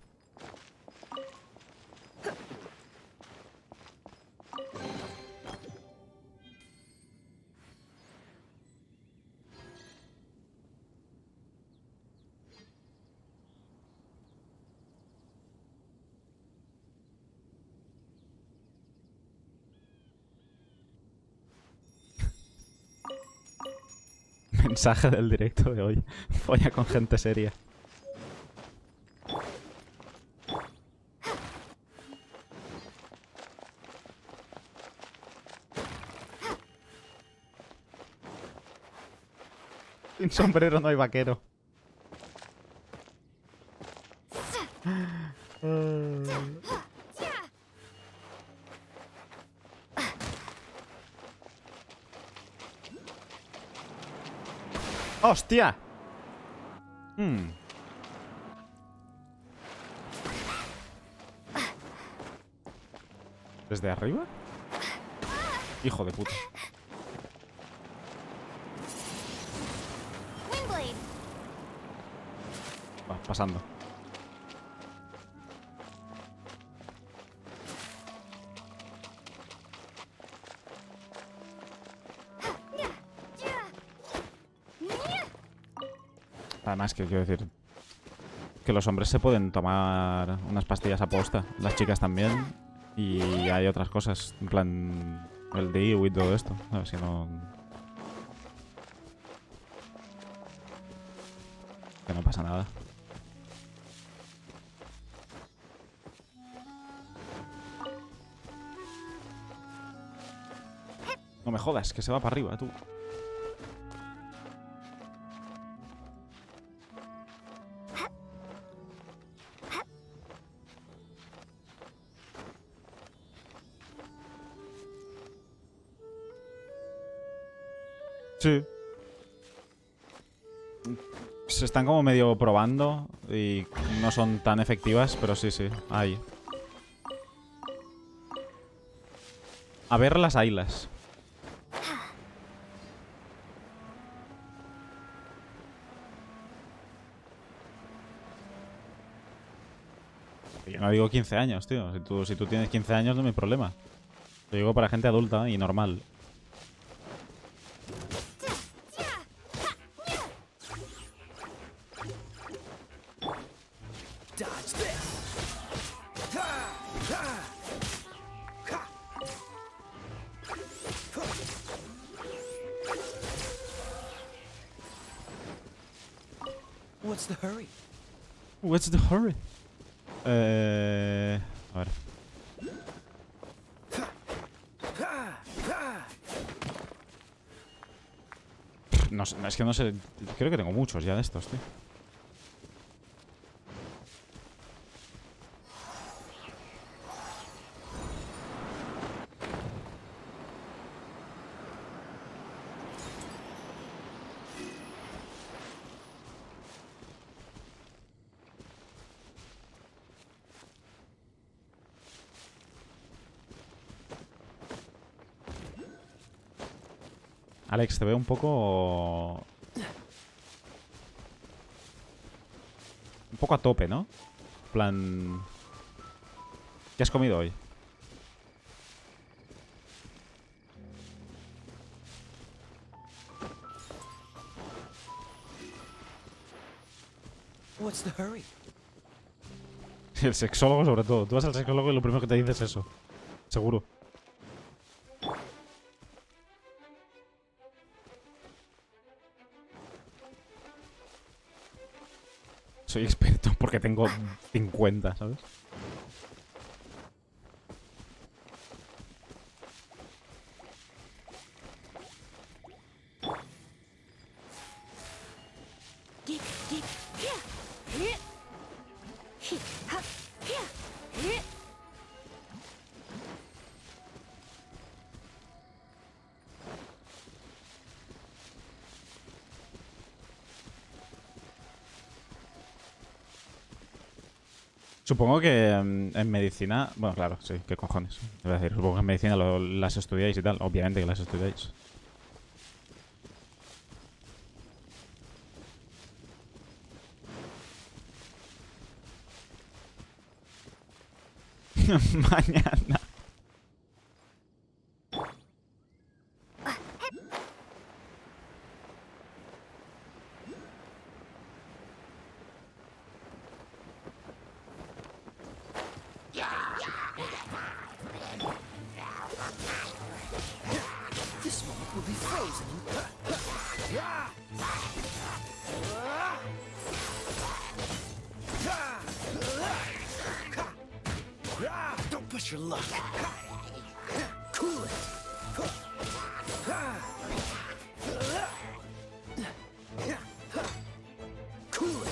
Mensaje del directo de hoy. Folla con gente seria. Sin sombrero no hay vaquero. ¡Hostia! ¿Desde arriba? Hijo de puta. Va, pasando. Además, que quiero decir que los hombres se pueden tomar unas pastillas a posta, las chicas también, y hay otras cosas, en plan el DIU y todo esto, ¿sabes? Si no... que no pasa nada. No me jodas, que se va para arriba, tú. Sí. Se están como medio probando y no son tan efectivas, pero sí, sí, hay. A ver las ailas. Yo no digo 15 años, tío. Si tú tienes 15 años no hay problema. Lo digo para gente adulta y normal. What's the hurry? What's the hurry? A ver. No sé, es que no sé. Creo que tengo muchos ya de estos, tío. Alex, te veo un poco... un poco a tope, ¿no? En plan... ¿Qué has comido hoy? What's the hurry? El sexólogo sobre todo. Tú vas al sexólogo y lo primero que te dice es eso. Seguro. Soy experto porque tengo 50, ¿sabes? Supongo que en medicina... Bueno, claro, sí, qué cojones. Te voy a decir, supongo que en medicina las estudiáis y tal. Obviamente que las estudiáis. Mañana. This moment will be frozen. Don't push your luck. Cool it. Cool it.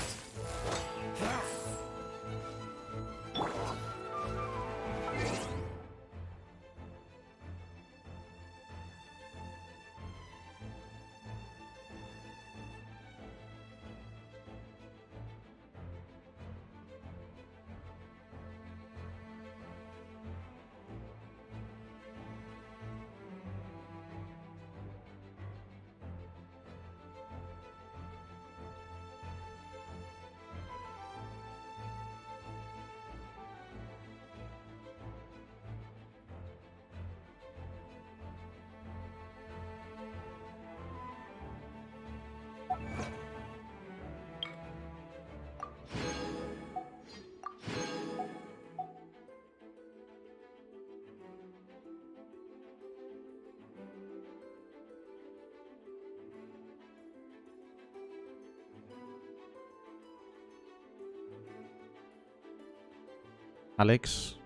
Alex.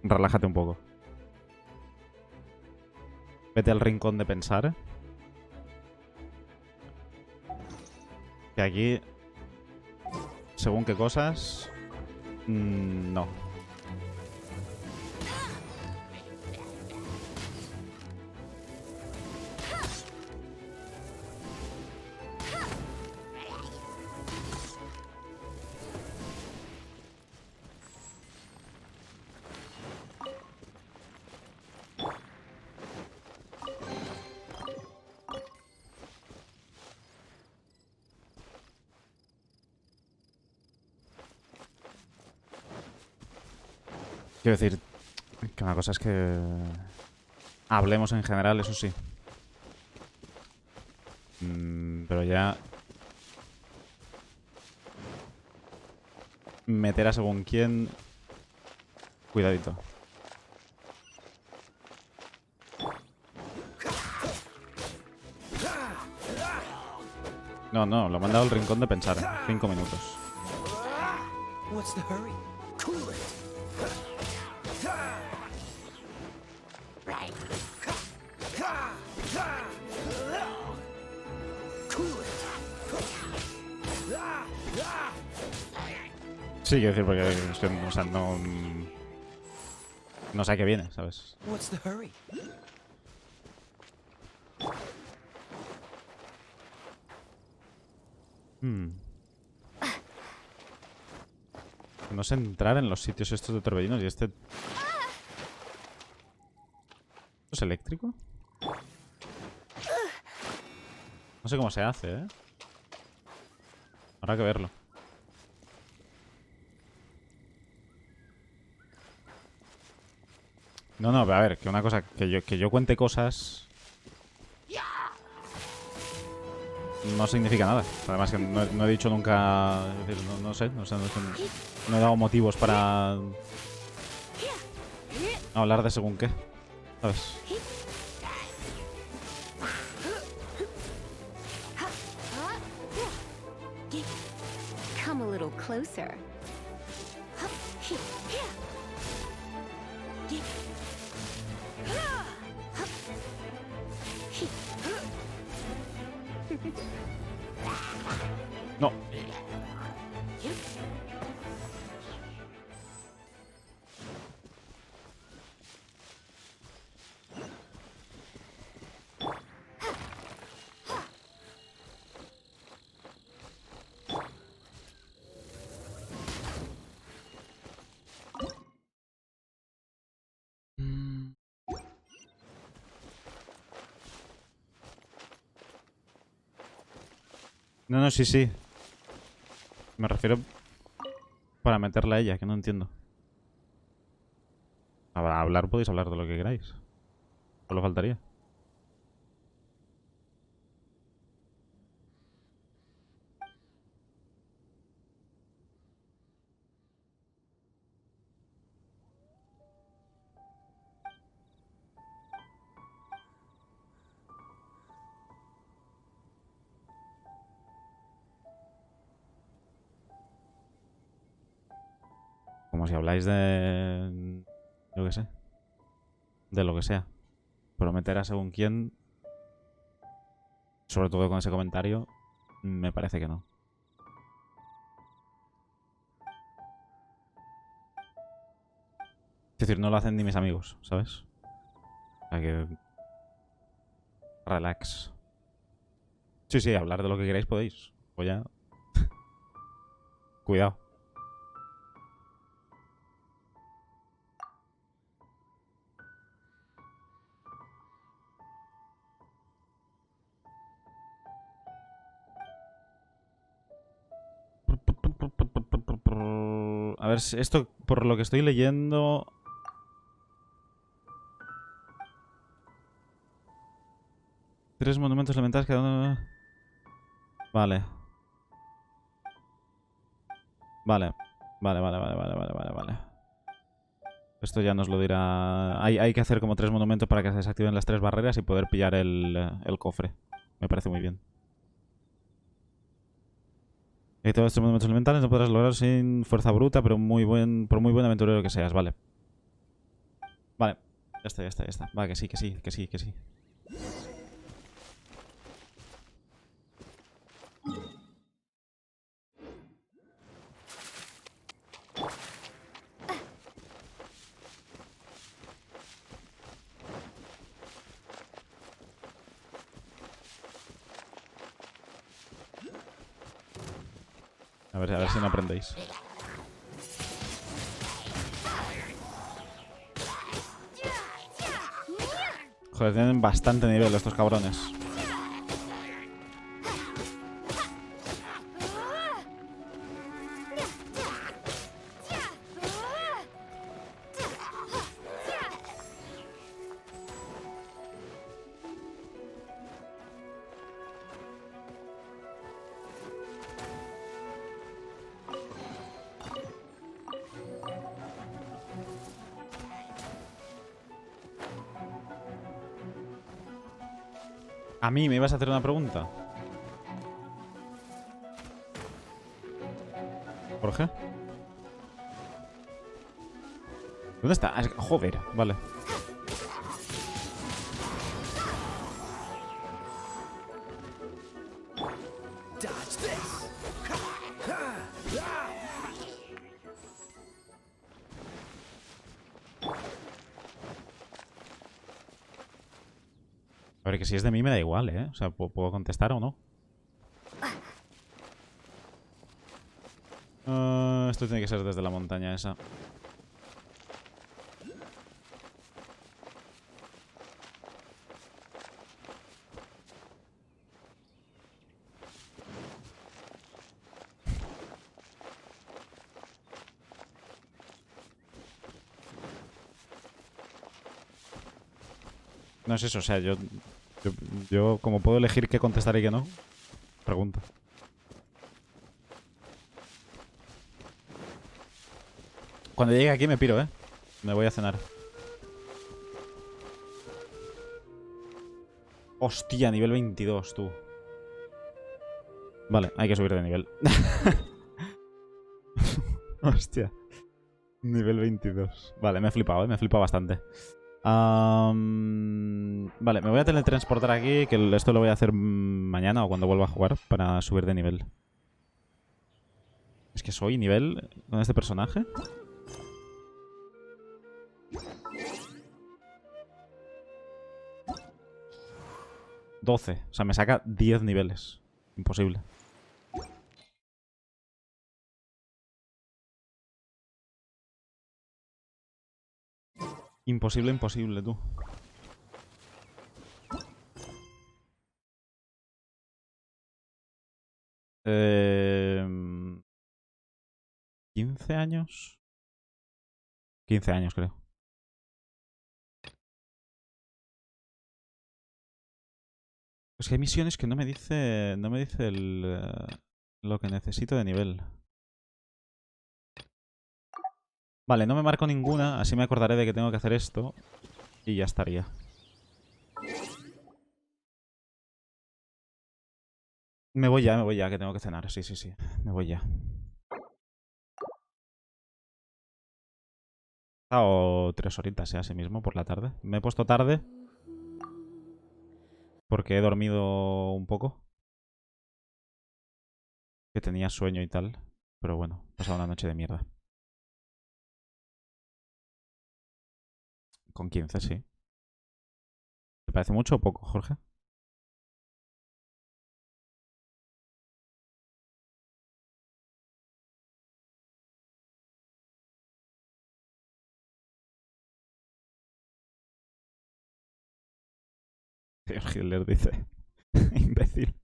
Relájate un poco. Vete al rincón de pensar. Que aquí, según qué cosas, no. Quiero decir que una cosa es que hablemos en general, eso sí. Pero ya meter a según quién. Cuidadito. No, no, lo he mandado al rincón de pensar. 5 minutos. What's the hurry? Cool it. Sí, quiero decir, porque es que, o sea, no sé a qué viene, ¿sabes? What's the hurry? No sé entrar en los sitios estos de torbellinos y este... ¿Esto es eléctrico? No sé cómo se hace, ¿eh? Habrá que verlo. No, no, pero a ver, que una cosa... Que yo cuente cosas... No significa nada. Además que no he dicho nunca... Es decir, no sé, no he dado motivos para... hablar de según qué. ¿Sabes? Come a little closer. No. No, no, sí, sí. Me refiero para meterla a ella, que no entiendo. Para hablar podéis hablar de lo que queráis. Solo faltaría. Como si habláis de... yo qué sé. De lo que sea. Prometer a según quién... Sobre todo con ese comentario... Me parece que no. Es decir, no lo hacen ni mis amigos, ¿sabes? O sea que... Relax. Sí, sí, hablar de lo que queráis podéis. O ya... Cuidado. A ver, esto por lo que estoy leyendo... Tres monumentos elementales cada uno... Vale. Vale. Vale. Esto ya nos lo dirá... Hay que hacer como 3 monumentos para que se desactiven las 3 barreras y poder pillar el cofre. Me parece muy bien. Y todos estos movimientos elementales no podrás lograr sin fuerza bruta, pero por muy buen aventurero que seas, vale. Vale, ya está. Va, que sí. A ver si no aprendéis. Joder, tienen bastante nivel estos cabrones. ¿A mí me ibas a hacer una pregunta? ¿Jorge? ¿Dónde está? Joder, vale. A ver, que si es de mí me da igual, ¿eh? O sea, ¿puedo contestar o no? Esto tiene que ser desde la montaña esa. No es eso, o sea, yo como puedo elegir qué contestar y qué no, pregunto. Cuando llegue aquí me piro, ¿eh? Me voy a cenar. Hostia, nivel 22, tú. Vale, hay que subir de nivel. Hostia. Nivel 22. Vale, me he flipado, ¿eh? Me he flipado bastante. Vale, me voy a teletransportar aquí, que esto lo voy a hacer mañana o cuando vuelva a jugar para subir de nivel. Es que soy nivel con este personaje. $12. O sea, me saca 10 niveles. Imposible. Imposible, tú. ¿15 años? 15 años, creo. Es que hay misiones que no me dice lo que necesito de nivel. Vale, no me marco ninguna, así me acordaré de que tengo que hacer esto y ya estaría. Me voy ya, que tengo que cenar. Sí. Me voy ya. He estado 3 horitas, así mismo, por la tarde. Me he puesto tarde porque he dormido un poco. Que tenía sueño y tal. Pero bueno, he pasado una noche de mierda. Con 15, sí. ¿Te parece mucho o poco, Jorge? Señor Hitler dice. Imbécil.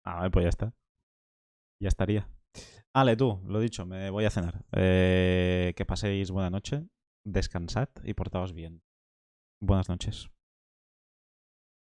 Ah, pues ya está. Ya estaría. Ale, tú, lo dicho, me voy a cenar. Que paséis buena noche, descansad y portaos bien. Buenas noches.